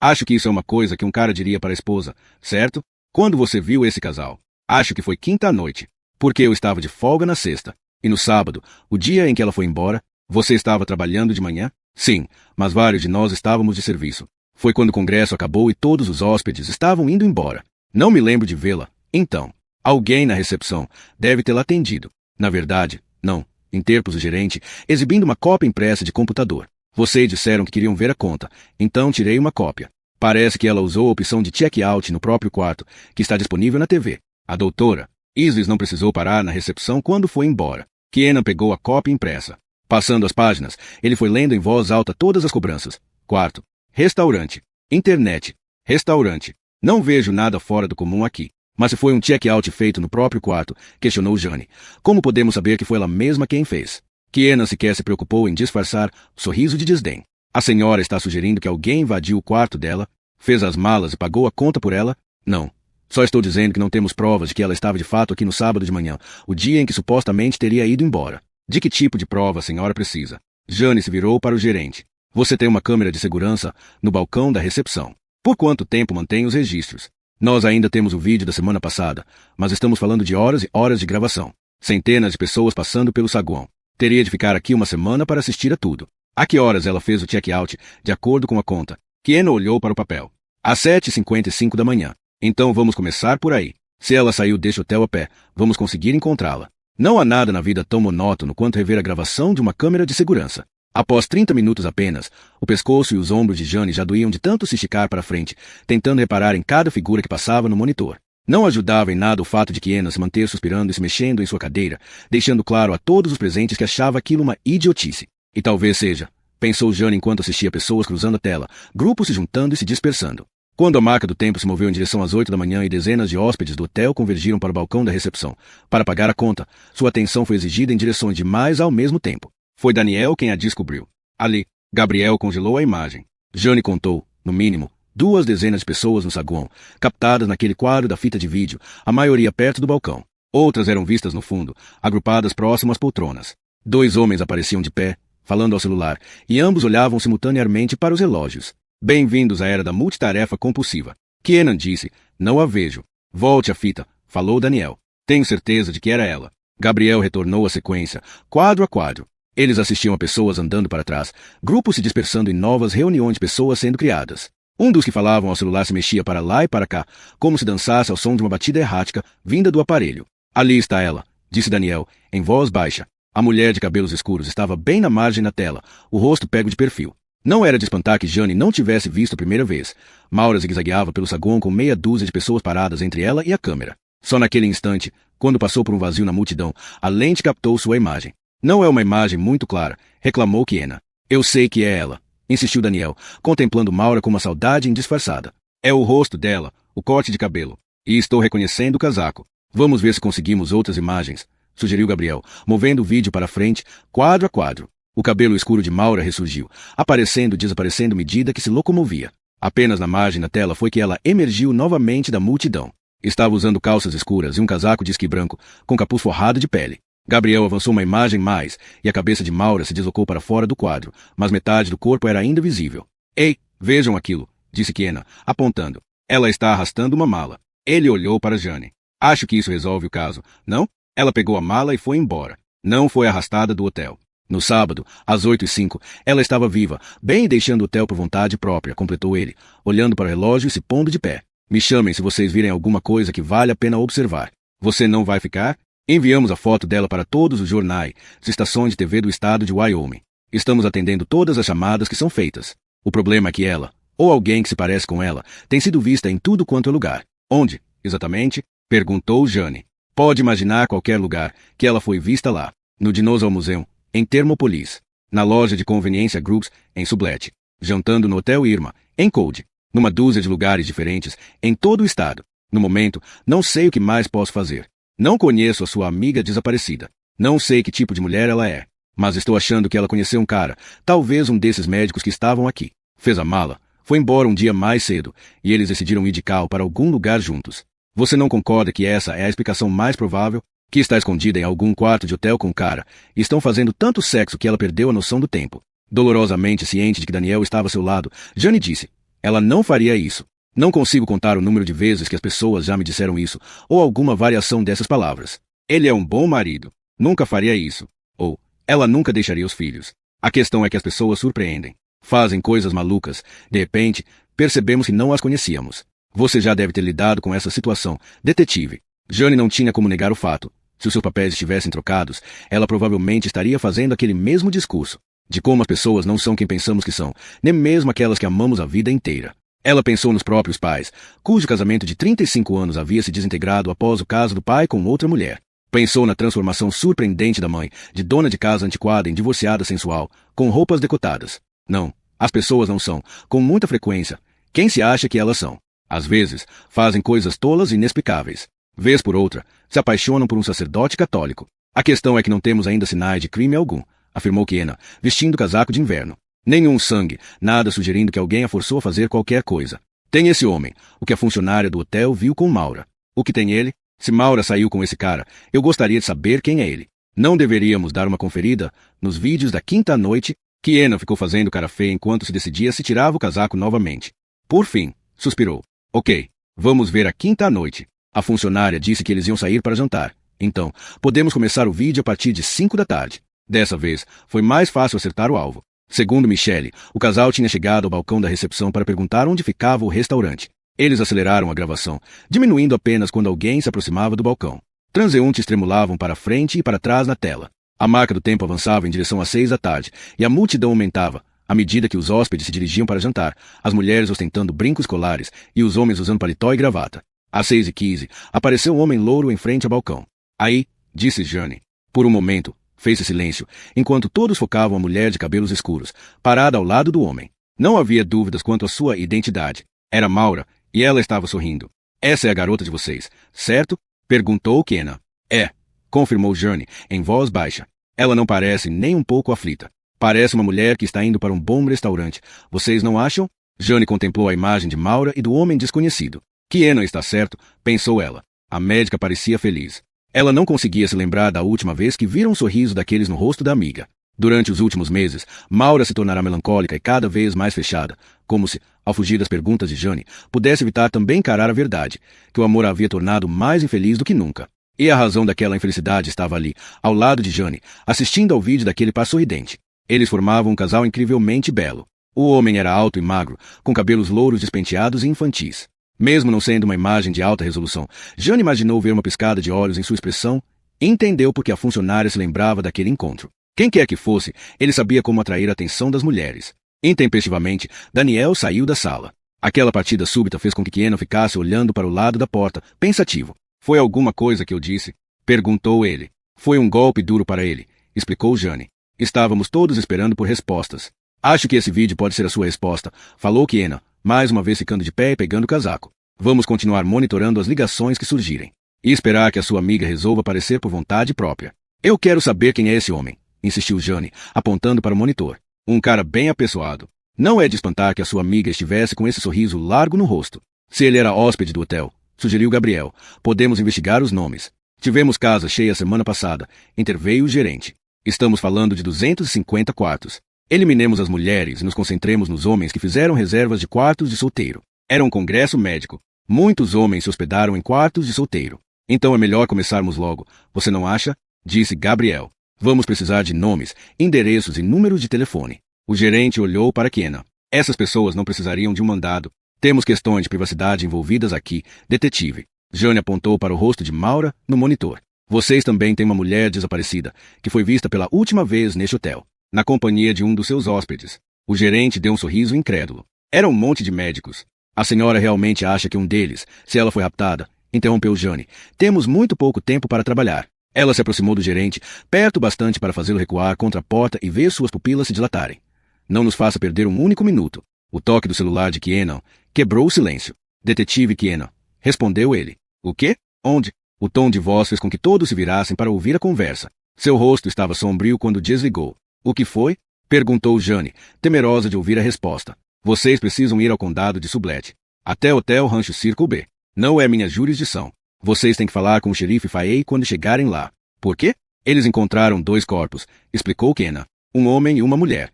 Acho que isso é uma coisa que um cara diria para a esposa, certo? Quando você viu esse casal? Acho que foi quinta à noite, porque eu estava de folga na sexta. E no sábado, o dia em que ela foi embora, você estava trabalhando de manhã? Sim, mas vários de nós estávamos de serviço. Foi quando o congresso acabou e todos os hóspedes estavam indo embora. Não me lembro de vê-la. Então, alguém na recepção deve tê-la atendido. Na verdade, não, interpôs o gerente, exibindo uma cópia impressa de computador. Vocês disseram que queriam ver a conta, então tirei uma cópia. Parece que ela usou a opção de check-out no próprio quarto, que está disponível na TV. A doutora Isis não precisou parar na recepção quando foi embora. Kenan pegou a cópia impressa. Passando as páginas, ele foi lendo em voz alta todas as cobranças. Quarto. Restaurante. Internet. Restaurante. Não vejo nada fora do comum aqui. Mas se foi um check-out feito no próprio quarto, questionou Jane. Como podemos saber que foi ela mesma quem fez? Kenan sequer se preocupou em disfarçar o sorriso de desdém. A senhora está sugerindo que alguém invadiu o quarto dela, fez as malas e pagou a conta por ela? Não. Só estou dizendo que não temos provas de que ela estava de fato aqui no sábado de manhã, o dia em que supostamente teria ido embora. De que tipo de prova a senhora precisa? Jane se virou para o gerente. Você tem uma câmera de segurança no balcão da recepção. Por quanto tempo mantém os registros? Nós ainda temos o vídeo da semana passada, mas estamos falando de horas e horas de gravação. Centenas de pessoas passando pelo saguão. Teria de ficar aqui uma semana para assistir a tudo. A que horas ela fez o check-out, de acordo com a conta? Kenan olhou para o papel. Às 7h55 da manhã. Então vamos começar por aí. Se ela saiu deste hotel a pé, vamos conseguir encontrá-la. Não há nada na vida tão monótono quanto rever a gravação de uma câmera de segurança. Após 30 minutos apenas, o pescoço e os ombros de Jane já doíam de tanto se esticar para frente, tentando reparar em cada figura que passava no monitor. Não ajudava em nada o fato de Kenan se manter suspirando e se mexendo em sua cadeira, deixando claro a todos os presentes que achava aquilo uma idiotice. E talvez seja, pensou Jane enquanto assistia pessoas cruzando a tela, grupos se juntando e se dispersando. Quando a marca do tempo se moveu em direção às 8 da manhã e dezenas de hóspedes do hotel convergiram para o balcão da recepção para pagar a conta, sua atenção foi exigida em direções demais ao mesmo tempo. Foi Daniel quem a descobriu. Ali, Gabriel congelou a imagem. Jane contou, no mínimo, 2 dezenas de pessoas no saguão, captadas naquele quadro da fita de vídeo, a maioria perto do balcão. Outras eram vistas no fundo, agrupadas próximo às poltronas. 2 homens apareciam de pé, falando ao celular, e ambos olhavam simultaneamente para os relógios. Bem-vindos à era da multitarefa compulsiva. Kenan disse, não a vejo. Volte a fita, falou Daniel. Tenho certeza de que era ela. Gabriel retornou a sequência, quadro a quadro. Eles assistiam a pessoas andando para trás, grupos se dispersando em novas reuniões de pessoas sendo criadas. Um dos que falavam ao celular se mexia para lá e para cá, como se dançasse ao som de uma batida errática, vinda do aparelho. Ali está ela, disse Daniel, em voz baixa. A mulher de cabelos escuros estava bem na margem da tela, o rosto pego de perfil. Não era de espantar que Jane não tivesse visto a primeira vez. Maura zigue-zagueava pelo saguão com meia dúzia de pessoas paradas entre ela e a câmera. Só naquele instante, quando passou por um vazio na multidão, a lente captou sua imagem. Não é uma imagem muito clara, reclamou Kenan. Eu sei que é ela, insistiu Daniel, contemplando Maura com uma saudade indisfarçada. É o rosto dela, o corte de cabelo. E estou reconhecendo o casaco. Vamos ver se conseguimos outras imagens, sugeriu Gabriel, movendo o vídeo para frente, quadro a quadro. O cabelo escuro de Maura ressurgiu, aparecendo e desaparecendo à medida que se locomovia. Apenas na margem da tela foi que ela emergiu novamente da multidão. Estava usando calças escuras e um casaco de esqui branco, com capuz forrado de pele. Gabriel avançou uma imagem mais, e a cabeça de Maura se deslocou para fora do quadro, mas metade do corpo era ainda visível. Ei, vejam aquilo, disse Kenan, apontando. Ela está arrastando uma mala. Ele olhou para Jane. Acho que isso resolve o caso, não? Ela pegou a mala e foi embora. Não foi arrastada do hotel. No sábado, às 8h05, ela estava viva, bem deixando o hotel por vontade própria, completou ele, olhando para o relógio e se pondo de pé. Me chamem se vocês virem alguma coisa que vale a pena observar. Você não vai ficar? Enviamos a foto dela para todos os jornais, as estações de TV do estado de Wyoming. Estamos atendendo todas as chamadas que são feitas. O problema é que ela, ou alguém que se parece com ela, tem sido vista em tudo quanto é lugar. Onde, exatamente? Perguntou Jane. Pode imaginar qualquer lugar que ela foi vista lá. No Dinosaur Museum, em Termópolis, na loja de conveniência Groups, em Sublette, jantando no Hotel Irma, em Cold, numa dúzia de lugares diferentes, em todo o estado. No momento, não sei o que mais posso fazer. Não conheço a sua amiga desaparecida. Não sei que tipo de mulher ela é, mas estou achando que ela conheceu um cara, talvez um desses médicos que estavam aqui. Fez a mala, foi embora um dia mais cedo, e eles decidiram ir de carro para algum lugar juntos. Você não concorda que essa é a explicação mais provável? Que está escondida em algum quarto de hotel com o cara, e estão fazendo tanto sexo que ela perdeu a noção do tempo. Dolorosamente ciente de que Daniel estava a seu lado, Jane disse, ela não faria isso. Não consigo contar o número de vezes que as pessoas já me disseram isso, ou alguma variação dessas palavras. Ele é um bom marido. Nunca faria isso. Ou, ela nunca deixaria os filhos. A questão é que as pessoas surpreendem. Fazem coisas malucas. De repente, percebemos que não as conhecíamos. Você já deve ter lidado com essa situação, detetive. Jane não tinha como negar o fato. Se os seus papéis estivessem trocados, ela provavelmente estaria fazendo aquele mesmo discurso. De como as pessoas não são quem pensamos que são, nem mesmo aquelas que amamos a vida inteira. Ela pensou nos próprios pais, cujo casamento de 35 anos havia se desintegrado após o caso do pai com outra mulher. Pensou na transformação surpreendente da mãe, de dona de casa antiquada em divorciada sensual, com roupas decotadas. Não, as pessoas não são, com muita frequência, quem se acha que elas são. Às vezes, fazem coisas tolas e inexplicáveis. Vez por outra, se apaixonam por um sacerdote católico. A questão é que não temos ainda sinais de crime algum, afirmou Kiena, vestindo casaco de inverno. Nenhum sangue, nada sugerindo que alguém a forçou a fazer qualquer coisa. Tem esse homem, o que a funcionária do hotel viu com Maura. O que tem ele? Se Maura saiu com esse cara, eu gostaria de saber quem é ele. Não deveríamos dar uma conferida nos vídeos da quinta noite? Kiena ficou fazendo cara feia enquanto se decidia se tirava o casaco novamente. Por fim, suspirou. Ok, vamos ver a quinta noite. A funcionária disse que eles iam sair para jantar. Então, podemos começar o vídeo a partir de 5 da tarde. Dessa vez, foi mais fácil acertar o alvo. Segundo Michelle, o casal tinha chegado ao balcão da recepção para perguntar onde ficava o restaurante. Eles aceleraram a gravação, diminuindo apenas quando alguém se aproximava do balcão. Transeuntes tremulavam para frente e para trás na tela. A marca do tempo avançava em direção às 6 da tarde, e a multidão aumentava, à medida que os hóspedes se dirigiam para jantar, as mulheres ostentando brincos colares e os homens usando paletó e gravata. Às 6h15, apareceu um homem louro em frente ao balcão. Aí, disse Jane. Por um momento, fez-se silêncio, enquanto todos focavam a mulher de cabelos escuros, parada ao lado do homem. Não havia dúvidas quanto à sua identidade. Era Maura, e ela estava sorrindo. Essa é a garota de vocês, certo? Perguntou Kiena. É, confirmou Jane, em voz baixa. Ela não parece nem um pouco aflita. Parece uma mulher que está indo para um bom restaurante. Vocês não acham? Jane contemplou a imagem de Maura e do homem desconhecido. Kiena está certo, pensou ela. A médica parecia feliz. Ela não conseguia se lembrar da última vez que vira um sorriso daqueles no rosto da amiga. Durante os últimos meses, Maura se tornará melancólica e cada vez mais fechada, como se, ao fugir das perguntas de Jane, pudesse evitar também encarar a verdade, que o amor a havia tornado mais infeliz do que nunca. E a razão daquela infelicidade estava ali, ao lado de Jane, assistindo ao vídeo daquele par sorridente. Eles formavam um casal incrivelmente belo. O homem era alto e magro, com cabelos louros despenteados e infantis. Mesmo não sendo uma imagem de alta resolução, Jane imaginou ver uma piscada de olhos em sua expressão e entendeu porque a funcionária se lembrava daquele encontro. Quem quer que fosse, ele sabia como atrair a atenção das mulheres. Intempestivamente, Daniel saiu da sala. Aquela partida súbita fez com que Kiena ficasse olhando para o lado da porta, pensativo. Foi alguma coisa que eu disse? Perguntou ele. Foi um golpe duro para ele, explicou Jane. Estávamos todos esperando por respostas. Acho que esse vídeo pode ser a sua resposta, falou Kiena, mais uma vez ficando de pé e pegando o casaco. Vamos continuar monitorando as ligações que surgirem. E esperar que a sua amiga resolva aparecer por vontade própria. Eu quero saber quem é esse homem, insistiu Jane, apontando para o monitor. Um cara bem apessoado. Não é de espantar que a sua amiga estivesse com esse sorriso largo no rosto. Se ele era hóspede do hotel, sugeriu Gabriel, podemos investigar os nomes. Tivemos casa cheia semana passada, interveio o gerente. Estamos falando de 250 quartos. Eliminemos as mulheres e nos concentremos nos homens que fizeram reservas de quartos de solteiro. Era um congresso médico. Muitos homens se hospedaram em quartos de solteiro. Então é melhor começarmos logo, você não acha? Disse Gabriel. Vamos precisar de nomes, endereços e números de telefone. O gerente olhou para Kiena. Essas pessoas não precisariam de um mandado. Temos questões de privacidade envolvidas aqui, detetive. Jane apontou para o rosto de Maura no monitor. Vocês também têm uma mulher desaparecida, que foi vista pela última vez neste hotel, na companhia de um dos seus hóspedes. O gerente deu um sorriso incrédulo. Era um monte de médicos. A senhora realmente acha que um deles, se ela foi raptada? Interrompeu Jane. Temos muito pouco tempo para trabalhar. Ela se aproximou do gerente, perto bastante para fazê-lo recuar contra a porta e ver suas pupilas se dilatarem. Não nos faça perder um único minuto. O toque do celular de Kiena quebrou o silêncio. Detetive Kiena, respondeu ele. O quê? Onde? O tom de voz fez com que todos se virassem para ouvir a conversa. Seu rosto estava sombrio quando desligou. O que foi? Perguntou Jane, temerosa de ouvir a resposta. Vocês precisam ir ao condado de Sublette. Até o Hotel Rancho Circle B. Não é minha jurisdição. Vocês têm que falar com o xerife Faye quando chegarem lá. Por quê? Eles encontraram 2 corpos, explicou Kiena. Um homem e uma mulher.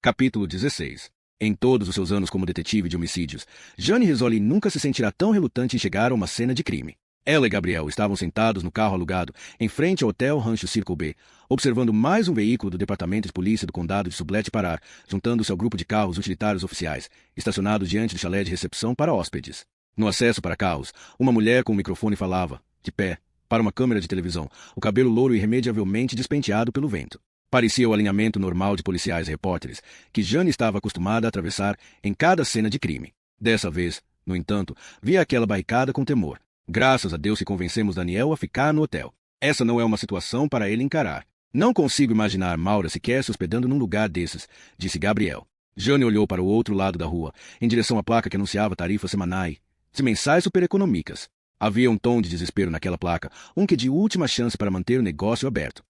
Capítulo 16. Em todos os seus anos como detetive de homicídios, Jane Rizzoli nunca se sentirá tão relutante em chegar a uma cena de crime. Ela e Gabriel estavam sentados no carro alugado, em frente ao Hotel Rancho Circle B, observando mais um veículo do Departamento de Polícia do Condado de Sublette parar, juntando-se ao grupo de carros utilitários oficiais, estacionados diante do chalé de recepção para hóspedes. No acesso para carros, uma mulher com um microfone falava, de pé, para uma câmera de televisão, o cabelo louro irremediavelmente despenteado pelo vento. Parecia o alinhamento normal de policiais e repórteres, que Jane estava acostumada a atravessar em cada cena de crime. Dessa vez, no entanto, via aquela barricada com temor. Graças a Deus que convencemos Daniel a ficar no hotel. Essa não é uma situação para ele encarar. Não consigo imaginar Maura sequer se hospedando num lugar desses, disse Gabriel. Jane olhou para o outro lado da rua, em direção à placa que anunciava tarifas semanais, mensais supereconômicas. Havia um tom de desespero naquela placa, um que de última chance para manter o negócio aberto.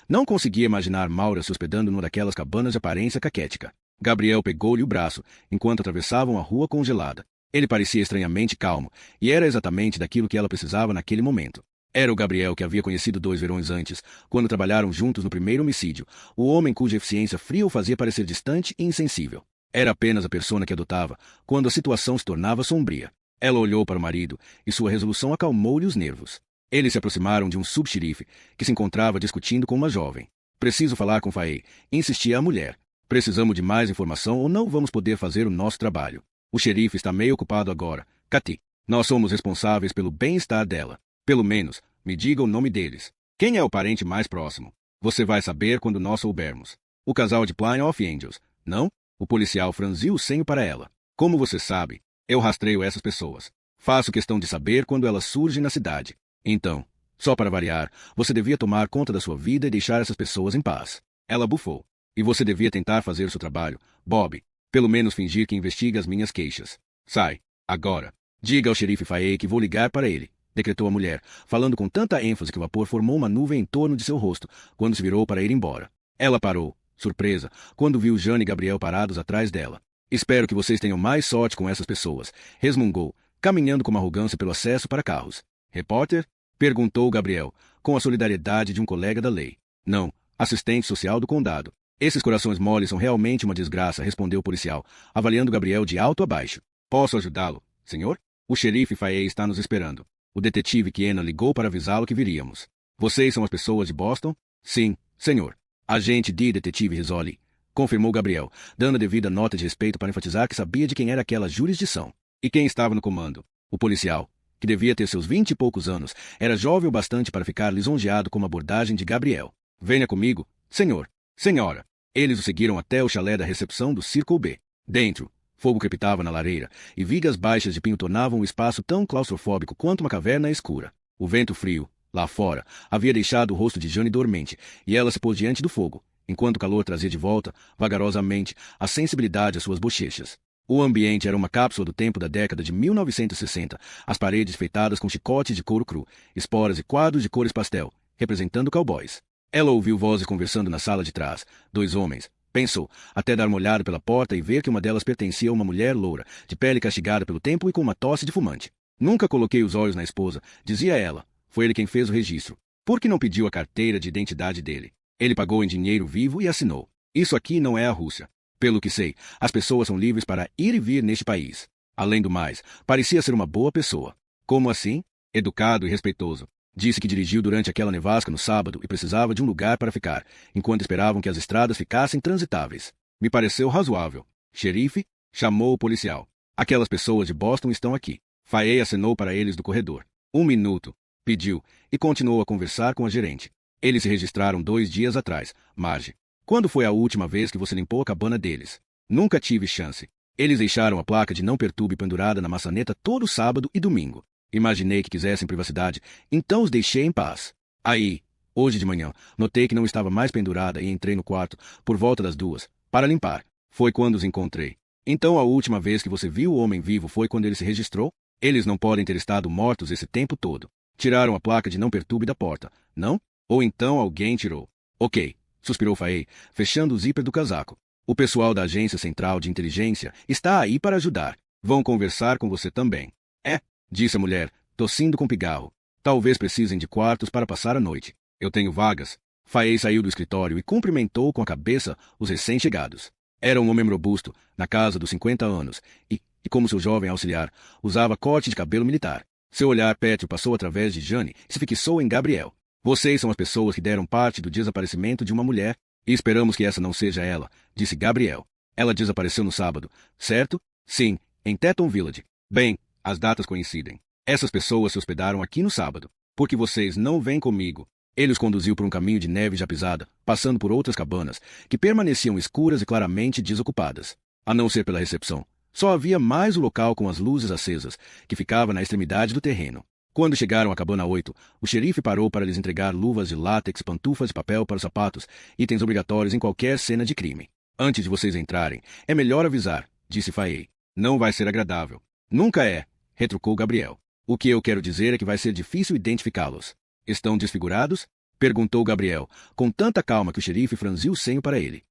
Não conseguia imaginar Maura se hospedando numa daquelas cabanas de aparência caquética. Gabriel pegou-lhe o braço, enquanto atravessavam a rua congelada. Ele parecia estranhamente calmo, e era exatamente daquilo que ela precisava naquele momento. Era o Gabriel que havia conhecido 2 verões antes, quando trabalharam juntos no primeiro homicídio, o homem cuja eficiência fria o fazia parecer distante e insensível. Era apenas a persona que adotava, quando a situação se tornava sombria. Ela olhou para o marido, e sua resolução acalmou-lhe os nervos. Eles se aproximaram de um subxerife, que se encontrava discutindo com uma jovem. Preciso falar com Faye, insistia a mulher. Precisamos de mais informação ou não vamos poder fazer o nosso trabalho. O xerife está meio ocupado agora. Cathy, nós somos responsáveis pelo bem-estar dela. Pelo menos, me diga o nome deles. Quem é o parente mais próximo? Você vai saber quando nós soubermos. O casal de Plain of Angels, não? O policial franziu o senho para ela. Como você sabe, eu rastreio essas pessoas. Faço questão de saber quando elas surgem na cidade. Então, só para variar, você devia tomar conta da sua vida e deixar essas pessoas em paz. Ela bufou. E você devia tentar fazer o seu trabalho, Bob. Pelo menos fingir que investiga as minhas queixas. Sai, agora. Diga ao xerife Faye que vou ligar para ele, decretou a mulher, falando com tanta ênfase que o vapor formou uma nuvem em torno de seu rosto, quando se virou para ir embora. Ela parou, surpresa, quando viu Jane e Gabriel parados atrás dela. Espero que vocês tenham mais sorte com essas pessoas, resmungou, caminhando com uma arrogância pelo acesso para carros. Repórter? Perguntou Gabriel, com a solidariedade de um colega da lei. Não, assistente social do condado. Esses corações moles são realmente uma desgraça, respondeu o policial, avaliando Gabriel de alto a baixo. Posso ajudá-lo, senhor? O xerife Faye está nos esperando. O detetive Kiena ligou para avisá-lo que viríamos. Vocês são as pessoas de Boston? Sim, senhor. Agente de detetive Rizzoli, confirmou Gabriel, dando a devida nota de respeito para enfatizar que sabia de quem era aquela jurisdição. E quem estava no comando? O policial, que devia ter seus 20 e poucos anos, era jovem o bastante para ficar lisonjeado com a abordagem de Gabriel. Venha comigo, senhor. Senhora. Eles o seguiram até o chalé da recepção do Circle B. Dentro, fogo crepitava na lareira, e vigas baixas de pinho tornavam o espaço tão claustrofóbico quanto uma caverna escura. O vento frio, lá fora, havia deixado o rosto de Jane dormente, e ela se pôs diante do fogo, enquanto o calor trazia de volta, vagarosamente, a sensibilidade às suas bochechas. O ambiente era uma cápsula do tempo da década de 1960, as paredes feitadas com chicotes de couro cru, esporas e quadros de cores pastel, representando cowboys. Ela ouviu vozes conversando na sala de trás. 2 homens, pensou, até dar uma olhada pela porta e ver que uma delas pertencia a uma mulher loura, de pele castigada pelo tempo e com uma tosse de fumante. Nunca coloquei os olhos na esposa, dizia ela. Foi ele quem fez o registro. Por que não pediu a carteira de identidade dele? Ele pagou em dinheiro vivo e assinou. Isso aqui não é a Rússia. Pelo que sei, as pessoas são livres para ir e vir neste país. Além do mais, parecia ser uma boa pessoa. Como assim? Educado e respeitoso. Disse que dirigiu durante aquela nevasca no sábado e precisava de um lugar para ficar, enquanto esperavam que as estradas ficassem transitáveis. Me pareceu razoável. Xerife, chamou o policial. Aquelas pessoas de Boston estão aqui. Faye acenou para eles do corredor. 1 minuto, pediu, e continuou a conversar com a gerente. Eles se registraram 2 dias atrás, Marge. Quando foi a última vez que você limpou a cabana deles? Nunca tive chance. Eles deixaram a placa de não perturbe pendurada na maçaneta todo sábado e domingo. Imaginei que quisessem privacidade, então os deixei em paz. Aí, hoje de manhã, notei que não estava mais pendurada e entrei no quarto, por volta das 2, para limpar. Foi quando os encontrei. Então a última vez que você viu o homem vivo foi quando ele se registrou? Eles não podem ter estado mortos esse tempo todo. Tiraram a placa de não perturbe da porta, não? Ou então alguém tirou. Ok, suspirou Faye, fechando o zíper do casaco. O pessoal da Agência Central de Inteligência está aí para ajudar. Vão conversar com você também. É, disse a mulher, tossindo com pigarro. Talvez precisem de quartos para passar a noite. Eu tenho vagas. Faye saiu do escritório e cumprimentou com a cabeça os recém-chegados. Era um homem robusto, na casa dos 50 anos, e como seu jovem auxiliar, usava corte de cabelo militar. Seu olhar pétreo passou através de Jane e se fixou em Gabriel. Vocês são as pessoas que deram parte do desaparecimento de uma mulher, e esperamos que essa não seja ela, disse Gabriel. Ela desapareceu no sábado, certo? Sim, em Teton Village. Bem, as datas coincidem. Essas pessoas se hospedaram aqui no sábado. Porque vocês não vêm comigo. Ele os conduziu por um caminho de neve já pisada, passando por outras cabanas, que permaneciam escuras e claramente desocupadas. A não ser pela recepção. Só havia mais o local com as luzes acesas, que ficava na extremidade do terreno. Quando chegaram à cabana 8, o xerife parou para lhes entregar luvas de látex, pantufas de papel para os sapatos, itens obrigatórios em qualquer cena de crime. Antes de vocês entrarem, é melhor avisar, disse Faye. Não vai ser agradável. Nunca é, retrucou Gabriel. O que eu quero dizer é que vai ser difícil identificá-los. Estão desfigurados? Perguntou Gabriel, com tanta calma que o xerife franziu o senho para ele.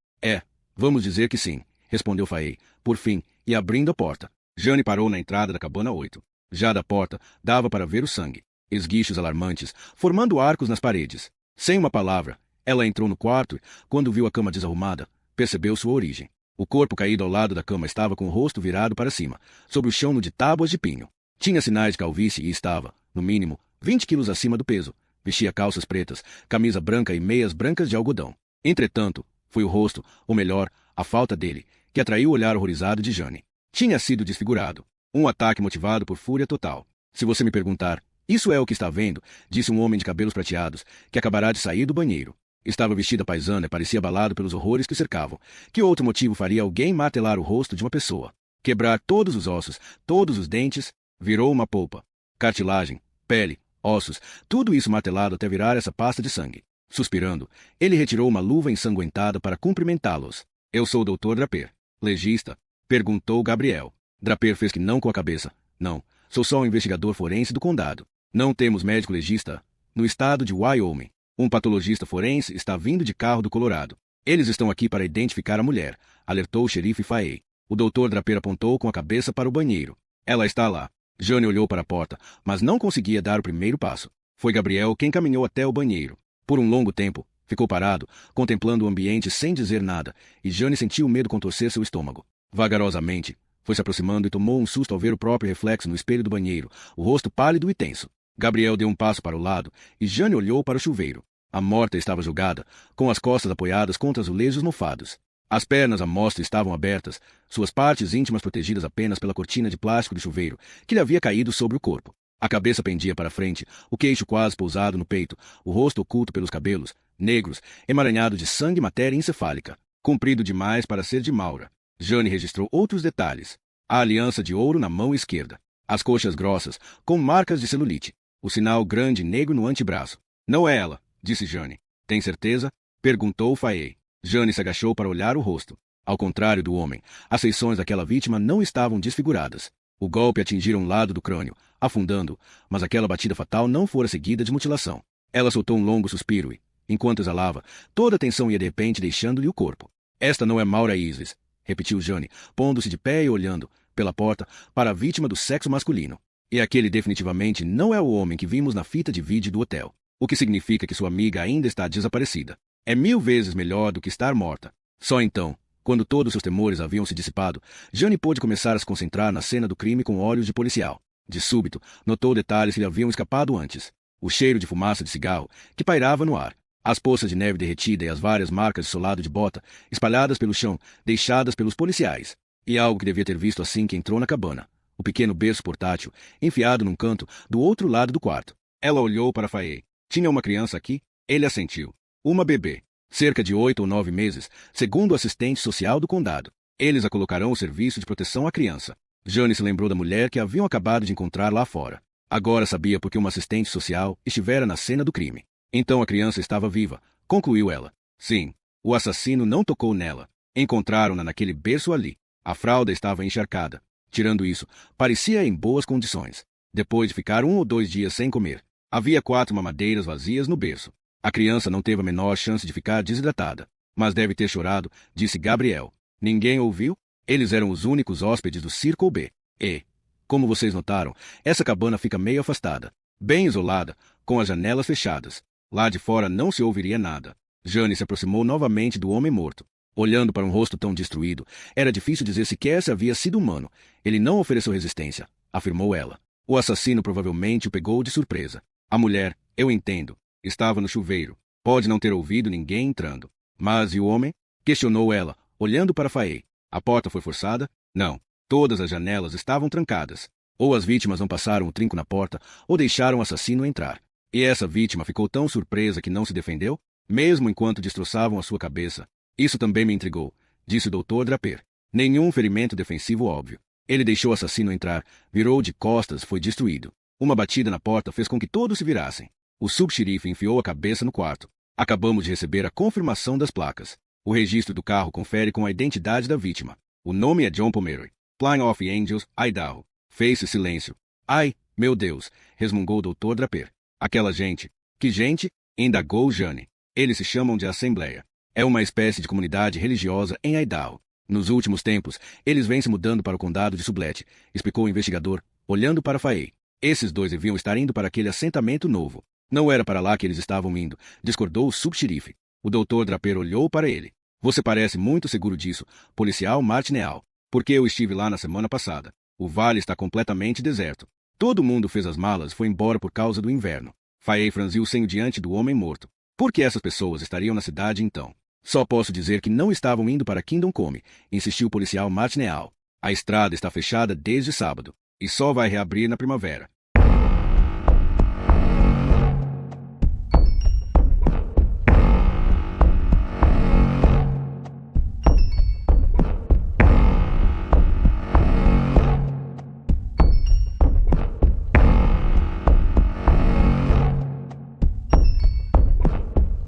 Vamos dizer que sim, respondeu Faye, por fim, e abrindo a porta. Jane parou na entrada da cabana 8. Já da porta, dava para ver o sangue. Esguichos alarmantes, formando arcos nas paredes. Sem uma palavra, ela entrou no quarto e, quando viu a cama desarrumada, percebeu sua origem. O corpo caído ao lado da cama estava com o rosto virado para cima, sobre o chão de tábuas de pinho. Tinha sinais de calvície e estava, no mínimo, 20 quilos acima do peso. Vestia calças pretas, camisa branca e meias brancas de algodão. Entretanto, foi o rosto, ou melhor, a falta dele, que atraiu o olhar horrorizado de Jane. Tinha sido desfigurado. Um ataque motivado por fúria total. Se você me perguntar, isso é o que está vendo, disse um homem de cabelos prateados, que acabará de sair do banheiro. Estava vestida paisana e parecia abalado pelos horrores que o cercavam. Que outro motivo faria alguém martelar o rosto de uma pessoa? Quebrar todos os ossos, todos os dentes, virou uma polpa. Cartilagem, pele, ossos, tudo isso martelado até virar essa pasta de sangue. Suspirando, ele retirou uma luva ensanguentada para cumprimentá-los. Eu sou o Dr. Draper. Legista? Perguntou Gabriel. Draper fez que não com a cabeça. Não, sou só um investigador forense do condado. Não temos médico legista no estado de Wyoming. Um patologista forense está vindo de carro do Colorado. Eles estão aqui para identificar a mulher, alertou o xerife Faye. O Dr. Draper apontou com a cabeça para o banheiro. Ela está lá. Jane olhou para a porta, mas não conseguia dar o primeiro passo. Foi Gabriel quem caminhou até o banheiro. Por um longo tempo, ficou parado, contemplando o ambiente sem dizer nada, e Jane sentiu o medo contorcer seu estômago. Vagarosamente, foi se aproximando e tomou um susto ao ver o próprio reflexo no espelho do banheiro, o rosto pálido e tenso. Gabriel deu um passo para o lado, e Jane olhou para o chuveiro. A morta estava jogada, com as costas apoiadas contra azulejos mofados. As pernas à mostra estavam abertas, suas partes íntimas protegidas apenas pela cortina de plástico do chuveiro, que lhe havia caído sobre o corpo. A cabeça pendia para frente, o queixo quase pousado no peito, o rosto oculto pelos cabelos, negros, emaranhado de sangue e matéria encefálica. Comprido demais para ser de Maura. Jane registrou outros detalhes. A aliança de ouro na mão esquerda. As coxas grossas, com marcas de celulite. O sinal grande negro no antebraço. Não é ela, disse Jane. Tem certeza? Perguntou Faye. Jane se agachou para olhar o rosto. Ao contrário do homem, as feições daquela vítima não estavam desfiguradas. O golpe atingira um lado do crânio, afundando, mas aquela batida fatal não fora seguida de mutilação. Ela soltou um longo suspiro e, enquanto exalava, toda a tensão ia de repente deixando-lhe o corpo. Esta não é Maura Isis, repetiu Jane, pondo-se de pé e olhando, pela porta, para a vítima do sexo masculino. E aquele definitivamente não é o homem que vimos na fita de vídeo do hotel. O que significa que sua amiga ainda está desaparecida. É 1000 vezes melhor do que estar morta. Só então, quando todos seus temores haviam se dissipado, Jane pôde começar a se concentrar na cena do crime com olhos de policial. De súbito, notou detalhes que lhe haviam escapado antes. O cheiro de fumaça de cigarro, que pairava no ar. As poças de neve derretida e as várias marcas de solado de bota, espalhadas pelo chão, deixadas pelos policiais. E algo que devia ter visto assim que entrou na cabana. O pequeno berço portátil, enfiado num canto, do outro lado do quarto. Ela olhou para Faye. Tinha uma criança aqui? Ele assentiu. Uma bebê. Cerca de 8 ou 9 meses, segundo o assistente social do condado. Eles a colocarão ao serviço de proteção à criança. Jane se lembrou da mulher que haviam acabado de encontrar lá fora. Agora sabia porque uma assistente social estivera na cena do crime. Então a criança estava viva, concluiu ela. Sim, o assassino não tocou nela. Encontraram-na naquele berço ali. A fralda estava encharcada. Tirando isso, parecia em boas condições. Depois de ficar 1 ou 2 dias sem comer, havia 4 mamadeiras vazias no berço. A criança não teve a menor chance de ficar desidratada. Mas deve ter chorado, disse Gabriel. Ninguém ouviu? Eles eram os únicos hóspedes do Circle B. E, como vocês notaram, essa cabana fica meio afastada, bem isolada, com as janelas fechadas. Lá de fora não se ouviria nada. Jane se aproximou novamente do homem morto. Olhando para um rosto tão destruído, era difícil dizer sequer se havia sido humano. Ele não ofereceu resistência, afirmou ela. O assassino provavelmente o pegou de surpresa. A mulher, eu entendo, estava no chuveiro. Pode não ter ouvido ninguém entrando. Mas e o homem? Questionou ela, olhando para Faye. A porta foi forçada? Não. Todas as janelas estavam trancadas. Ou as vítimas não passaram o trinco na porta, ou deixaram o assassino entrar. E essa vítima ficou tão surpresa que não se defendeu, mesmo enquanto destroçavam a sua cabeça. Isso também me intrigou, disse o Dr. Draper. Nenhum ferimento defensivo óbvio. Ele deixou o assassino entrar, virou de costas e foi destruído. Uma batida na porta fez com que todos se virassem. O subxerife enfiou a cabeça no quarto. Acabamos de receber a confirmação das placas. O registro do carro confere com a identidade da vítima. O nome é John Pomeroy. Plain of Angels, Idaho. Fez-se silêncio. Ai, meu Deus, resmungou o Dr. Draper. Aquela gente. Que gente? Indagou Jane. Eles se chamam de Assembleia. É uma espécie de comunidade religiosa em Idaho. Nos últimos tempos, eles vêm se mudando para o condado de Sublette, explicou o investigador, olhando para Faye. Esses dois deviam estar indo para aquele assentamento novo. Não era para lá que eles estavam indo, discordou o subxerife. O Dr. Draper olhou para ele. Você parece muito seguro disso, policial Martineau. Porque eu estive lá na semana passada. O vale está completamente deserto. Todo mundo fez as malas e foi embora por causa do inverno. Faye franziu o senho diante do homem morto. Por que essas pessoas estariam na cidade então? Só posso dizer que não estavam indo para Kingdom Come, insistiu o policial Martineau. A estrada está fechada desde sábado, e só vai reabrir na primavera.